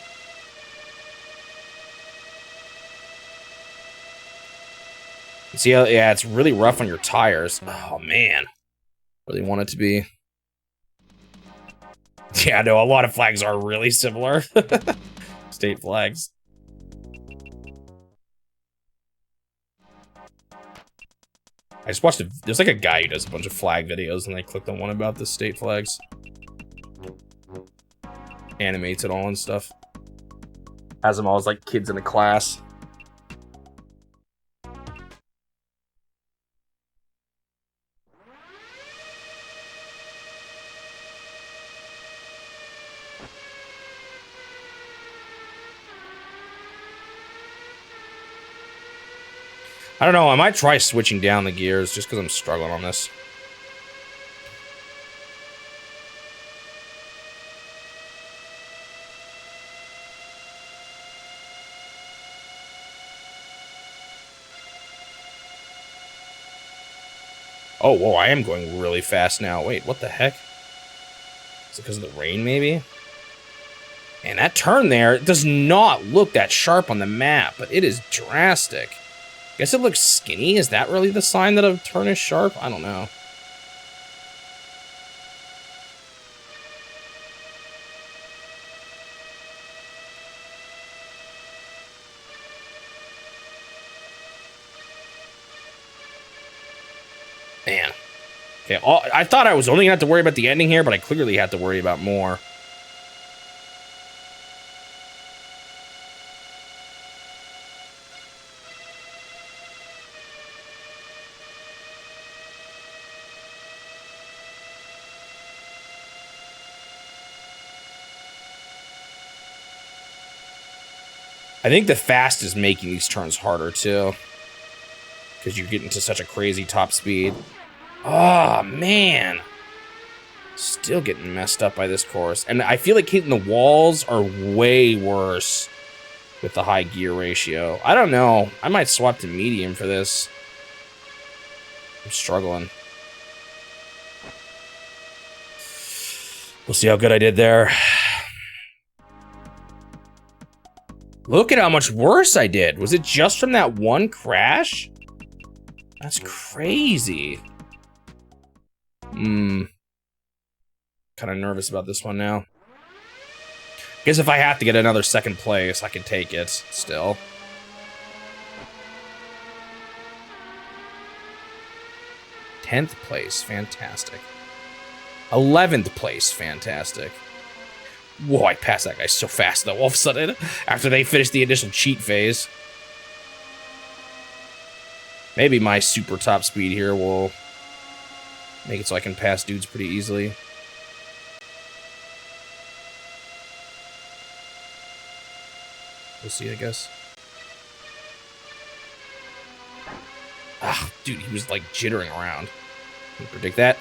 See how, yeah, it's really rough on your tires. Oh man, really want it to be. Yeah, no, a lot of flags are really similar. State flags. I just watched there's like a guy who does a bunch of flag videos, and I clicked on one about the state flags. Animates it all and stuff. Has them all as like kids in a class. I don't know, I might try switching down the gears just because I'm struggling on this. Oh, whoa, I am going really fast now. Wait, what the heck? Is it because of the rain, maybe? Man, that turn there does not look that sharp on the map, but it is drastic. Guess it looks skinny. Is that really the sign that a turn is sharp? I don't know. Man. Okay, I thought I was only gonna have to worry about the ending here, but I clearly had to worry about more. I think the fast is making these turns harder, too. Because you're getting to such a crazy top speed. Oh, man. Still getting messed up by this course. And I feel like hitting the walls are way worse with the high gear ratio. I don't know. I might swap to medium for this. I'm struggling. We'll see how good I did there. Look at how much worse I did. Was it just from that one crash? That's crazy. Kind of nervous about this one now. Guess if I have to get another second place, I can take it still. Tenth place, fantastic. 11th place, fantastic. Whoa, I passed that guy so fast though, all of a sudden, after they finished the initial cheat phase. Maybe my super top speed here will make it so I can pass dudes pretty easily. We'll see, I guess. Ah, dude, he was like jittering around. Can you predict that?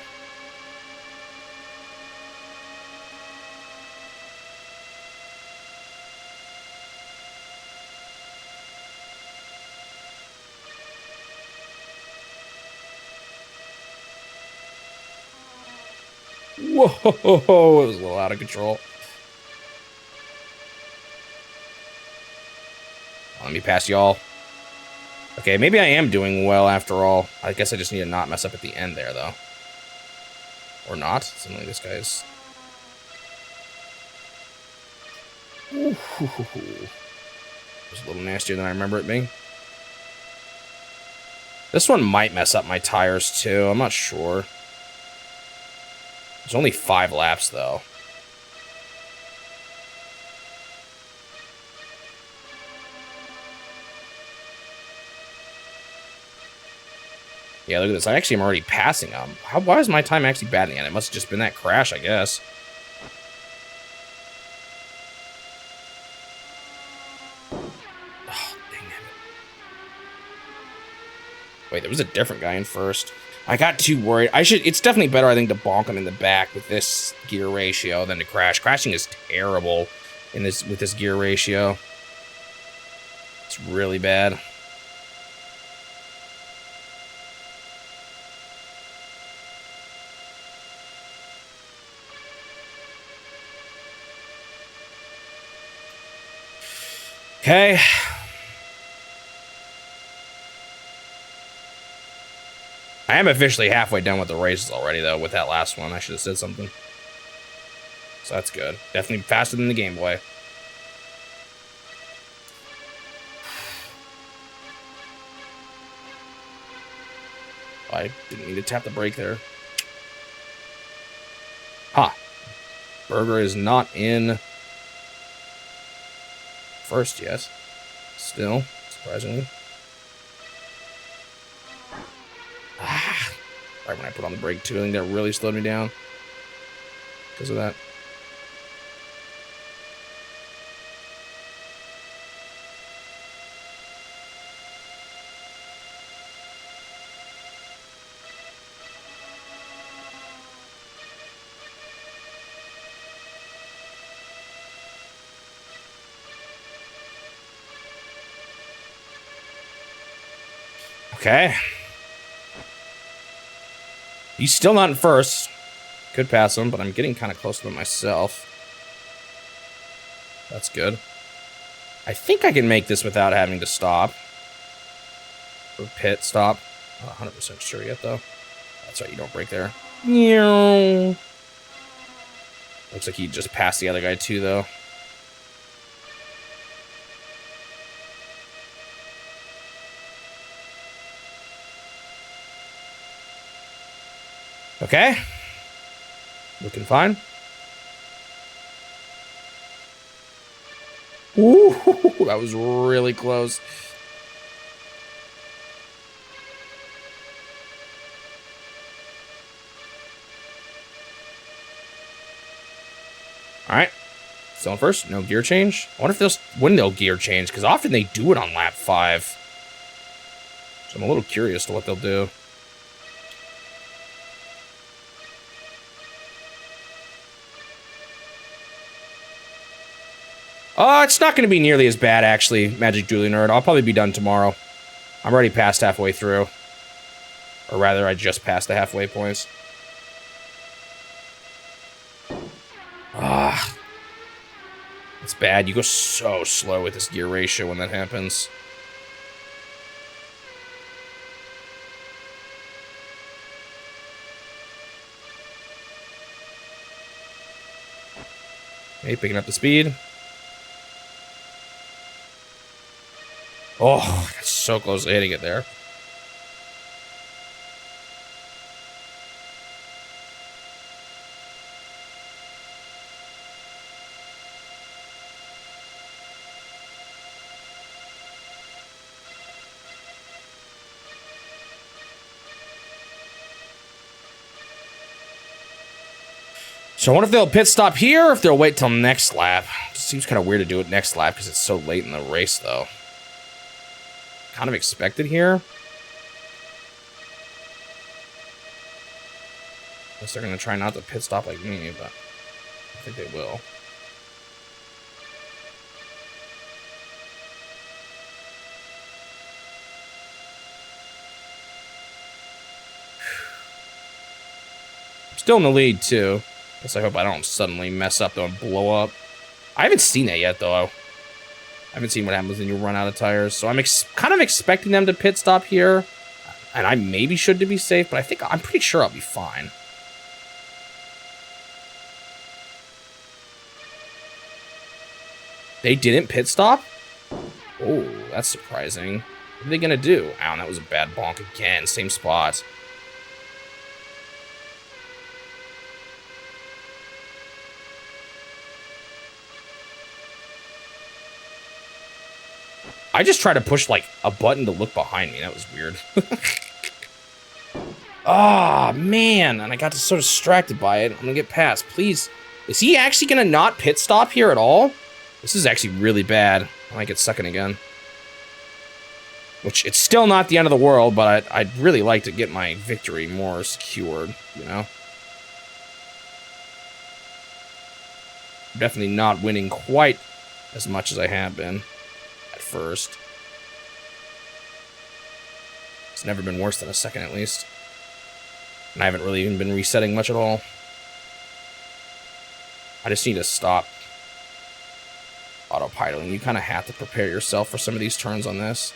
Whoa, it was a little out of control. Let me pass y'all. Okay, maybe I am doing well after all. I guess I just need to not mess up at the end there, though. Or not. Suddenly this guy's... Ooh, it was a little nastier than I remember it being. This one might mess up my tires, too. I'm not sure. There's only 5 laps, though. Yeah, look at this. I actually am already passing them. Why is my time actually bad again? It must have just been that crash, I guess. Oh, dang it. Wait, there was a different guy in first. I got too worried. It's definitely better, I think, to bonk him in the back with this gear ratio than to crash. Crashing is terrible with this gear ratio. It's really bad. Okay. I am officially halfway done with the races already, though, with that last one. I should have said something. So that's good. Definitely faster than the Game Boy. I didn't mean to tap the brake there. Ha! Burger is not in first yet. Still, surprisingly. Ah! Right when I put on the brake, too. I think that really slowed me down because of that. Okay. He's still not in first. Could pass him, but I'm getting kind of close to him myself. That's good. I think I can make this without having to stop. Or pit stop. Not 100% sure yet, though. That's right, you don't brake there. Looks like he just passed the other guy, too, though. Okay. Looking fine. Ooh, that was really close. All right. Still in first? No gear change? I wonder if when they'll gear change, because often they do it on lap 5. So I'm a little curious to what they'll do. It's not going to be nearly as bad, actually, Magic Julie Nerd. I'll probably be done tomorrow. I'm already past halfway through. Or rather, I just passed the halfway points. It's bad. You go so slow with this gear ratio when that happens. Okay, picking up the speed. Oh, that's so close to hitting it there. So I wonder if they'll pit stop here or if they'll wait till next lap. It seems kind of weird to do it next lap because it's so late in the race, though. Kind of expected here. Guess they're going to try not to pit stop like me, but I think they will. I'm still in the lead, too. Guess I hope I don't suddenly mess up, though, and blow up. I haven't seen that yet, though. I haven't seen what happens when you run out of tires, so I'm kind of expecting them to pit stop here. And I maybe should to be safe, but I'm pretty sure I'll be fine. They didn't pit stop? Oh, that's surprising. What are they gonna do? Ow, that was a bad bonk again. Same spot. I just tried to push, like, a button to look behind me. That was weird. Ah, man. And I got so distracted by it. I'm gonna get past. Please. Is he actually gonna not pit stop here at all? This is actually really bad. I might get second again. Which, it's still not the end of the world, but I'd really like to get my victory more secured, you know? I'm definitely not winning quite as much as I have been at first. It's never been worse than a second, at least. And I haven't really even been resetting much at all. I just need to stop autopiloting. You kind of have to prepare yourself for some of these turns on this.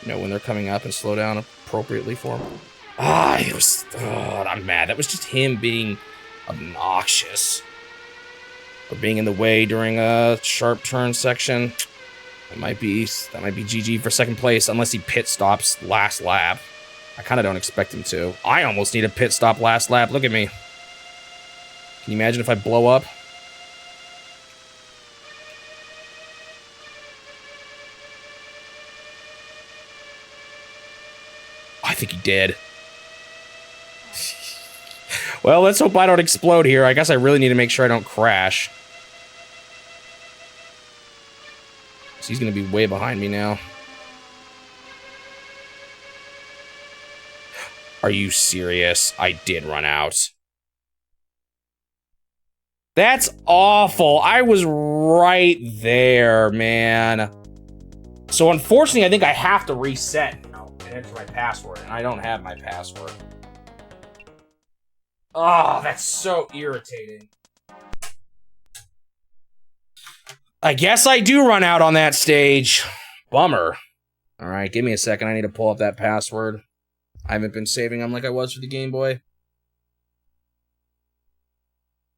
You know, when they're coming up and slow down appropriately for them. I'm mad. That was just him being obnoxious. Or being in the way during a sharp turn section. That might be GG for second place, unless he pit stops last lap. I kind of don't expect him to. I almost need a pit stop last lap. Look at me. Can you imagine if I blow up? I think he did. Well, let's hope I don't explode here. I guess I really need to make sure I don't crash. So he's going to be way behind me now. Are you serious? I did run out. That's awful. I was right there, man. So unfortunately, I think I have to reset now and enter my password, and I don't have my password. Oh, that's so irritating. I guess I do run out on that stage. Bummer. All right, give me a second. I need to pull up that password. I haven't been saving them like I was for the Game Boy.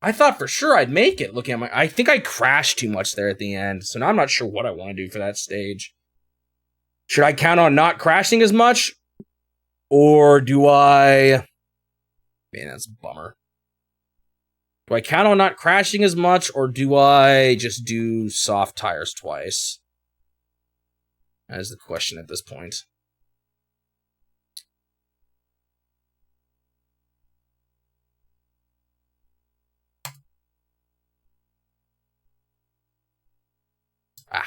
I thought for sure I'd make it. Looking at I think I crashed too much there at the end, so now I'm not sure what I want to do for that stage. Should I count on not crashing as much? Or do I... Man, that's a bummer. Do I count on not crashing as much, or do I just do soft tires twice? That is the question at this point. Ah.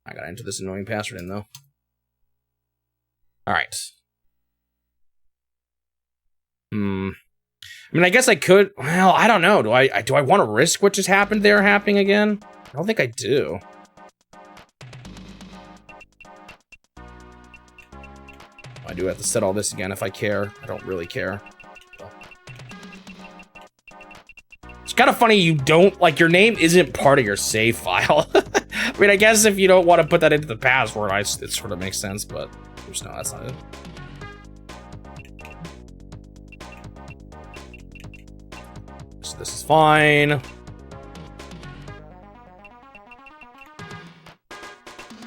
I gotta enter this annoying password in, though. Alright. I mean, I guess I could... Well, I don't know. Do I want to risk what just happened there happening again? I don't think I do. I do have to set all this again if I care. I don't really care. It's kind of funny you don't... Like, your name isn't part of your save file. I mean, I guess if you don't want to put that into the password, it sort of makes sense, but... Oops, no, that's not it. So this is fine.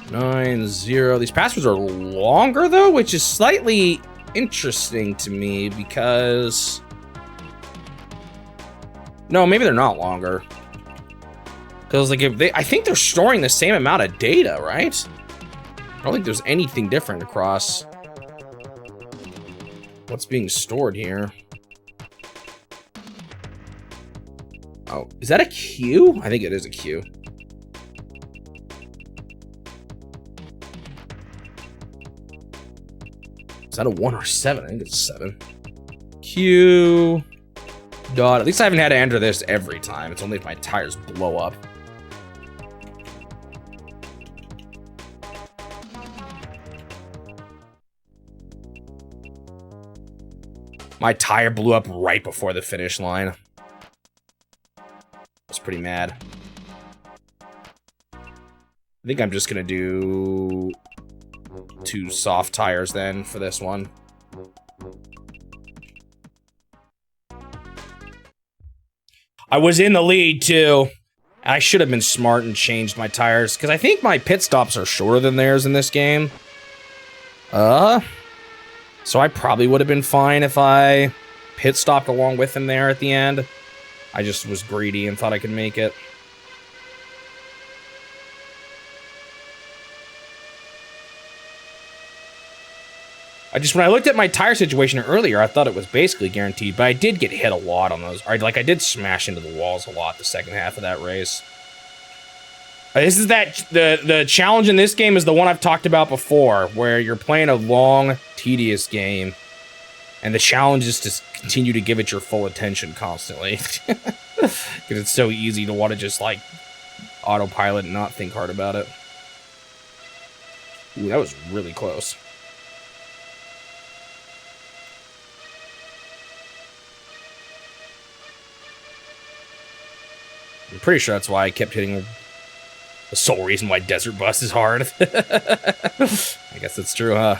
9-0. These passwords are longer, though, which is slightly interesting to me, because... No, maybe they're not longer. Because, like, I think they're storing the same amount of data, right? I don't think there's anything different across what's being stored here. Oh, is that a Q? I think it is a Q. Is that a 1 or 7? I think it's 7. Q... Dot. At least I haven't had to enter this every time. It's only if my tires blow up. My tire blew up right before the finish line. I was pretty mad. I think I'm just gonna do 2 soft tires then for this one. I was in the lead too. I should have been smart and changed my tires because I think my pit stops are shorter than theirs in this game. So I probably would have been fine if I pit stopped along with him there at the end. I just was greedy and thought I could make it. When I looked at my tire situation earlier, I thought it was basically guaranteed, but I did get hit a lot on those. I did smash into the walls a lot the second half of that race. This is the challenge in this game is the one I've talked about before, where you're playing a long, tedious game, and the challenge is to continue to give it your full attention constantly. Because it's so easy to want to just, like, autopilot and not think hard about it. Ooh, that was really close. I'm pretty sure that's why I kept hitting the sole reason why Desert Bus is hard. I guess that's true, huh?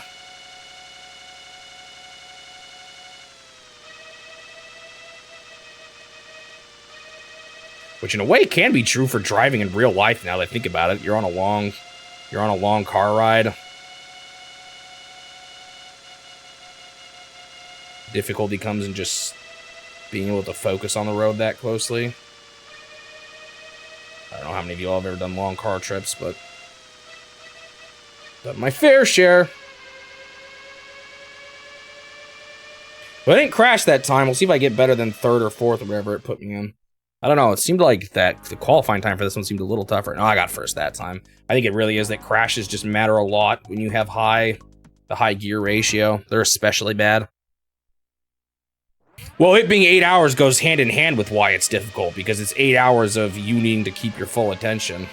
Which in a way can be true for driving in real life now that I think about it. You're on a long car ride. Difficulty comes in just being able to focus on the road that closely. I don't know how many of you all have ever done long car trips, but done my fair share. But I didn't crash that time. We'll see if I get better than 3rd or 4th or whatever it put me in. I don't know. It seemed like that the qualifying time for this one seemed a little tougher. No, I got 1st that time. I think it really is that crashes just matter a lot when you have the high gear ratio. They're especially bad. Well, it being 8 hours goes hand in hand with why it's difficult, because it's 8 hours of you needing to keep your full attention.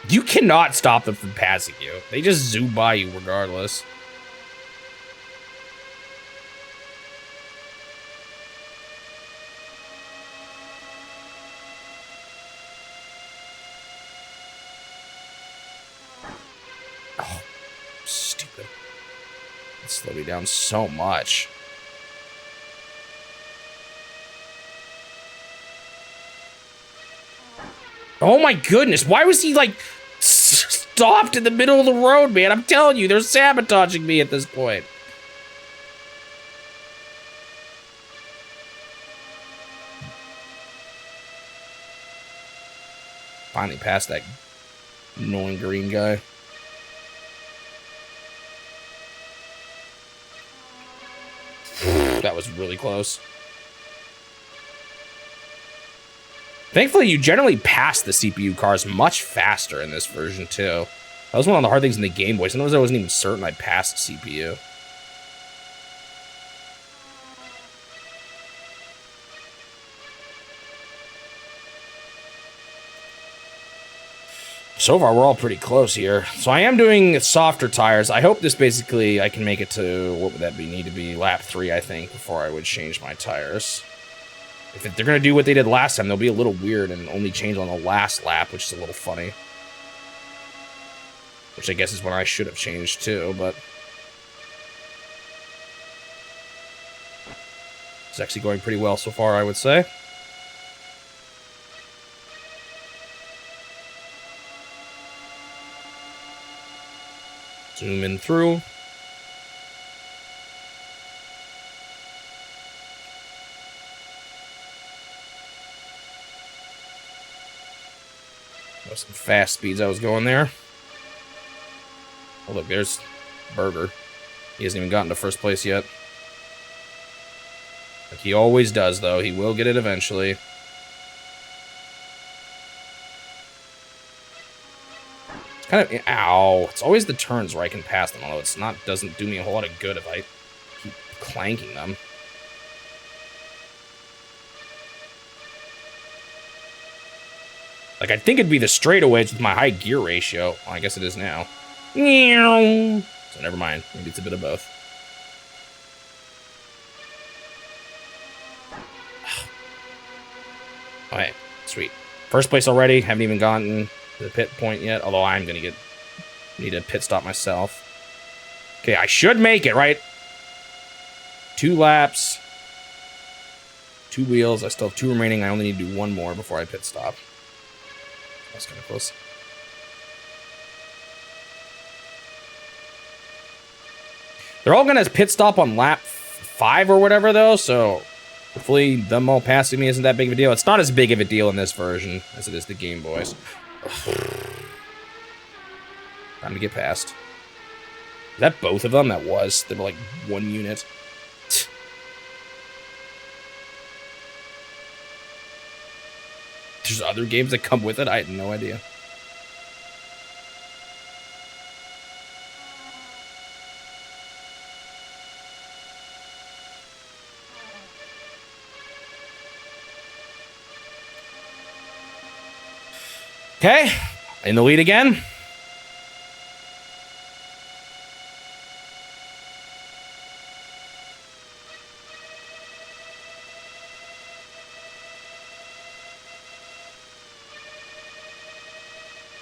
You cannot stop them from passing you. They just zoom by you regardless. Oh, stupid. It slowed me down so much. Oh my goodness, why was he, like, stopped in the middle of the road, man? I'm telling you, they're sabotaging me at this point. Finally passed that annoying green guy. was really close. Thankfully, you generally pass the CPU cars much faster in this version, too. That was one of the hard things in the Game Boy. Sometimes I wasn't even certain I passed the CPU. So far, we're all pretty close here. So I am doing softer tires. I hope this basically, I can make it to, what would that be? Need to be lap 3, I think, before I would change my tires. If they're going to do what they did last time, they'll be a little weird and only change on the last lap, which is a little funny. Which I guess is when I should have changed too, but... it's actually going pretty well so far, I would say. Zoom in through. Some fast speeds I was going there. Oh, look, there's Burger. He hasn't even gotten to first place yet. Like he always does, though. He will get it eventually. It's kind of... ow. It's always the turns where I can pass them, although it's not... doesn't do me a whole lot of good if I keep clanking them. Like, I'd think it'd be the straightaways with my high gear ratio. Well, I guess it is now. So never mind. Maybe it's a bit of both. Okay, sweet. First place already. Haven't even gotten to the pit point yet. Although I'm gonna need a pit stop myself. Okay, I should make it, right? 2 laps. 2 wheels. I still have 2 remaining. I only need to do 1 more before I pit stop. That's kind of close. They're all going to pit stop on lap 5 or whatever, though, so hopefully them all passing me isn't that big of a deal. It's not as big of a deal in this version as it is the Game Boys. Time to get past. Is that both of them? That was. They were like 1 unit. There's other games that come with it? I had no idea. Okay, in the lead again.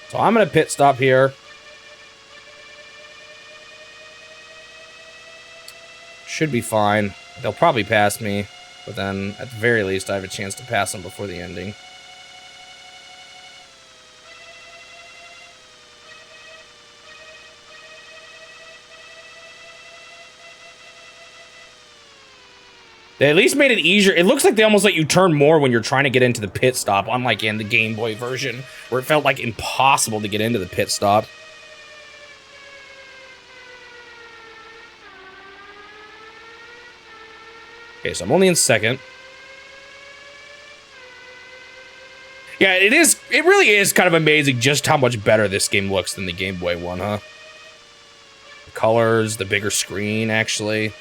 So I'm going to pit stop here. Should be fine. They'll probably pass me, but then at the very least I have a chance to pass them before the ending. They at least made it easier. It looks like they almost let you turn more when you're trying to get into the pit stop, unlike in the Game Boy version, where it felt like impossible to get into the pit stop. Okay, so I'm only in second. Yeah, it really is kind of amazing just how much better this game looks than the Game Boy one, huh? The colors, the bigger screen, actually.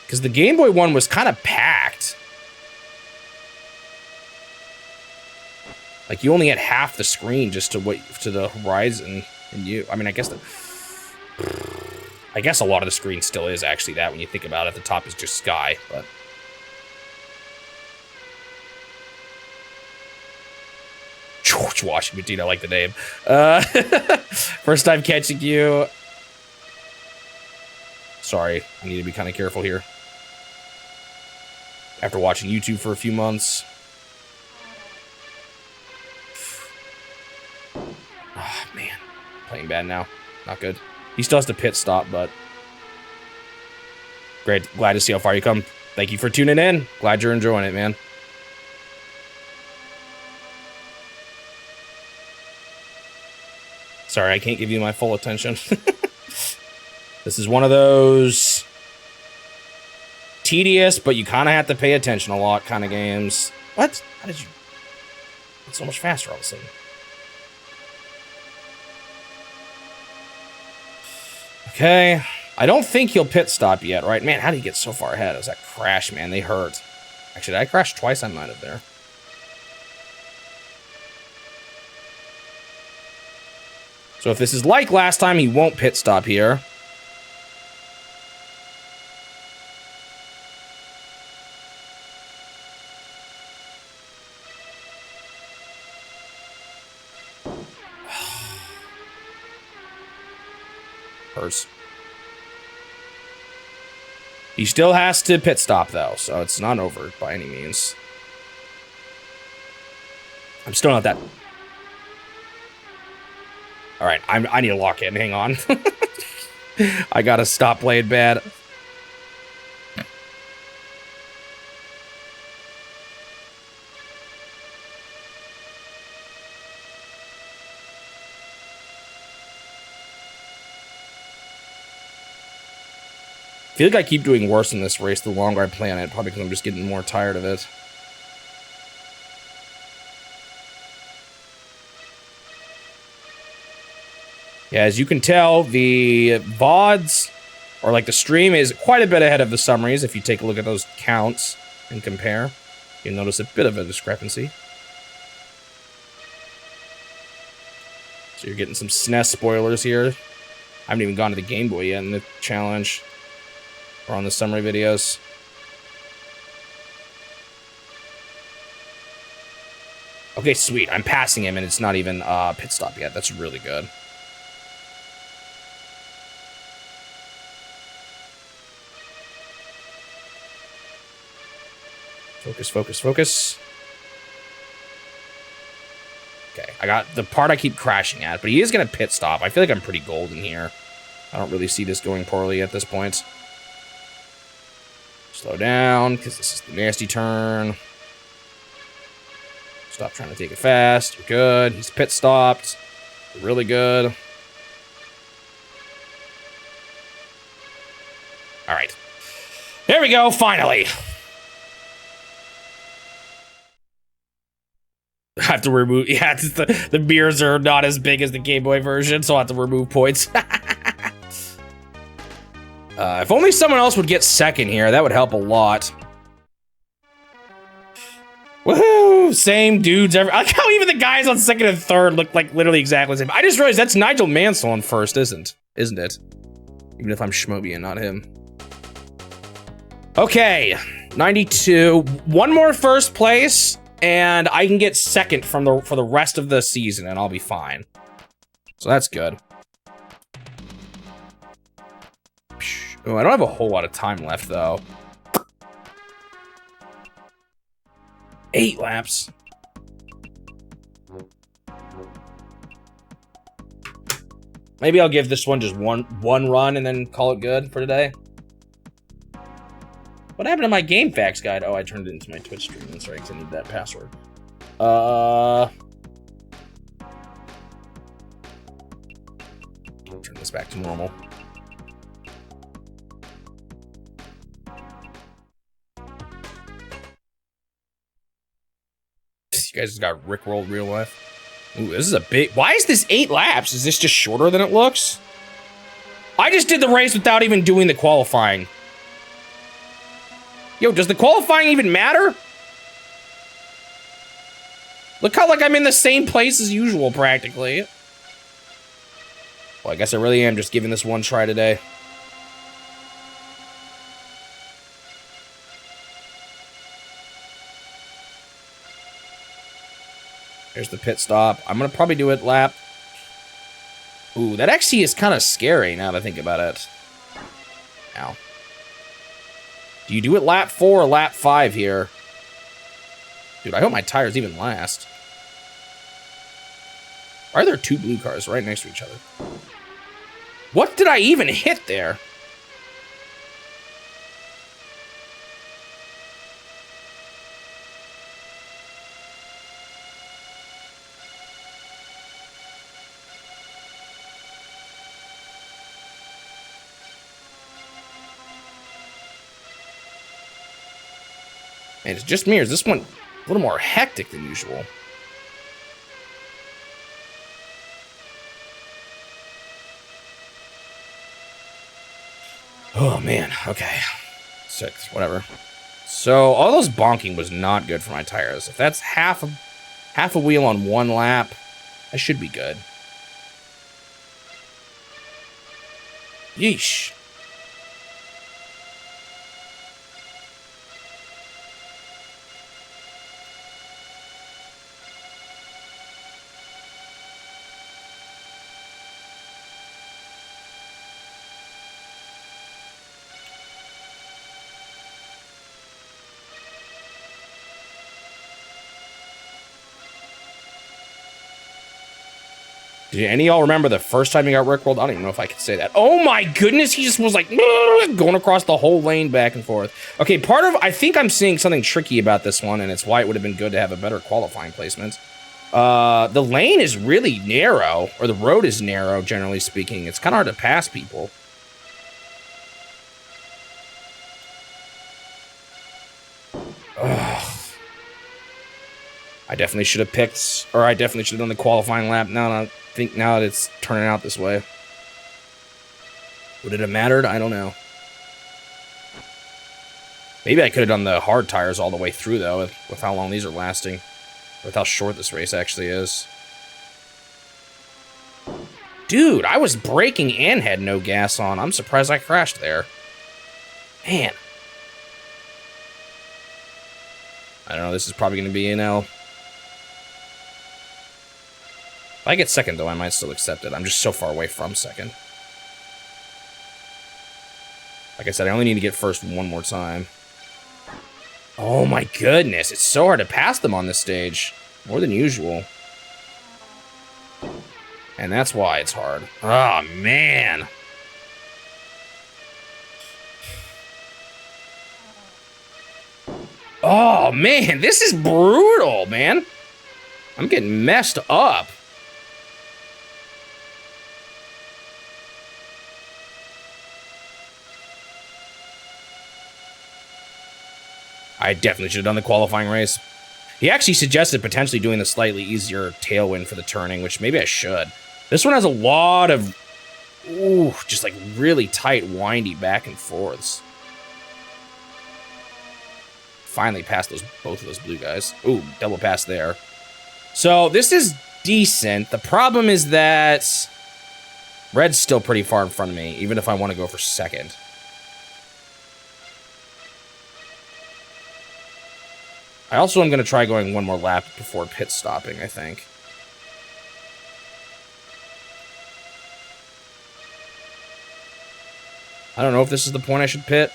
Because the Game Boy one was kind of packed. Like, you only had half the screen just to wait to the horizon. And I mean, I guess a lot of the screen still is actually that when you think about it. The top is just sky, but... George Washington, I like the name. First time catching you. Sorry, I need to be kind of careful here. After watching YouTube for a few months. Oh, man. Playing bad now. Not good. He still has to pit stop, but... Great. Glad to see how far you come. Thank you for tuning in. Glad you're enjoying it, man. Sorry, I can't give you my full attention. This is one of those tedious, but you kind of have to pay attention a lot kind of games. What? How did you... It's so much faster all of a sudden. Okay. I don't think he'll pit stop yet, right? Man, how did he get so far ahead? It was that crash, man. They hurt. Actually, did I crash twice? I might have there. So if this is like last time, he won't pit stop here. Hurts. He still has to pit stop, though, so it's not over by any means. I'm still not that... All right, I need to lock in. Hang on. I gotta stop playing bad. I feel like I keep doing worse in this race the longer I play on it, probably because I'm just getting more tired of it. Yeah, as you can tell, the VODs, or like the stream, is quite a bit ahead of the summaries. If you take a look at those counts and compare, you'll notice a bit of a discrepancy. So you're getting some SNES spoilers here. I haven't even gone to the Game Boy yet in the challenge. Or on the summary videos. Okay, sweet. I'm passing him and it's not even pit stop yet. That's really good. Focus, focus, focus. Okay, I got the part I keep crashing at, but he is going to pit stop. I feel like I'm pretty golden here. I don't really see this going poorly at this point. Slow down, because this is the nasty turn. Stop trying to take it fast. You're good. He's pit stopped. You're really good. All right. There we go, finally. I have to remove... Yeah, the mirrors are not as big as the Game Boy version, so I'll have to remove points. If only someone else would get second here, that would help a lot. Woohoo! Same dudes every... I like how even the guys on second and third look like literally exactly the same. I just realized that's Nigel Mansell on first, isn't it? Even if I'm Schmoby and not him. Okay, 92. One more first place, and I can get second for the rest of the season, and I'll be fine. So that's good. Oh, I don't have a whole lot of time left, though. 8 laps. Maybe I'll give this one just one run and then call it good for today. What happened to my game facts guide? Oh, I turned it into my Twitch stream. That's right, because I need that password. Turn this back to normal. You guys just got rickrolled real life. Ooh, this is a big... Why is this 8 laps? Is this just shorter than it looks? I just did the race without even doing the qualifying. Yo, does the qualifying even matter? Look how, like, I'm in the same place as usual, practically. Well, I guess I really am just giving this one try today. There's the pit stop. I'm gonna probably do it lap. Ooh, that XC is kind of scary now that I think about it. Ow. Do you do it lap 4 or lap 5 here? Dude, I hope my tires even last. Why are there 2 blue cars right next to each other? What did I even hit there? And it's just me, or is this one a little more hectic than usual? Oh, man. Okay. 6, whatever. So, all those bonking was not good for my tires. If that's half a wheel on one lap, I should be good. Yeesh. Did any of y'all remember the first time you got Rickrolled? I don't even know if I could say that. Oh my goodness, he just was like going across the whole lane back and forth. Okay, I think I'm seeing something tricky about this one, and it's why it would have been good to have a better qualifying placement. The lane is really narrow, or the road is narrow, generally speaking. It's kind of hard to pass people. Ugh. I definitely should have picked, or I definitely should have done the qualifying lap. Now that it's turning out this way. Would it have mattered? I don't know. Maybe I could have done the hard tires all the way through, though, with how long these are lasting. With how short this race actually is. Dude, I was braking and had no gas on. I'm surprised I crashed there. Man. I don't know, this is probably going to be an L. If I get second, though, I might still accept it. I'm just so far away from second. Like I said, I only need to get first one more time. Oh my goodness, it's so hard to pass them on this stage. More than usual. And that's why it's hard. Oh, man. Oh, man, this is brutal, man. I'm getting messed up. I definitely should have done the qualifying race. He actually suggested potentially doing the slightly easier tailwind for the turning, which maybe I should. This one has a lot of, just like really tight, windy back and forths. Finally passed both of those blue guys. Ooh, double pass there. So this is decent. The problem is that red's still pretty far in front of me, even if I want to go for second. I also am going to try going one more lap before pit stopping, I think. I don't know if this is the point I should pit,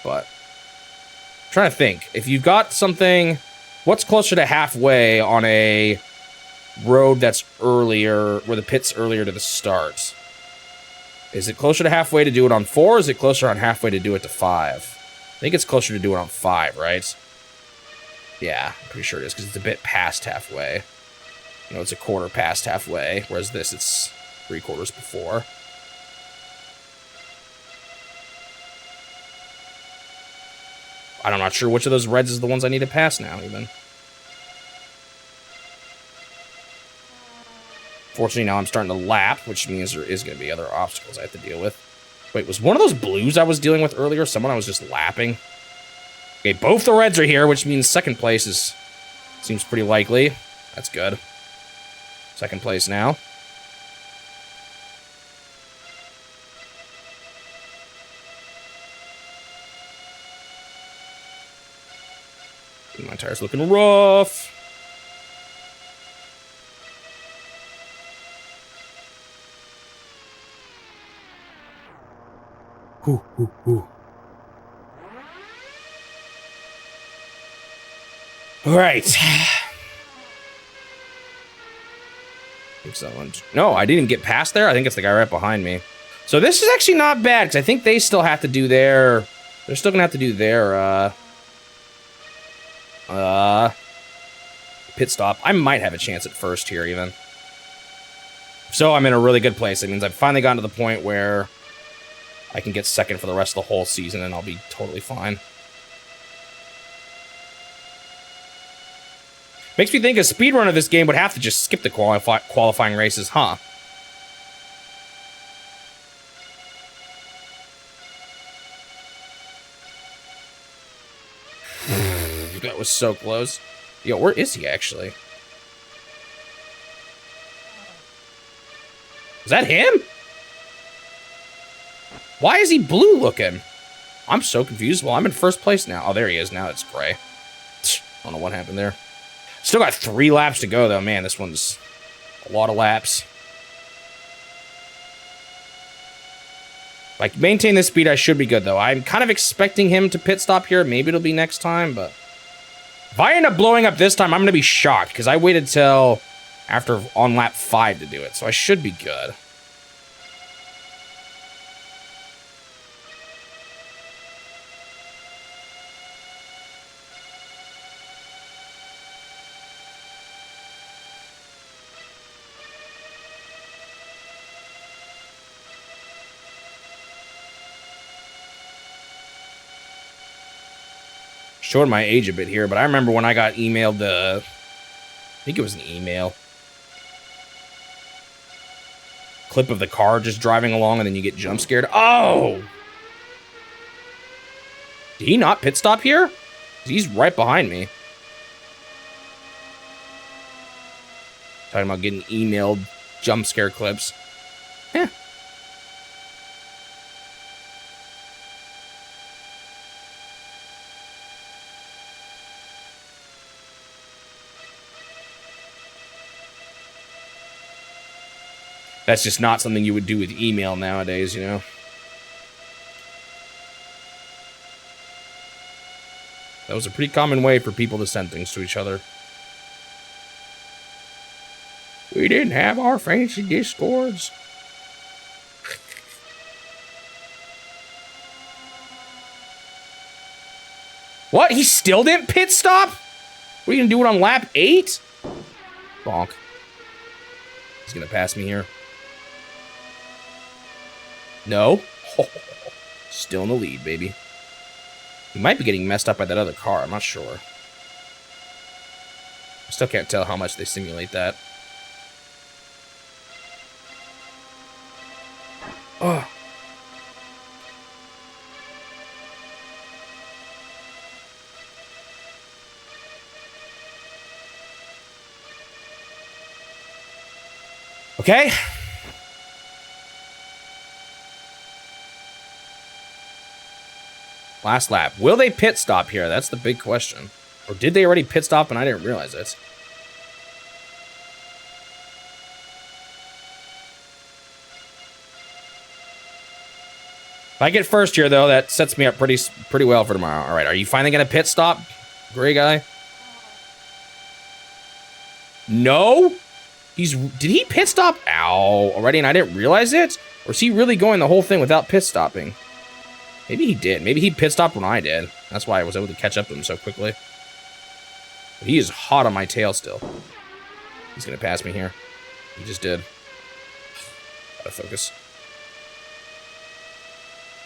but I'm trying to think. If you've got something, what's closer to halfway on a road that's earlier, where the pit's earlier to the start? Is it closer to halfway to do it on 4, or is it closer on halfway to do it to 5? I think it's closer to do it on 5, right? Yeah, I'm pretty sure it is, because it's a bit past halfway. You know, it's a quarter past halfway, whereas this, it's 3/4 before. I'm not sure which of those reds is the ones I need to pass now, even. Fortunately, now I'm starting to lap, which means there is going to be other obstacles I have to deal with. Wait, was one of those blues I was dealing with earlier someone I was just lapping? Okay, both the reds are here, which means second place seems pretty likely. That's good. Second place now. My tire's looking rough. Whew, whew, whew. All right. No, I didn't get past there. I think it's the guy right behind me. So this is actually not bad, because I think they still have to do their... They're still going to have to do their, pit stop. I might have a chance at first here, even. So I'm in a really good place. It means I've finally gotten to the point where I can get second for the rest of the whole season, and I'll be totally fine. Makes me think a speedrun of this game would have to just skip the qualifying races, huh? That was so close. Yo, where is he actually? Is that him? Why is he blue looking? I'm so confused. Well, I'm in first place now. Oh, there he is. Now it's gray. I don't know what happened there. Still got 3 laps to go, though. Man, this one's a lot of laps. If I maintain this speed, I should be good, though. I'm kind of expecting him to pit stop here. Maybe it'll be next time, but... if I end up blowing up this time, I'm going to be shocked, because I waited till after on lap 5 to do it, so I should be good. Showing my age a bit here, but I remember when I got emailed the... I think it was an email. Clip of the car just driving along and then you get jump scared. Oh! Did he not pit stop here? He's right behind me. Talking about getting emailed jump scare clips. Eh. That's just not something you would do with email nowadays, you know? That was a pretty common way for people to send things to each other. We didn't have our fancy Discords. What? He still didn't pit stop? What are you gonna do it on lap 8? Bonk. He's gonna pass me here. No. Oh, still in the lead, baby. He might be getting messed up by that other car. I'm not sure. I still can't tell how much they simulate that. Oh. Okay. Last lap. Will they pit stop here? That's the big question. Or did they already pit stop and I didn't realize it? If I get first here, though, that sets me up pretty well for tomorrow. All right, are you finally going to pit stop, gray guy? No? Did he pit stop? Ow, already and I didn't realize it? Or is he really going the whole thing without pit stopping? Maybe he did. Maybe he pit stopped when I did. That's why I was able to catch up to him so quickly. But he is hot on my tail still. He's going to pass me here. He just did. Gotta focus.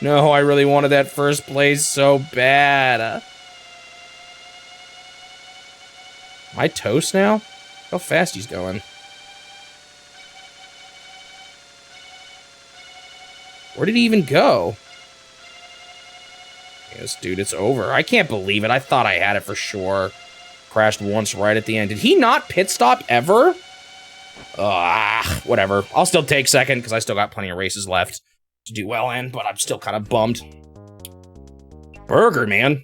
No, I really wanted that first place so bad. Am I toast now? How fast he's going. Where did he even go? Yes, dude, it's over. I can't believe it. I thought I had it for sure. Crashed once right at the end. Did he not pit stop ever? Whatever. I'll still take second because I still got plenty of races left to do well in, but I'm still kind of bummed. Burger, man.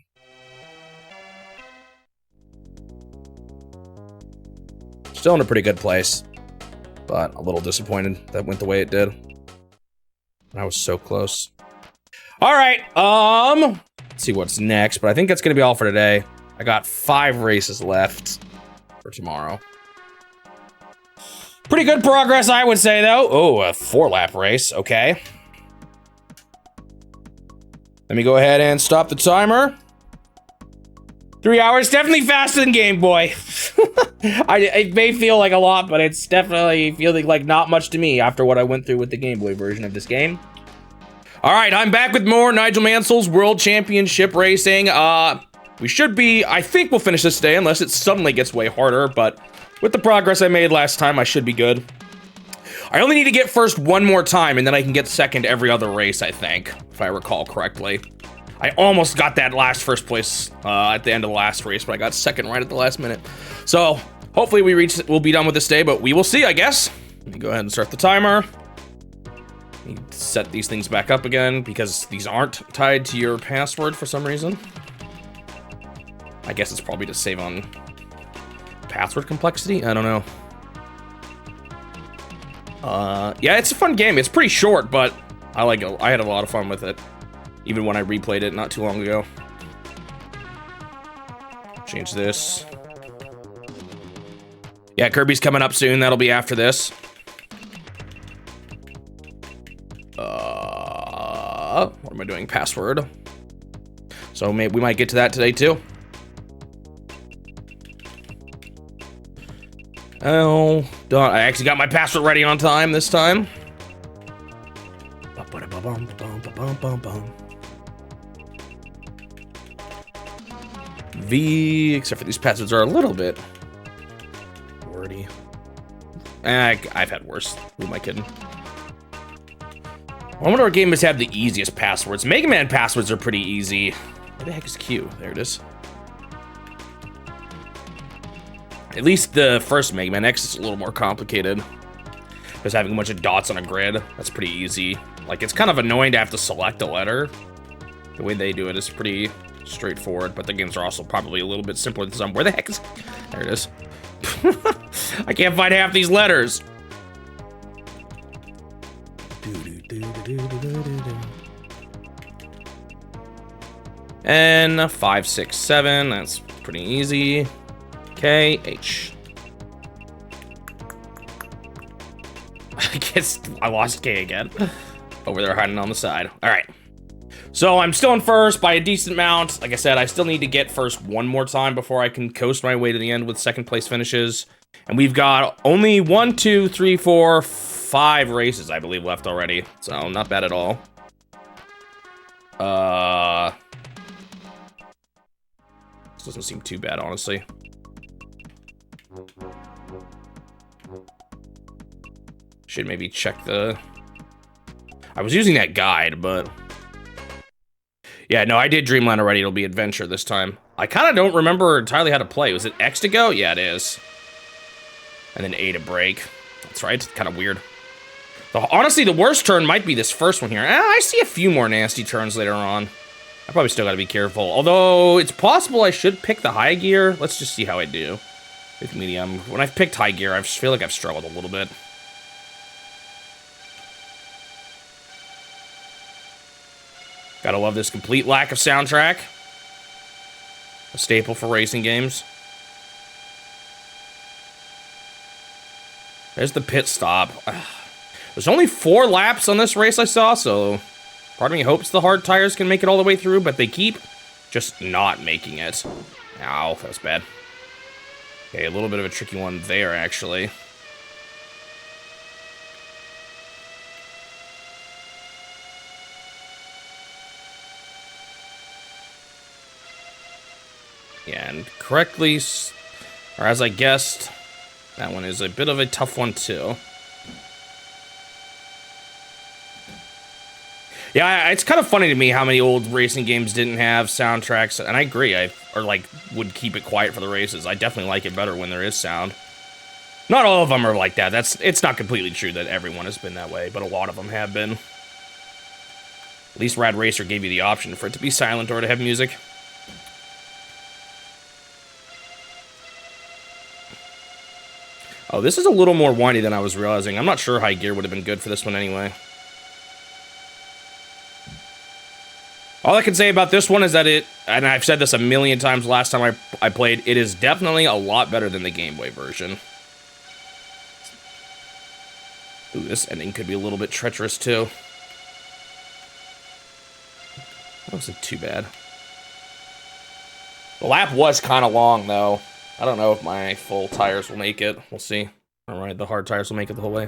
Still in a pretty good place, but a little disappointed that went the way it did. I was so close. All right, let's see what's next, but I think that's gonna be all for today. I got 5 races left for tomorrow. Pretty good progress, I would say, though. Oh, a 4-lap race, okay. Let me go ahead and stop the timer. 3 hours, definitely faster than Game Boy. It may feel like a lot, but it's definitely feeling like not much to me after what I went through with the Game Boy version of this game. All right, I'm back with more Nigel Mansell's World Championship Racing. We should be, I think we'll finish this day unless it suddenly gets way harder, but with the progress I made last time, I should be good. I only need to get first one more time, and then I can get second every other race, I think, if I recall correctly. I almost got that last first place at the end of the last race, but I got second right at the last minute. So, hopefully we'll be done with this day, but we will see, I guess. Let me go ahead and start the timer. Set these things back up again, because these aren't tied to your password for some reason. I guess it's probably to save on password complexity? I don't know. Yeah, it's a fun game. It's pretty short, but I like it. I had a lot of fun with it, even when I replayed it not too long ago. Change this. Yeah, Kirby's coming up soon. That'll be after this. What am I doing? Password. So maybe we might get to that today too. Oh, done. I actually got my password ready on time this time. V, except for these passwords are a little bit wordy. I've had worse. Who am I kidding? I wonder what game has had the easiest passwords. Mega Man passwords are pretty easy. Where the heck is Q? There it is. At least the first Mega Man X is a little more complicated. Just having a bunch of dots on a grid, that's pretty easy. Like, it's kind of annoying to have to select a letter. The way they do it is pretty straightforward, but the games are also probably a little bit simpler than some. Where the heck is... There it is. I can't find half these letters. N, 5, 6, 7, that's pretty easy. K, H. I guess I lost K again. Over there hiding on the side. All right. So I'm still in first by a decent amount. Like I said, I still need to get first one more time before I can coast my way to the end with second place finishes. And we've got only 1, 2, 3, 4, 5 races, I believe, left already. So not bad at all. This doesn't seem too bad, honestly. Should maybe check the... I was using that guide, but... Yeah, no, I did Dreamland already. It'll be Adventure this time. I kind of don't remember entirely how to play. Was it X to go? Yeah, it is. And then A to break. That's right. It's kind of weird. Honestly, the worst turn might be this first one here. I see a few more nasty turns later on. I probably still got to be careful. Although, it's possible I should pick the high gear. Let's just see how I do with medium. When I've picked high gear, I feel like I've struggled a little bit. Gotta love this complete lack of soundtrack. A staple for racing games. There's the pit stop. There's only 4 laps on this race I saw, so part of me hopes the hard tires can make it all the way through, but they keep just not making it. Ow, that was bad. Okay, a little bit of a tricky one there, actually. Yeah, and correctly, or as I guessed, that one is a bit of a tough one, too. Yeah, it's kind of funny to me how many old racing games didn't have soundtracks, and I agree, would keep it quiet for the races. I definitely like it better when there is sound. Not all of them are like that. It's not completely true that everyone has been that way, but a lot of them have been. At least Rad Racer gave you the option for it to be silent or to have music. Oh, this is a little more windy than I was realizing. I'm not sure high gear would have been good for this one anyway. All I can say about this one is that and I've said this a million times last time I played, it is definitely a lot better than the Game Boy version. Ooh, this ending could be a little bit treacherous too. That wasn't too bad. The lap was kind of long though. I don't know if my full tires will make it. We'll see. Alright, the hard tires will make it the whole way.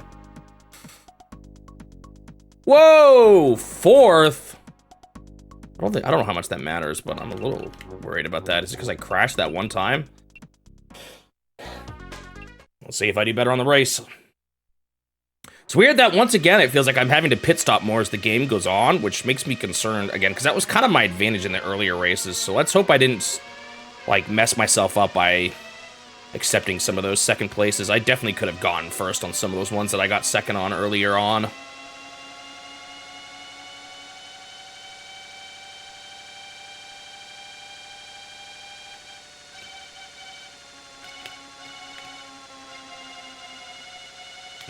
Whoa! 4th? I I don't know how much that matters, but I'm a little worried about that. Is it because I crashed that one time? Let's see if I do better on the race. It's weird that once again, it feels like I'm having to pit stop more as the game goes on, which makes me concerned again, because that was kind of my advantage in the earlier races. So let's hope I didn't, like, mess myself up by accepting some of those second places. I definitely could have gone first on some of those ones that I got second on earlier on.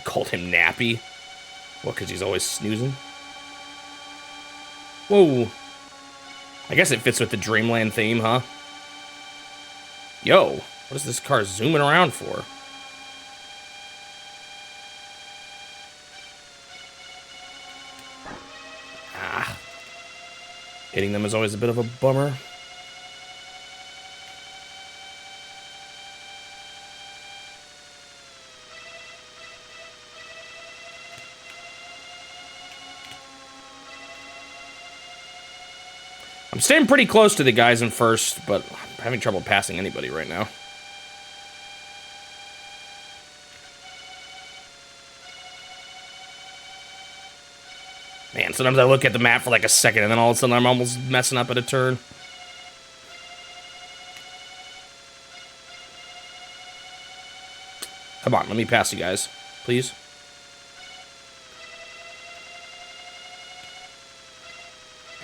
Called him Nappy. What, because he's always snoozing? Whoa. I guess it fits with the Dreamland theme, huh? Yo, what is this car zooming around for? Ah. Hitting them is always a bit of a bummer. I'm staying pretty close to the guys in first, but I'm having trouble passing anybody right now. Man, sometimes I look at the map for like a second, and then all of a sudden I'm almost messing up at a turn. Come on, let me pass you guys, please.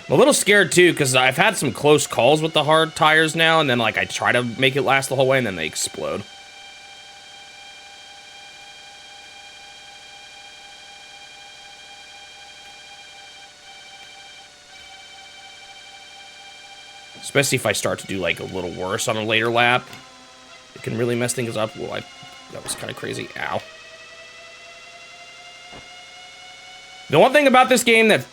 I'm a little scared too, because I've had some close calls with the hard tires now, and then like I try to make it last the whole way, and then they explode. Especially if I start to do like a little worse on a later lap. It can really mess things up. Well, that was kind of crazy. Ow. The one thing about this game that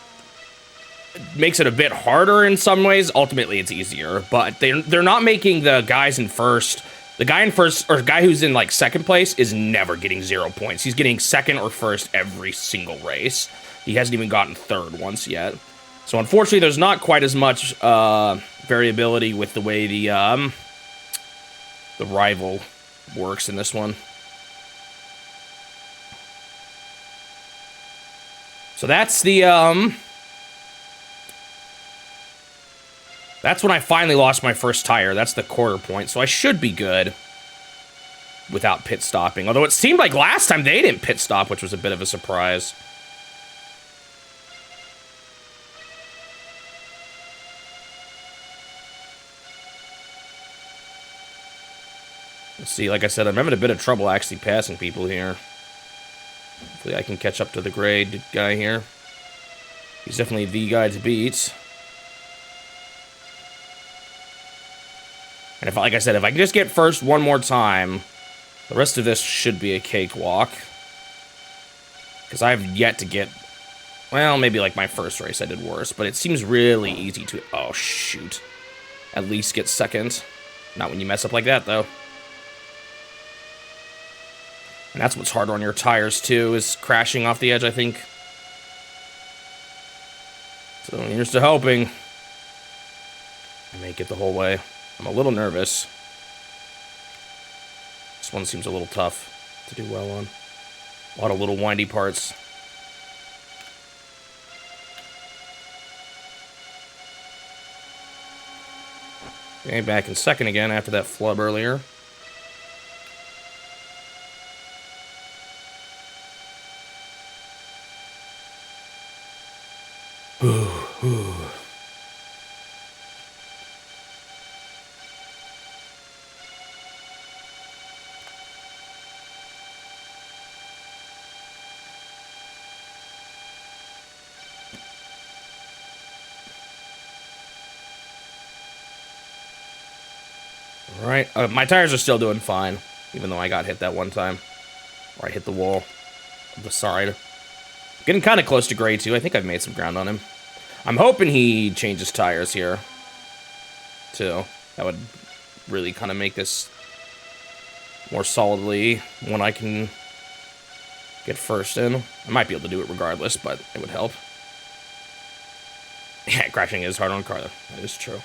makes it a bit harder in some ways, ultimately it's easier, but they're not making the guys in first. The guy in first, or guy who's in like second place, is never getting 0 points. He's getting second or first every single race. He hasn't even gotten third once yet. So unfortunately, there's not quite as much variability with the way the rival works in this one. So that's the that's when I finally lost my first tire. That's the quarter point. So I should be good without pit stopping. Although it seemed like last time they didn't pit stop, which was a bit of a surprise. Let's see, like I said, I'm having a bit of trouble actually passing people here. Hopefully I can catch up to the grade guy here. He's definitely the guy to beat. And if, like I said, if I can just get first one more time, the rest of this should be a cakewalk. Because I've yet to get, well, maybe like my first race I did worse, but it seems really easy to, oh shoot, at least get second. Not when you mess up like that, though. And that's what's harder on your tires, too, is crashing off the edge, I think. So here's to hoping I make it the whole way. I'm a little nervous. This one seems a little tough to do well on. A lot of little windy parts. Okay, back in second again after that flub earlier. Alright, my tires are still doing fine, even though I got hit that one time. Or I hit the wall of the side. Getting kind of close to grade 2. I think I've made some ground on him. I'm hoping he changes tires here, too. That would really kind of make this more solidly when I can get first in. I might be able to do it regardless, but it would help. Yeah, crashing is hard on a car, though. That is true.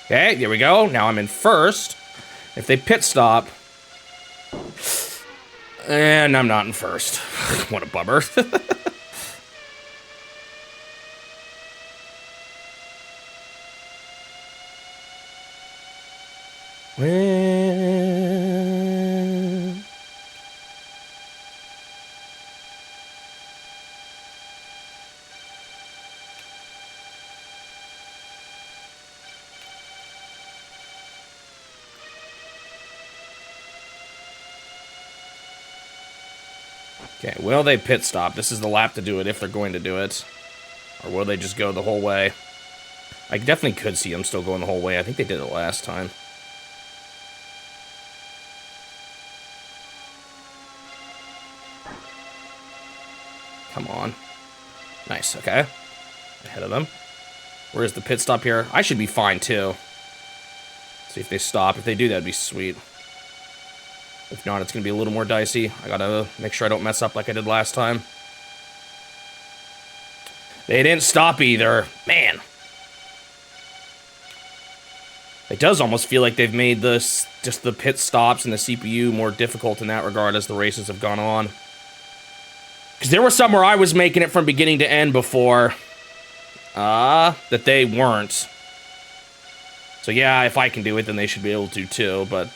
Okay, there we go. Now I'm in first. If they pit stop... And I'm not in first. What a bummer. Okay, will they pit stop? This is the lap to do it if they're going to do it. Or will they just go the whole way? I definitely could see them still going the whole way. I think they did it last time. Come on. Nice, okay. Ahead of them. Where's the pit stop here? I should be fine, too. See if they stop. If they do, that'd be sweet. If not, it's going to be a little more dicey. I gotta make sure I don't mess up like I did last time. They didn't stop either. Man. It does almost feel like they've made this, just the pit stops and the CPU more difficult in that regard as the races have gone on. Because there was some where I was making it from beginning to end before. That they weren't. So yeah, if I can do it, then they should be able to too, but...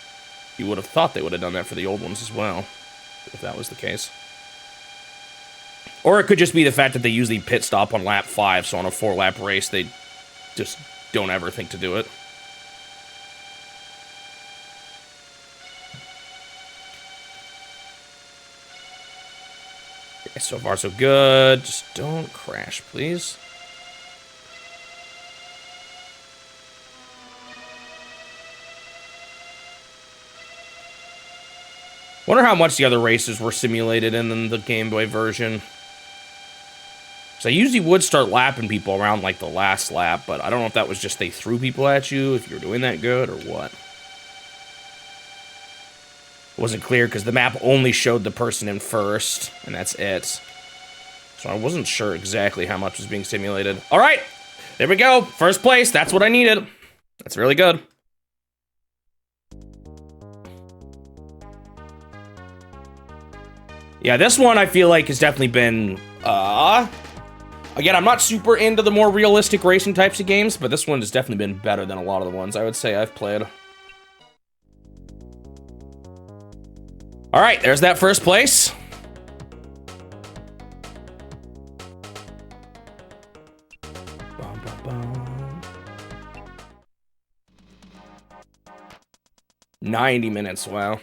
You would have thought they would have done that for the old ones as well, if that was the case. Or it could just be the fact that they usually pit stop on lap 5, so on a 4-lap race, they just don't ever think to do it. Okay, so far so good. Just don't crash, please. Wonder how much the other races were simulated in the Game Boy version. So I usually would start lapping people around like the last lap, but I don't know if that was just they threw people at you, if you were doing that good, or what. It wasn't clear because the map only showed the person in first, and that's it. So I wasn't sure exactly how much was being simulated. All right, there we go. First place, that's what I needed. That's really good. Yeah, this one I feel like has definitely been, again, I'm not super into the more realistic racing types of games, but this one has definitely been better than a lot of the ones I would say I've played. All right, there's that first place. Bum, bum, bum. 90 minutes, wow.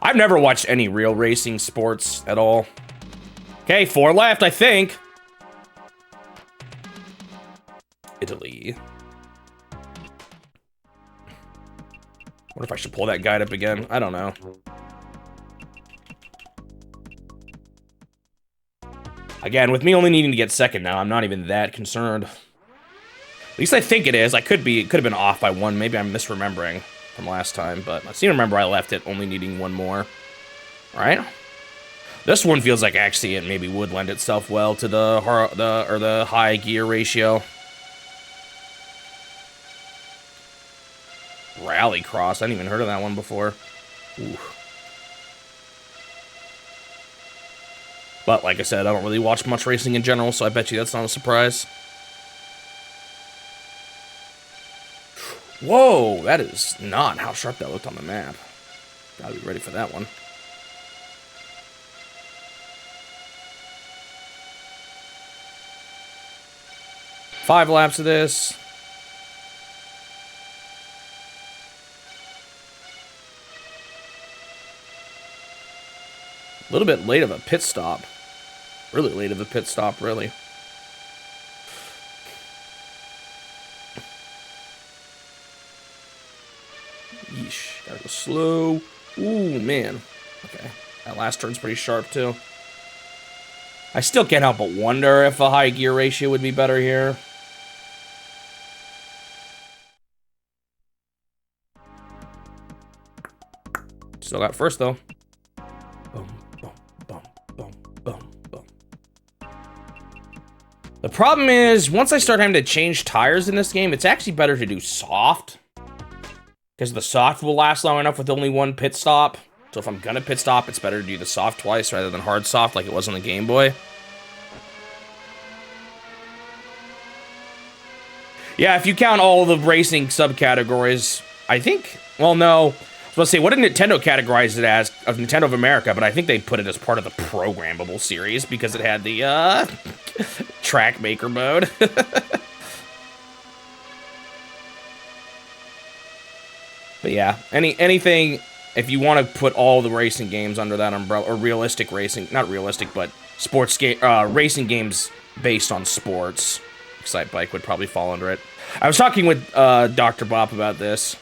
I've never watched any real racing sports at all. Okay, 4 left, I think. Italy. What if I should pull that guide up again? I don't know. Again, with me only needing to get second now, I'm not even that concerned. At least I think it is. It could have been off by 1. Maybe I'm misremembering from last time, but I seem to remember I left it only needing 1 more. All right. This one feels like actually it maybe would lend itself well to the high gear ratio. Rallycross. I hadn't even heard of that one before. Ooh. But like I said, I don't really watch much racing in general, so I bet you that's not a surprise. Whoa, that is not how sharp that looked on the map. Gotta be ready for that one. Five laps of this. A little bit late of a pit stop. Really late of a pit stop, really. Yeesh, gotta go slow. Ooh, man. Okay, that last turn's pretty sharp, too. I still can't help but wonder if a high gear ratio would be better here. Still got first, though. Boom, boom, boom, boom, boom, boom. The problem is, once I start having to change tires in this game, it's actually better to do soft. Because the soft will last long enough with only one pit stop. So if I'm gonna pit stop, it's better to do the soft twice rather than hard soft like it was on the Game Boy. Yeah, if you count all the racing subcategories, I think, well, no. I was about to say, what did Nintendo categorize it as of Nintendo of America? But I think they put it as part of the programmable series because it had the track maker mode. But yeah, anything, if you want to put all the racing games under that umbrella, or realistic racing, not realistic, but sports game, racing games based on sports, Excite Bike would probably fall under it. I was talking with Dr. Bop about this.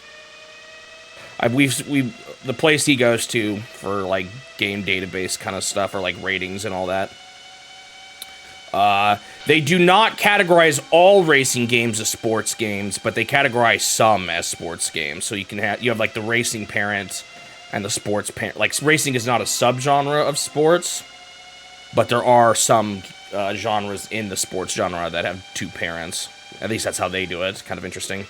The place he goes to for like game database kind of stuff, or like ratings and all that. They do not categorize all racing games as sports games, but they categorize some as sports games. So you have like the racing parent and the sports parent. Like racing is not a subgenre of sports, but there are some genres in the sports genre that have two parents. At least that's how they do it. It's kind of interesting.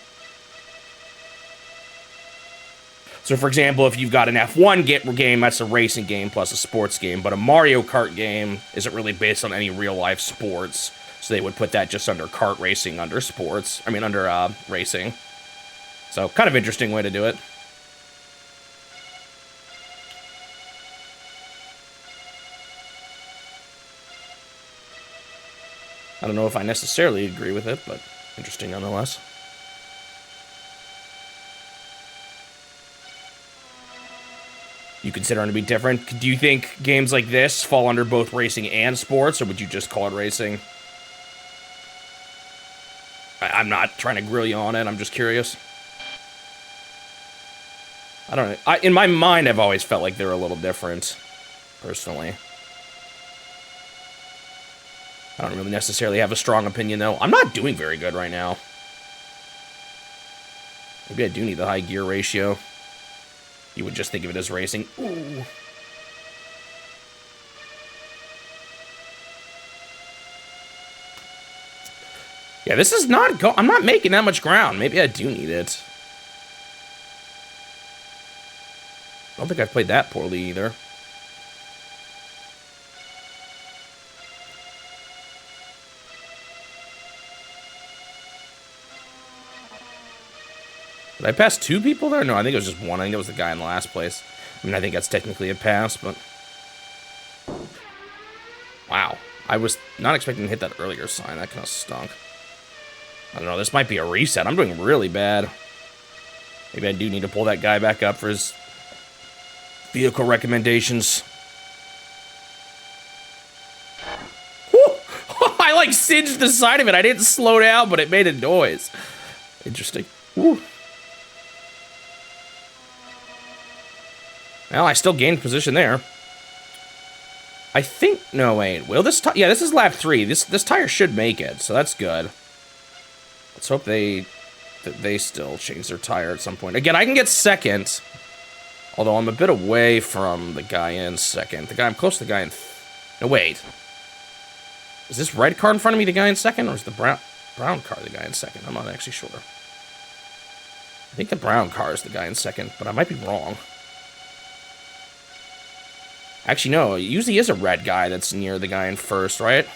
So, for example, if you've got an F1 game, that's a racing game plus a sports game. But a Mario Kart game isn't really based on any real-life sports. So they would put that just under kart racing, under sports. I mean, under racing. So, kind of interesting way to do it. I don't know if I necessarily agree with it, but interesting nonetheless. You consider them to be different? Do you think games like this fall under both racing and sports, or would you just call it racing? I'm not trying to grill you on it, I'm just curious. I don't know. In my mind, I've always felt like they're a little different, personally. I don't really necessarily have a strong opinion, though. I'm not doing very good right now. Maybe I do need the high gear ratio. You would just think of it as racing. Ooh. Yeah, this is not I'm not making that much ground. Maybe I do need it. I don't think I've played that poorly either. Did I pass two people there? No, I think it was just one. I think it was the guy in the last place. I mean, I think that's technically a pass, but... Wow. I was not expecting to hit that earlier sign. That kind of stunk. I don't know. This might be a reset. I'm doing really bad. Maybe I do need to pull that guy back up for his vehicle recommendations. Woo! I, like, singed the side of it. I didn't slow down, but it made a noise. Interesting. Woo! Well, I still gained position there. I think... No, wait. Will this... Yeah, this is lap 3. This tire should make it, so that's good. Let's hope they still change their tire at some point. Again, I can get second. Although I'm a bit away from the guy in second. I'm close to the guy in... No, wait. Is this red car in front of me the guy in second? Or is the brown car the guy in second? I'm not actually sure. I think the brown car is the guy in second, but I might be wrong. Actually, no, it usually is a red guy that's near the guy in first, right?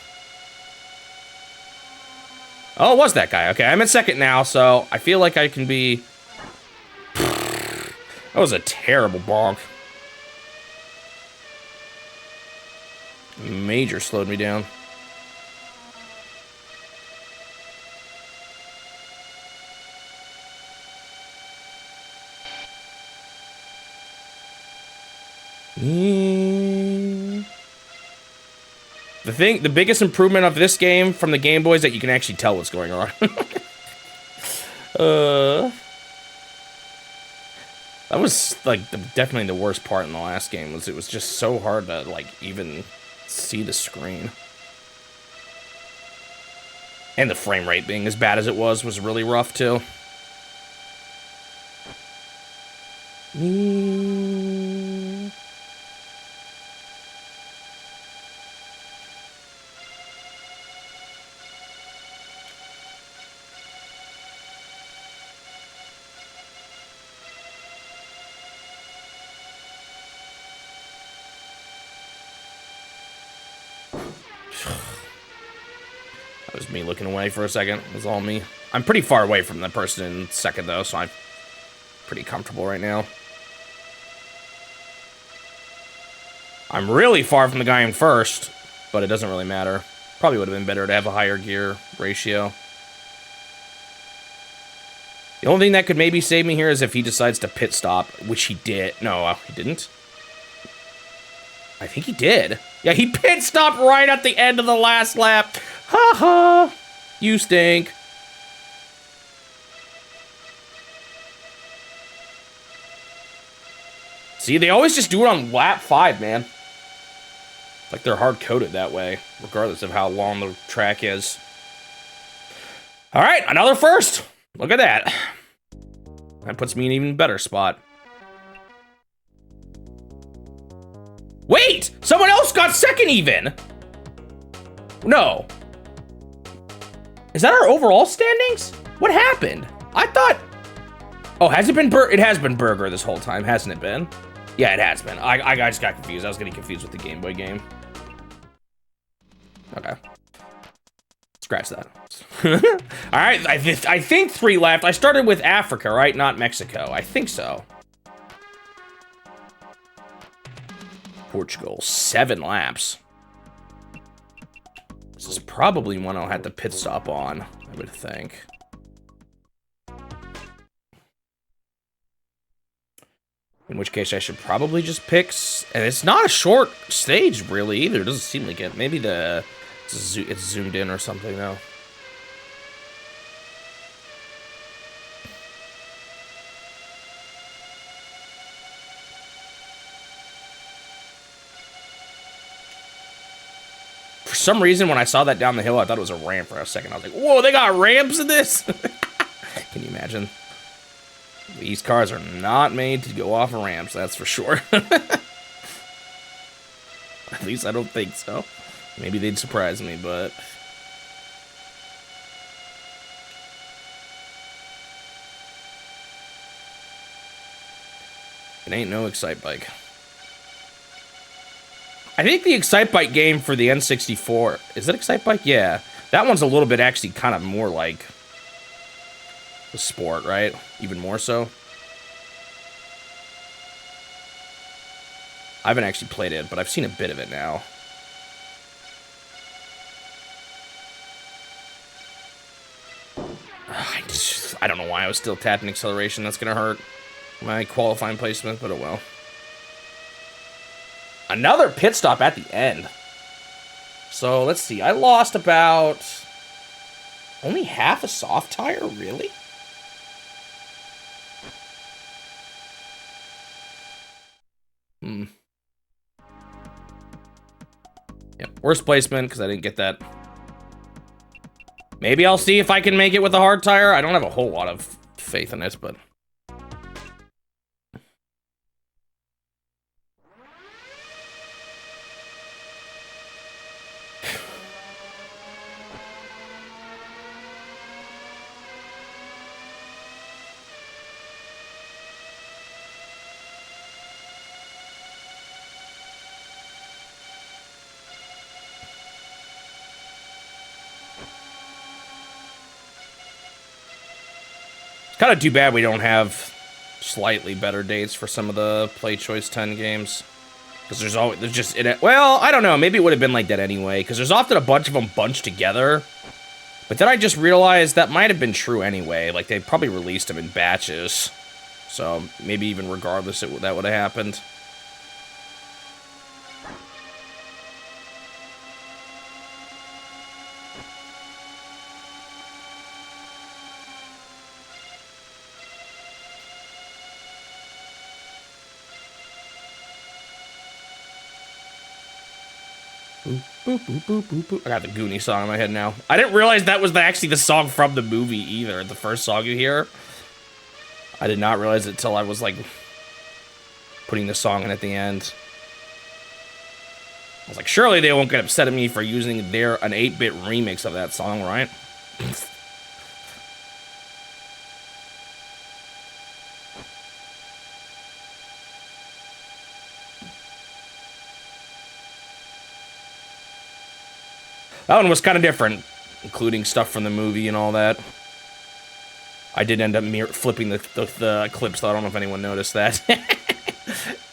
Oh, it was that guy. Okay, I'm in second now, so I feel like I can be... That was a terrible bonk. Major slowed me down. The biggest improvement of this game from the Game Boy is that you can actually tell what's going on. That was, like, definitely the worst part in the last game, was it was just so hard to, like, even see the screen. And the frame rate being as bad as it was really rough, too. That was me looking away for a second. It was all me. I'm pretty far away from the person in second, though, so I'm pretty comfortable right now. I'm really far from the guy in first, but it doesn't really matter. Probably would have been better to have a higher gear ratio. The only thing that could maybe save me here is if he decides to pit stop, which he did. No, he didn't. I think he did. Yeah, he pit stopped right at the end of the last lap. Ha ha. You stink. See, they always just do it on lap 5, man. Like they're hard-coded that way, regardless of how long the track is. All right, another first. Look at that. That puts me in an even better spot. Wait! Someone else got second even! No. Is that our overall standings? What happened? I thought... Oh, has it been It has been Burger this whole time, hasn't it been? Yeah, it has been. I just got confused. I was getting confused with the Game Boy game. Okay. Scratch that. All right, I think 3 left. I started with Africa, right? Not Mexico. I think so. Portugal, 7 laps. This is probably one I'll have to pit stop on, I would think. In which case I should probably just pick... And it's not a short stage, really, either. It doesn't seem like it. Maybe it's zoomed in or something, though. For some reason, when I saw that down the hill, I thought it was a ramp for a second. I was like, whoa, they got ramps in this? Can you imagine? These cars are not made to go off of ramps, that's for sure. At least I don't think so. Maybe they'd surprise me, but... It ain't no Excite Bike. I think the Excite Bike game for the N64... Is that Excite Bike? Yeah. That one's a little bit actually kind of more like... the sport, right? Even more so. I haven't actually played it, but I've seen a bit of it now. I don't know why I was still tapping acceleration. That's gonna hurt my qualifying placement, but oh well. Another pit stop at the end. So let's see. I lost about only half a soft tire, really? Yep, worst placement because I didn't get that. Maybe I'll see if I can make it with a hard tire. I don't have a whole lot of faith in this, but... Kind of too bad we don't have slightly better dates for some of the Play Choice 10 games. Because there's just, well, I don't know, maybe it would have been like that anyway, because there's often a bunch of them bunched together. But then I just realized that might have been true anyway, like they probably released them in batches. So maybe even regardless, that would have happened. Boop, boop, boop, boop, boop, boop. I got the Goonie song in my head now. I didn't realize that was actually the song from the movie either, the first song you hear. I did not realize it until I was, like, putting the song in at the end. I was like, surely they won't get upset at me for using an 8-bit remix of that song, right? That one was kind of different, including stuff from the movie and all that. I did end up flipping the clips, though I don't know if anyone noticed that.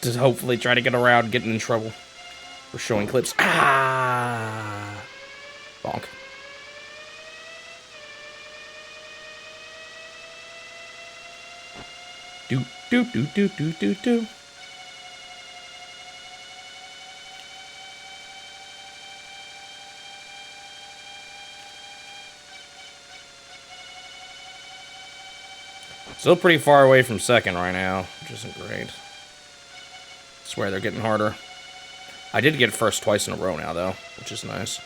Just hopefully try to get around getting in trouble for showing clips. Ah! Bonk. Do, do, do, do, do, do, do. Still pretty far away from second right now, which isn't great. I swear they're getting harder. I did get first twice in a row now, though, which is nice.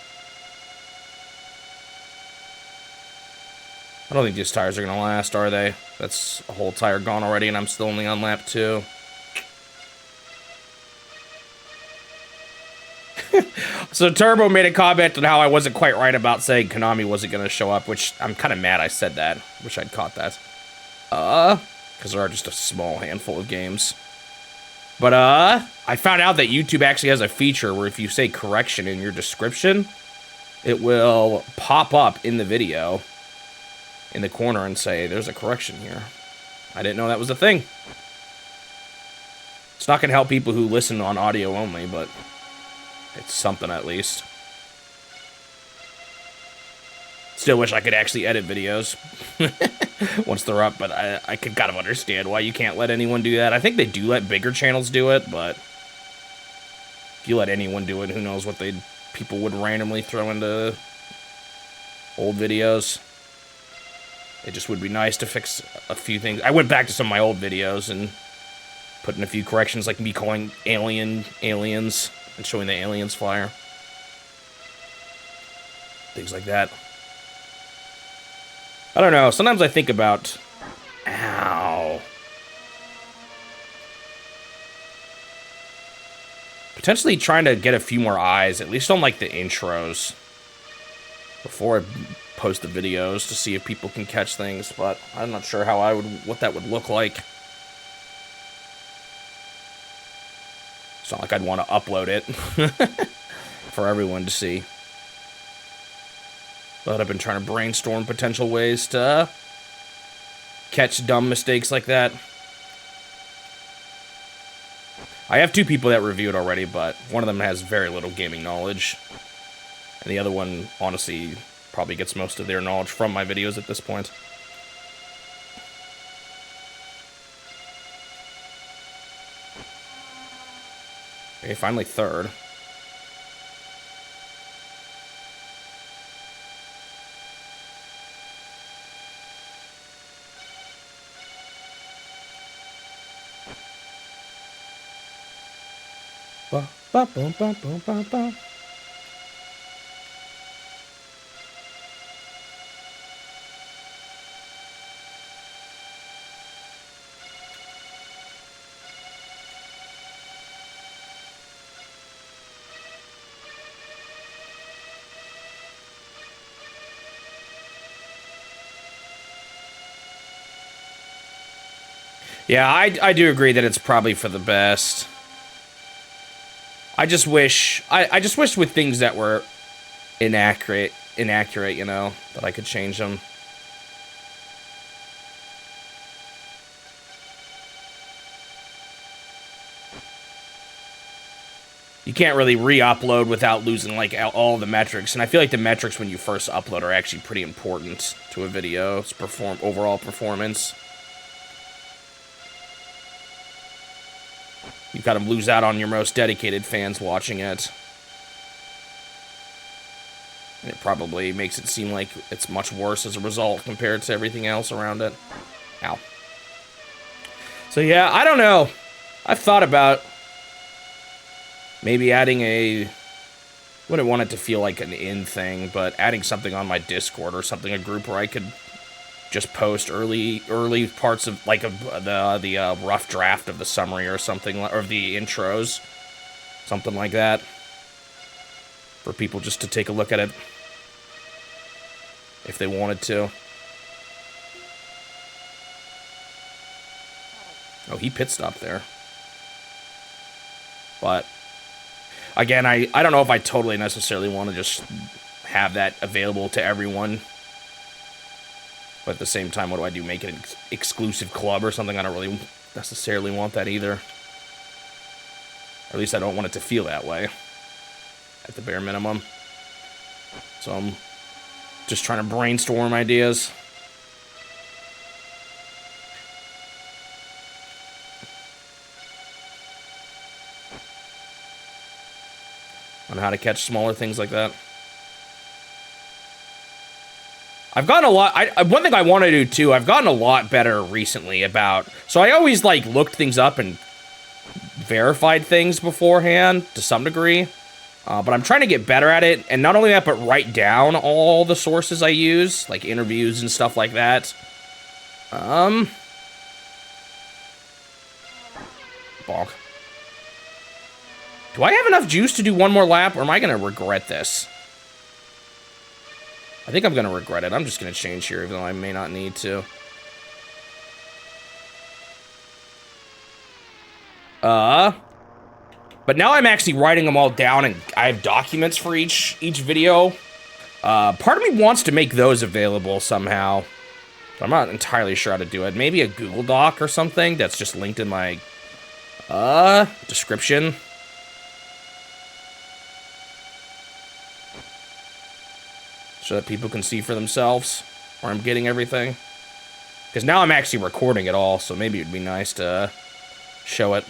I don't think these tires are going to last, are they? That's a whole tire gone already, and I'm still only on lap 2. So Turbo made a comment on how I wasn't quite right about saying Konami wasn't going to show up, which I'm kind of mad I said that. Wish I'd caught that. Because there are just a small handful of games. But, I found out that YouTube actually has a feature where if you say correction in your description, it will pop up in the video in the corner and say, there's a correction here. I didn't know that was a thing. It's not going to help people who listen on audio only, but it's something at least. Still wish I could actually edit videos once they're up, but I could kind of understand why you can't let anyone do that. I think they do let bigger channels do it, but if you let anyone do it, who knows what people would randomly throw into old videos. It just would be nice to fix a few things. I went back to some of my old videos and put in a few corrections, like me calling aliens and showing the aliens flyer. Things like that. I don't know. Sometimes I think about... Ow. Potentially trying to get a few more eyes, at least on, like, the intros, before I post the videos to see if people can catch things, but I'm not sure how what that would look like. It's not like I'd want to upload it for everyone to see. But I've been trying to brainstorm potential ways to catch dumb mistakes like that. I have 2 people that reviewed already, but one of them has very little gaming knowledge. And the other one, honestly, probably gets most of their knowledge from my videos at this point. Okay, finally third. Ba, ba, boom, ba, boom, ba, ba. Yeah, I do agree that it's probably for the best. I just wish with things that were inaccurate, you know, that I could change them. You can't really re-upload without losing, like, all the metrics, and I feel like the metrics when you first upload are actually pretty important to a video's overall performance. You kind of lose out on your most dedicated fans watching it. And it probably makes it seem like it's much worse as a result compared to everything else around it. Ow. So yeah, I don't know. I've thought about maybe adding a... wouldn't want it to feel like an in thing, but adding something on my Discord or something, a group where I could just post early parts of, like, the rough draft of the summary or something, or the intros, something like that, for people just to take a look at it if they wanted to. Oh, he pit stopped there. But again, I don't know if I totally necessarily want to just have that available to everyone. But at the same time, what do I do? Make it an exclusive club or something? I don't really necessarily want that either. Or at least I don't want it to feel that way. At the bare minimum. So I'm just trying to brainstorm ideas. On how to catch smaller things like that. I've gotten a lot. One thing I want to do too, I've gotten a lot better recently about. So I always like looked things up and verified things beforehand to some degree. But I'm trying to get better at it. And not only that, but write down all the sources I use, like interviews and stuff like that. Bonk. Do I have enough juice to do one more lap, or am I going to regret this? I think I'm going to regret it. I'm just going to change here, even though I may not need to. But now I'm actually writing them all down, and I have documents for each video. Part of me wants to make those available somehow. But I'm not entirely sure how to do it. Maybe a Google Doc or something that's just linked in my description. So that people can see for themselves where I'm getting everything. Because now I'm actually recording it all, so maybe it'd be nice to show it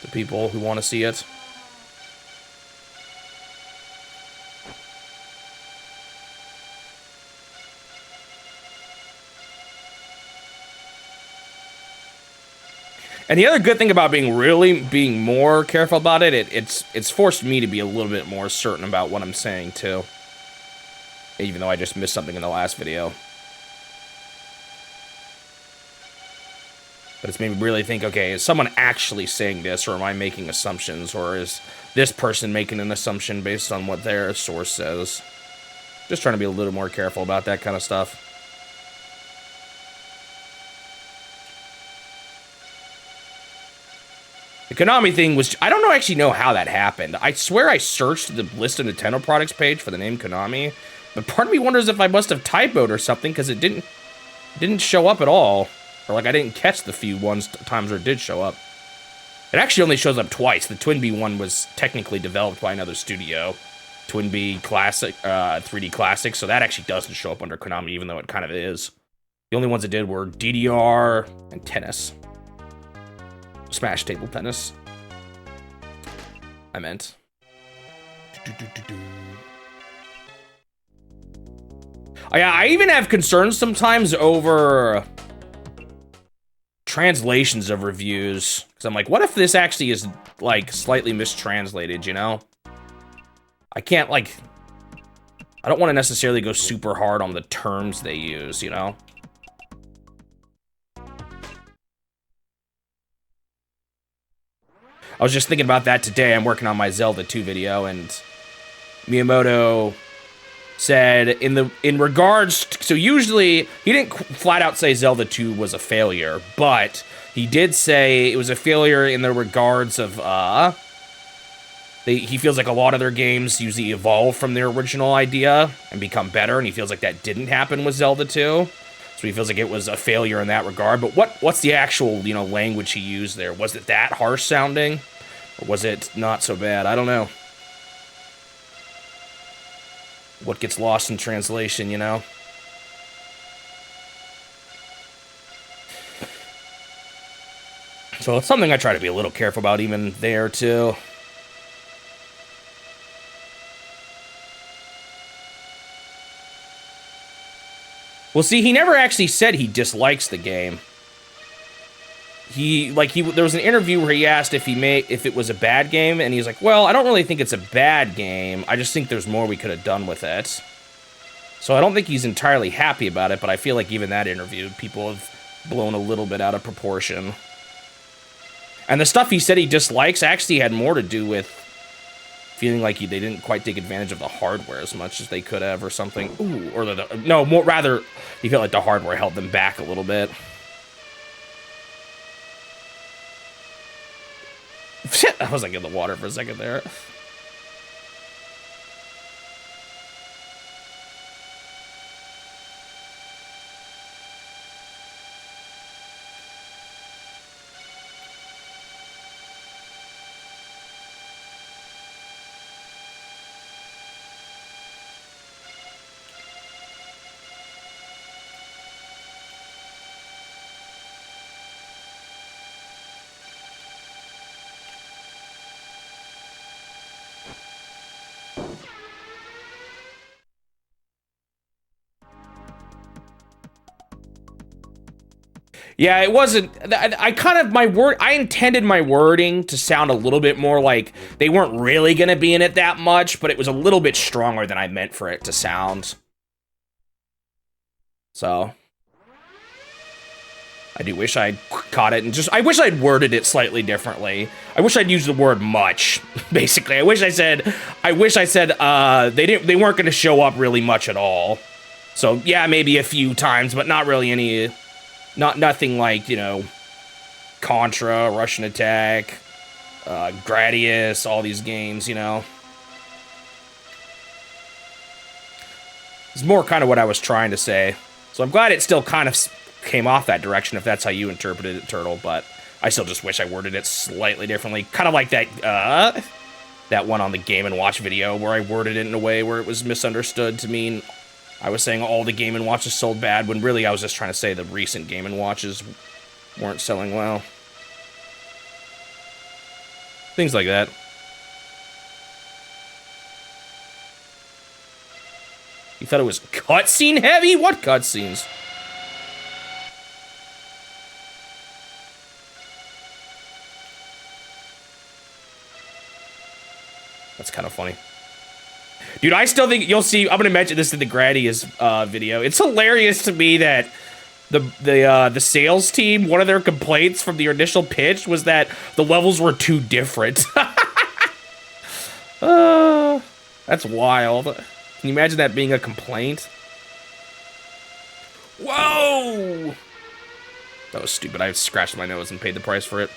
to people who want to see it. And the other good thing about being more careful about it, it's forced me to be a little bit more certain about what I'm saying too. Even though I just missed something in the last video. But it's made me really think, okay, is someone actually saying this, or am I making assumptions, or is this person making an assumption based on what their source says? Just trying to be a little more careful about that kind of stuff. The Konami thing was, I don't actually know how that happened. I swear I searched the list of Nintendo products page for the name Konami, but part of me wonders if I must have typoed or something, because it didn't show up at all. Or like I didn't catch the few times where it did show up. It actually only shows up twice. The Twin Bee one was technically developed by another studio. Twin Bee Classic, 3D Classic, so that actually doesn't show up under Konami, even though it kind of is. The only ones it did were DDR and Tennis. Smash Table Tennis. I meant. Oh, yeah, I even have concerns sometimes over translations of reviews. Because I'm like, what if this actually is, like, slightly mistranslated, you know? I can't, like... I don't want to necessarily go super hard on the terms they use, you know? I was just thinking about that today. I'm working on my Zelda 2 video, and Miyamoto said in regards to, so usually he didn't flat out say Zelda 2 was a failure, but he did say it was a failure in the regards of he feels like a lot of their games usually evolve from their original idea and become better, and he feels like that didn't happen with Zelda 2. So he feels like it was a failure in that regard. But what's the actual, you know, language he used there? Was it that harsh sounding? Or was it not so bad? I don't know. What gets lost in translation, you know? So it's something I try to be a little careful about even there, too. Well, see, he never actually said he dislikes the game. There was an interview where he asked if it was a bad game, and he's like, well, I don't really think it's a bad game. I just think there's more we could have done with it. So I don't think he's entirely happy about it, but I feel like even that interview, people have blown a little bit out of proportion. And the stuff he said he dislikes actually had more to do with feeling like they didn't quite take advantage of the hardware as much as they could have, or something. Ooh, or rather, he felt like the hardware held them back a little bit. I was like in the water for a second there. Yeah, it wasn't. I kind of I intended my wording to sound a little bit more like they weren't really gonna be in it that much, but it was a little bit stronger than I meant for it to sound. So I do wish I'd caught it and I wish I'd worded it slightly differently. I wish I'd used the word much, basically. I wish I said they weren't gonna show up really much at all. So yeah, maybe a few times, but not really any. Nothing like, you know, Contra, Russian Attack, Gradius, all these games, you know. It's more kind of what I was trying to say. So I'm glad it still kind of came off that direction, if that's how you interpreted it, Turtle, but I still just wish I worded it slightly differently. Kind of like that one on the Game & Watch video where I worded it in a way where it was misunderstood to mean I was saying all the Game & Watches sold bad, when really I was just trying to say the recent Game & Watches weren't selling well. Things like that. You thought it was cutscene heavy? What cutscenes? That's kind of funny. Dude, I still think you'll see. I'm gonna mention this in the Gradius video. It's hilarious to me that the sales team, one of their complaints from the initial pitch was that the levels were too different. That's wild. Can you imagine that being a complaint? Whoa! That was stupid. I scratched my nose and paid the price for it.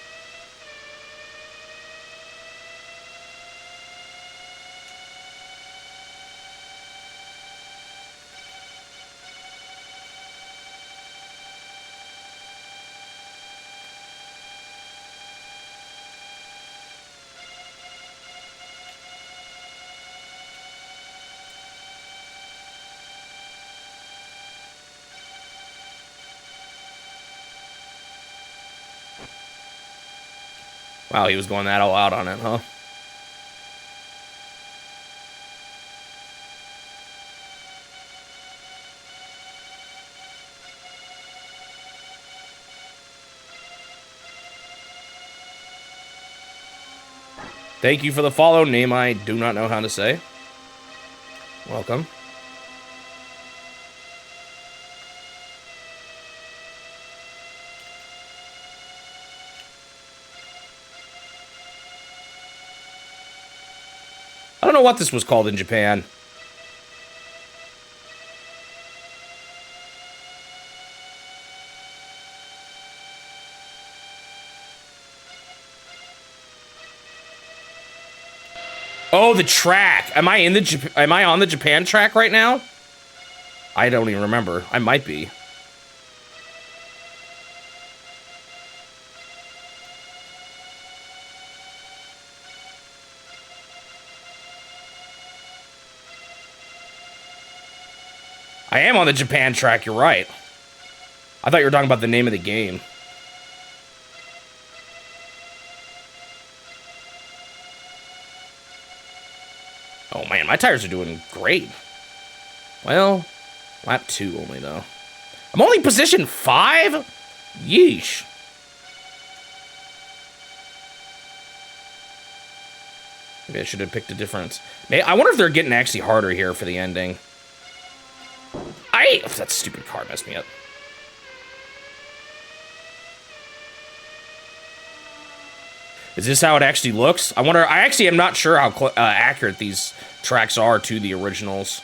Wow, he was going that all out on it, huh? Thank you for the follow, name I do not know how to say. Welcome. I don't know what this was called in Japan. Oh, the track. Am I on the Japan track right now? I don't even remember. I might be. I am on the Japan track, you're right. I thought you were talking about the name of the game. Oh man, my tires are doing great. Well, lap 2 only though. I'm only position 5? Yeesh. Maybe I should have picked a different. I wonder if they're getting actually harder here for the ending. That stupid car messed me up. Is this how it actually looks? I wonder. I actually am not sure how accurate these tracks are to the originals.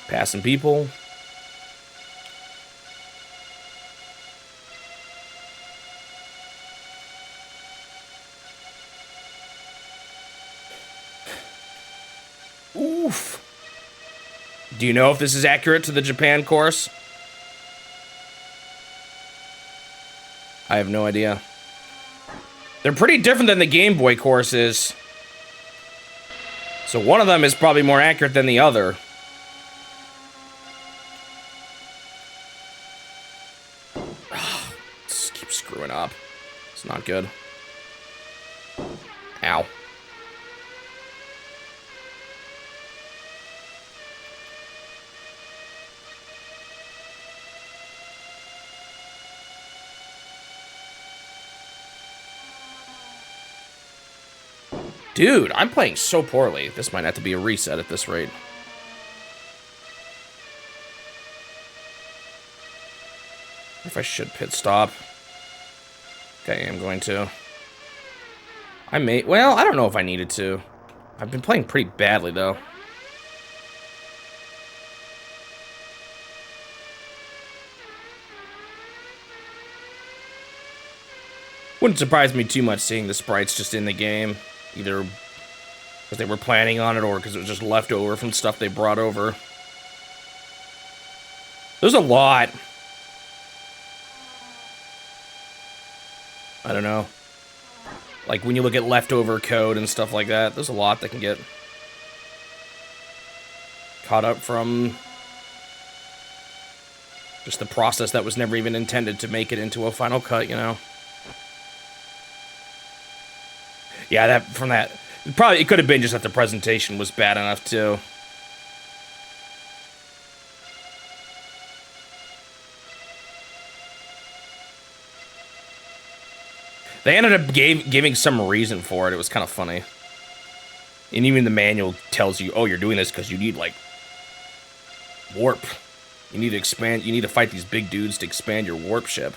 Passing people. Oof. Do you know if this is accurate to the Japan course? I have no idea. They're pretty different than the Game Boy courses. So one of them is probably more accurate than the other. Just keep screwing up. It's not good. Ow. Dude, I'm playing so poorly. This might have to be a reset at this rate. If I should pit stop. Okay, I'm going to. I may... Well, I don't know if I needed to. I've been playing pretty badly, though. Wouldn't surprise me too much seeing the sprites just in the game. Either because they were planning on it or because it was just left over from stuff they brought over. There's a lot. I don't know. Like, when you look at leftover code and stuff like that, there's a lot that can get caught up from just the process that was never even intended to make it into a final cut, you know? Yeah, it could have been just that the presentation was bad enough, too. They ended up giving some reason for it. It was kind of funny. And even the manual tells you, oh, you're doing this because you need, like, warp. You need to expand, you need to fight these big dudes to expand your warp ship.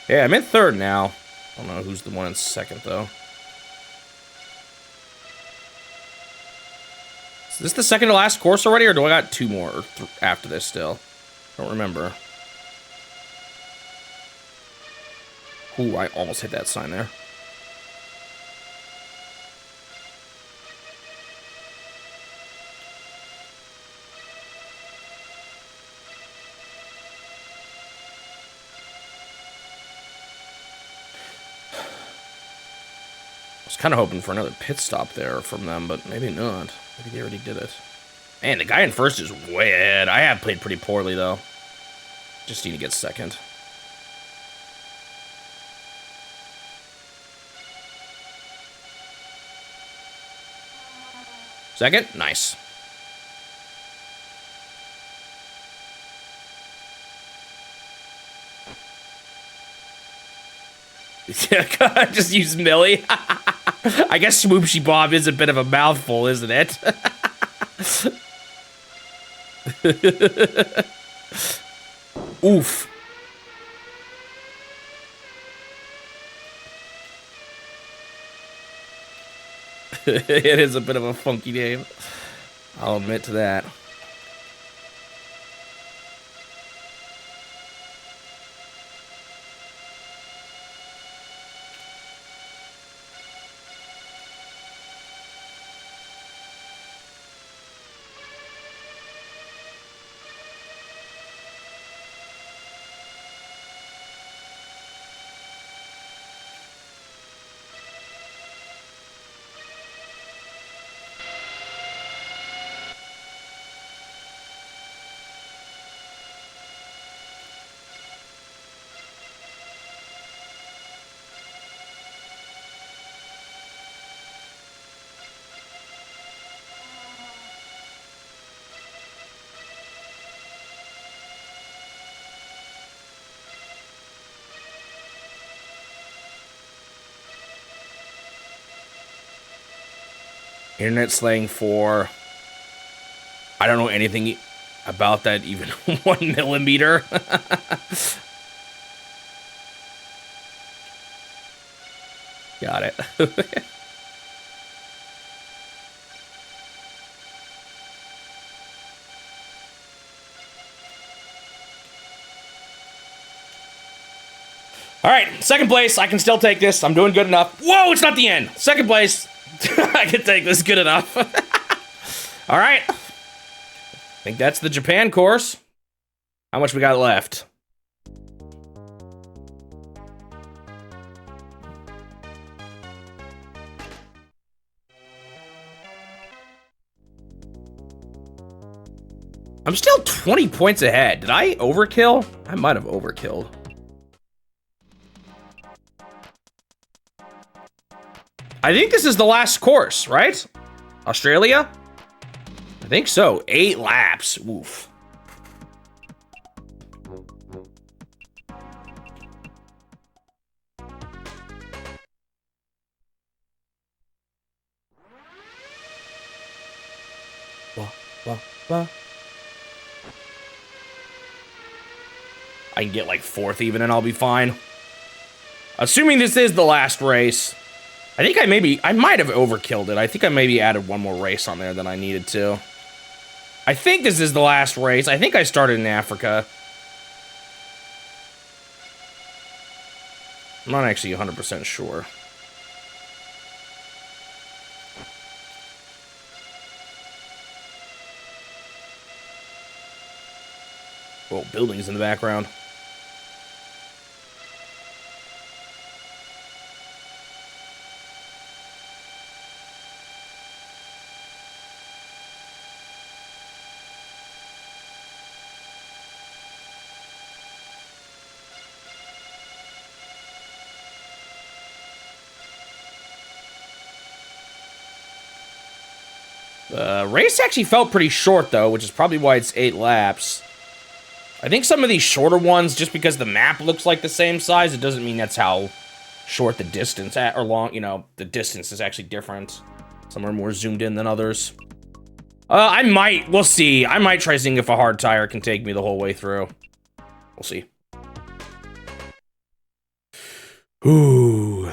Yeah, I'm in third now. I don't know who's the one in second, though. Is this the second to last course already, or do I got two more after this still? I don't remember. Ooh, I almost hit that sign there. I was kind of hoping for another pit stop there from them, but maybe not. Maybe they already did it. Man, the guy in first is way ahead. I have played pretty poorly, though. Just need to get second. Second? Nice. Just use Millie. I guess Swoopshy Bob is a bit of a mouthful, isn't it? Oof. It is a bit of a funky name. I'll admit to that. Internet slang for... I don't know anything about that, even 1 millimeter. Got it. All right, second place. I can still take this. I'm doing good enough. Whoa, it's not the end. Second place. I can take this good enough. All right. I think that's the Japan course. How much we got left? I'm still 20 points ahead. Did I overkill? I might have overkilled. I think this is the last course, right? Australia? I think so. 8 laps. Oof. I can get like 4th even and I'll be fine. Assuming this is the last race. I think I might have overkilled it. I think I maybe added one more race on there than I needed to. I think this is the last race. I think I started in Africa. I'm not actually 100% sure. Whoa, buildings in the background. Race actually felt pretty short, though, which is probably why it's 8 laps. I think some of these shorter ones, just because the map looks like the same size, it doesn't mean that's how short the distance, or long, you know, the distance is actually different. Some are more zoomed in than others. We'll see. I might try seeing if a hard tire can take me the whole way through. We'll see. Ooh.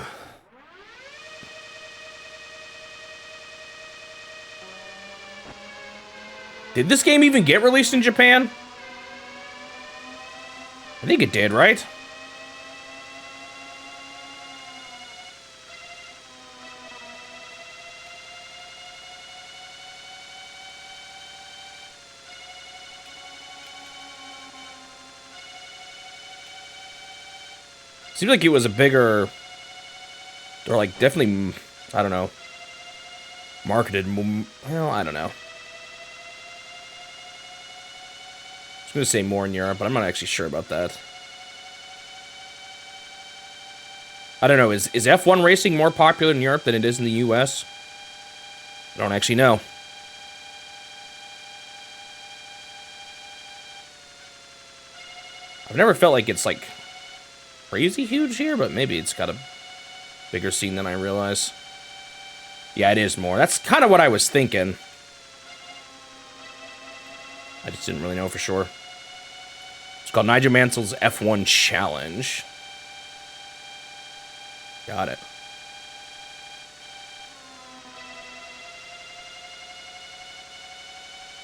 Did this game even get released in Japan? I think it did, right? Seems like it was a bigger, or like definitely, I don't know, marketed, well, I don't know. I was going to say more in Europe, but I'm not actually sure about that. I don't know, is F1 racing more popular in Europe than it is in the US? I don't actually know. I've never felt like it's like crazy huge here, but maybe it's got a bigger scene than I realize. Yeah, it is more. That's kind of what I was thinking. I just didn't really know for sure. It's called Nigel Mansell's F1 Challenge. Got it.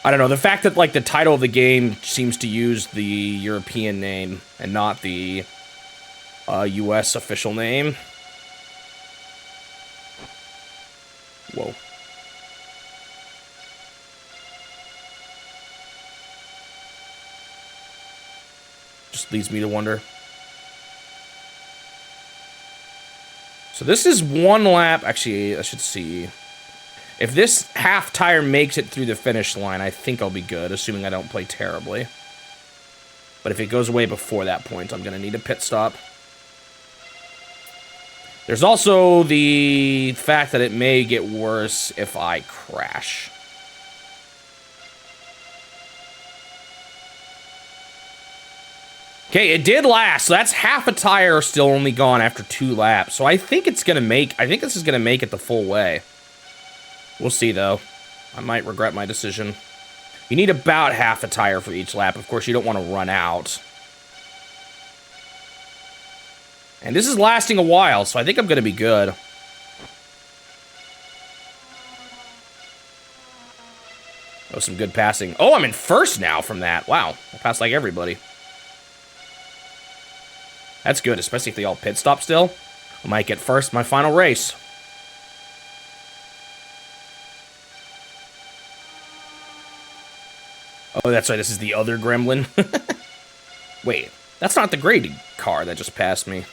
I don't know, the fact that, like, the title of the game seems to use the European name and not the US official name. Whoa. Just leads me to wonder. So this is 1 lap. Actually, I should see. If this half tire makes it through the finish line, I think I'll be good, assuming I don't play terribly. But if it goes away before that point, I'm going to need a pit stop. There's also the fact that it may get worse if I crash. Okay, it did last, so that's half a tire still only gone after 2 laps. So I think it's gonna make, I think this is gonna make it the full way. We'll see though. I might regret my decision. You need about half a tire for each lap. Of course, you don't want to run out. And this is lasting a while, so I think I'm gonna be good. Oh, some good passing. Oh, I'm in first now from that. Wow, I passed like everybody. That's good, especially if they all pit stop still. I might get first my final race. Oh, that's right, this is the other gremlin. Wait, that's not the graded car that just passed me.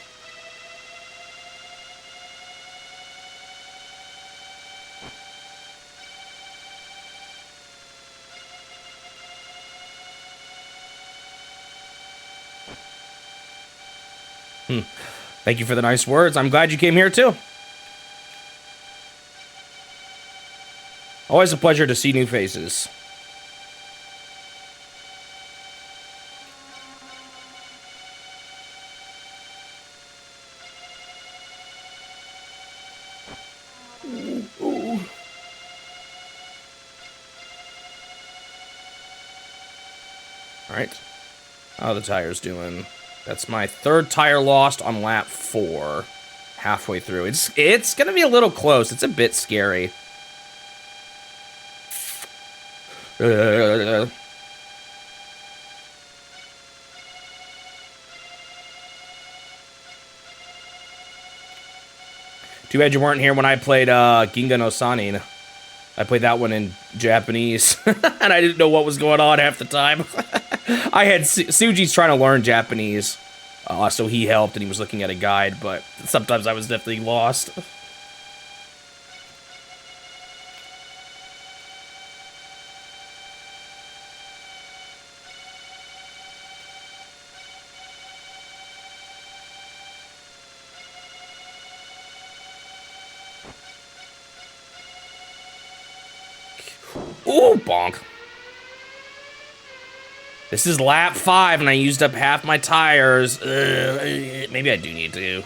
Thank you for the nice words. I'm glad you came here, too. Always a pleasure to see new faces. Ooh. Alright. How are the tires doing? That's my third tire lost on lap 4. Halfway through. It's gonna be a little close. It's a bit scary. Too bad you weren't here when I played Ginga no Sanin. I played that one in Japanese, and I didn't know what was going on half the time. I had Suji's trying to learn Japanese, so he helped, and he was looking at a guide, but sometimes I was definitely lost. Ooh, bonk. This is lap 5, and I used up half my tires. Maybe I do need to.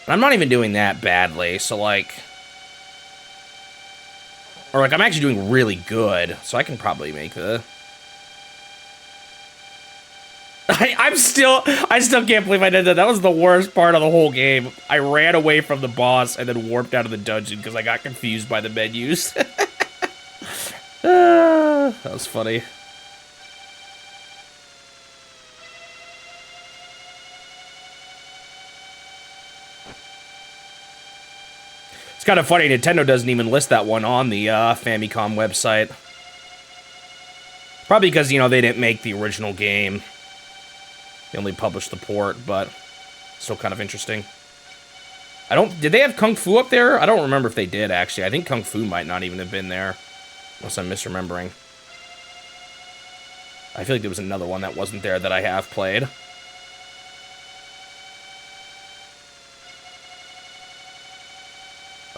But I'm not even doing that badly, so like... Or like, I'm actually doing really good, so I can probably make the... I still can't believe I did that. That was the worst part of the whole game. I ran away from the boss and then warped out of the dungeon because I got confused by the menus. That was funny. It's kind of funny, Nintendo doesn't even list that one on the Famicom website. Probably because, you know, they didn't make the original game. They only published the port, but still kind of interesting. Did they have Kung Fu up there? I don't remember if they did, actually. I think Kung Fu might not even have been there. Unless I'm misremembering. I feel like there was another one that wasn't there that I have played.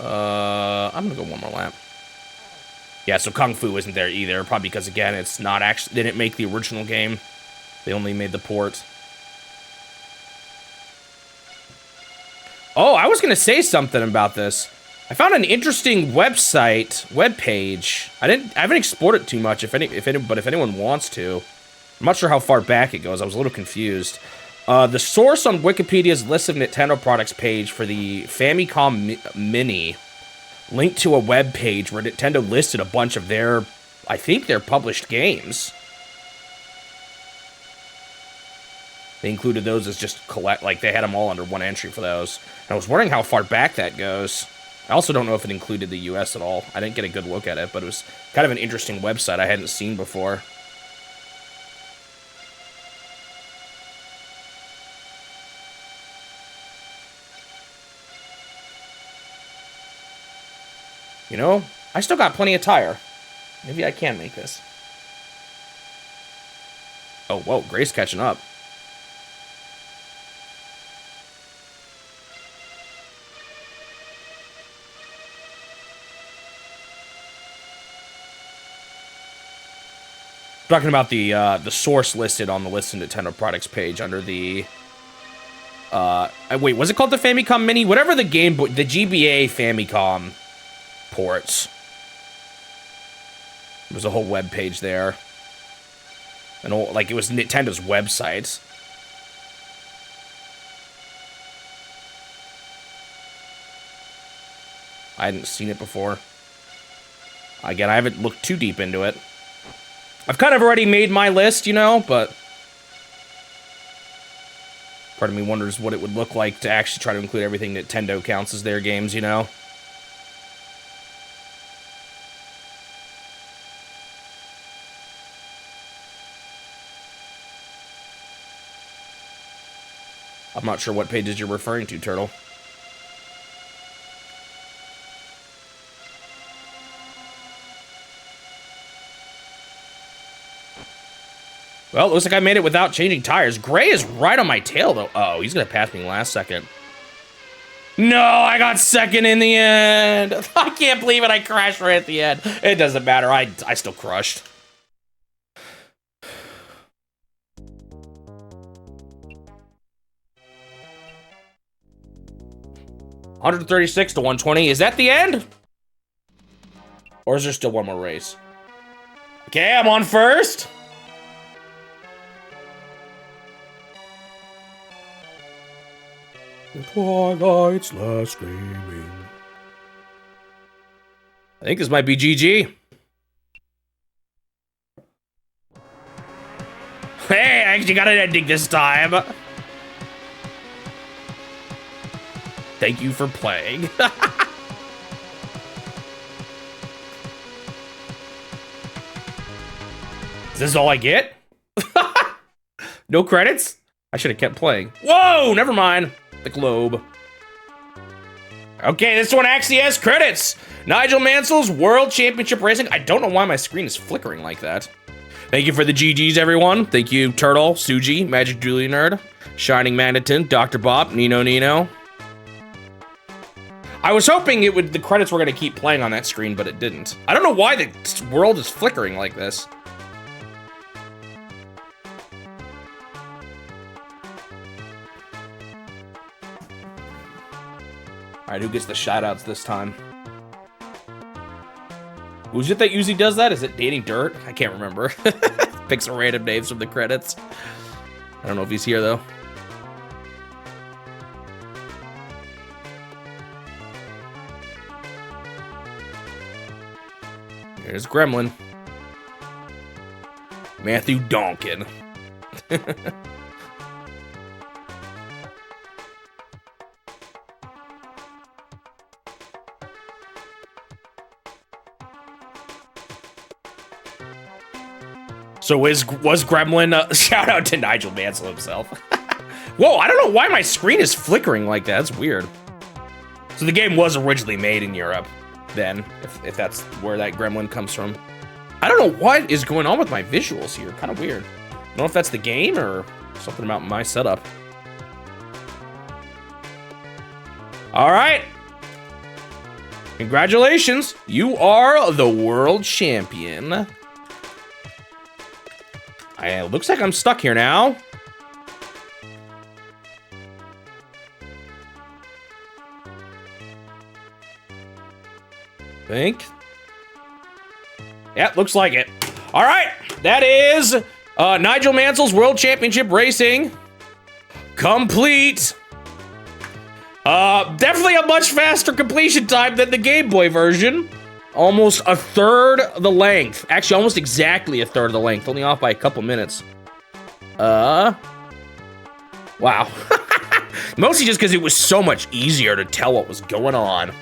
I'm gonna go one more lap. Yeah, so Kung Fu isn't there either. Probably because, again, it's not actually... They didn't make the original game. They only made the port. Oh, I was gonna say something about this. I found an interesting web page. I haven't explored it too much, but if anyone wants to. I'm not sure how far back it goes. I was a little confused. The source on Wikipedia's list of Nintendo products page for the Famicom Mini linked to a web page where Nintendo listed a bunch of their published games. They included those as just they had them all under one entry for those. And I was wondering how far back that goes. I also don't know if it included the US at all. I didn't get a good look at it, but it was kind of an interesting website I hadn't seen before. You know, I still got plenty of tire. Maybe I can make this. Oh, whoa, Grace catching up. Talking about the source listed on the List of Nintendo Products page under the... wait, was it called the Famicom Mini? Whatever the Game Boy... The GBA Famicom ports. There's a whole web page there. And it was Nintendo's website. I hadn't seen it before. Again, I haven't looked too deep into it. I've kind of already made my list, you know, but Part of me wonders what it would look like to actually try to include everything Nintendo counts as their games, you know? I'm not sure what pages you're referring to, Turtle. Well, it looks like I made it without changing tires. Gray is right on my tail, though. Oh, he's gonna pass me last second. No, I got second in the end. I can't believe it. I crashed right at the end. It doesn't matter. I still crushed. $136 to $120. Is that the end? Or is there still one more race? Okay, I'm on first. The twilight's last gleaming. I think this might be GG. Hey, I actually got an ending this time. Thank you for playing. Is this all I get? No credits? I should have kept playing. Whoa, never mind. The globe. Okay, this one actually has credits. Nigel Mansell's World Championship Racing. I don't know why my screen is flickering like that. Thank you for the GGs, everyone. Thank you, Turtle, Suji, Magic Julie Nerd, Shining Magneton, Dr. Bob, Nino. I was hoping the credits were gonna keep playing on that screen, but it didn't. I don't know why the world is flickering like this. All right, who gets the shoutouts this time? Who's it that usually does that? Is it Dating Dirt? I can't remember. Pick some random names from the credits. I don't know if he's here, though. Here's Gremlin. Matthew Donkin. So was Gremlin, shout out to Nigel Mansell himself. Whoa, I don't know why my screen is flickering like that. That's weird. So the game was originally made in Europe then, if that's where that Gremlin comes from. I don't know what is going on with my visuals here. Kind of weird. I don't know if that's the game or something about my setup. All right. Congratulations. You are the world champion. It looks like I'm stuck here now. Think. Yep, looks like it. All right, that is Nigel Mansell's World Championship Racing complete. Definitely a much faster completion time than the Game Boy version. Almost a third the length. Actually, almost exactly a third of the length. Only off by a couple minutes. Wow. Mostly just because it was so much easier to tell what was going on.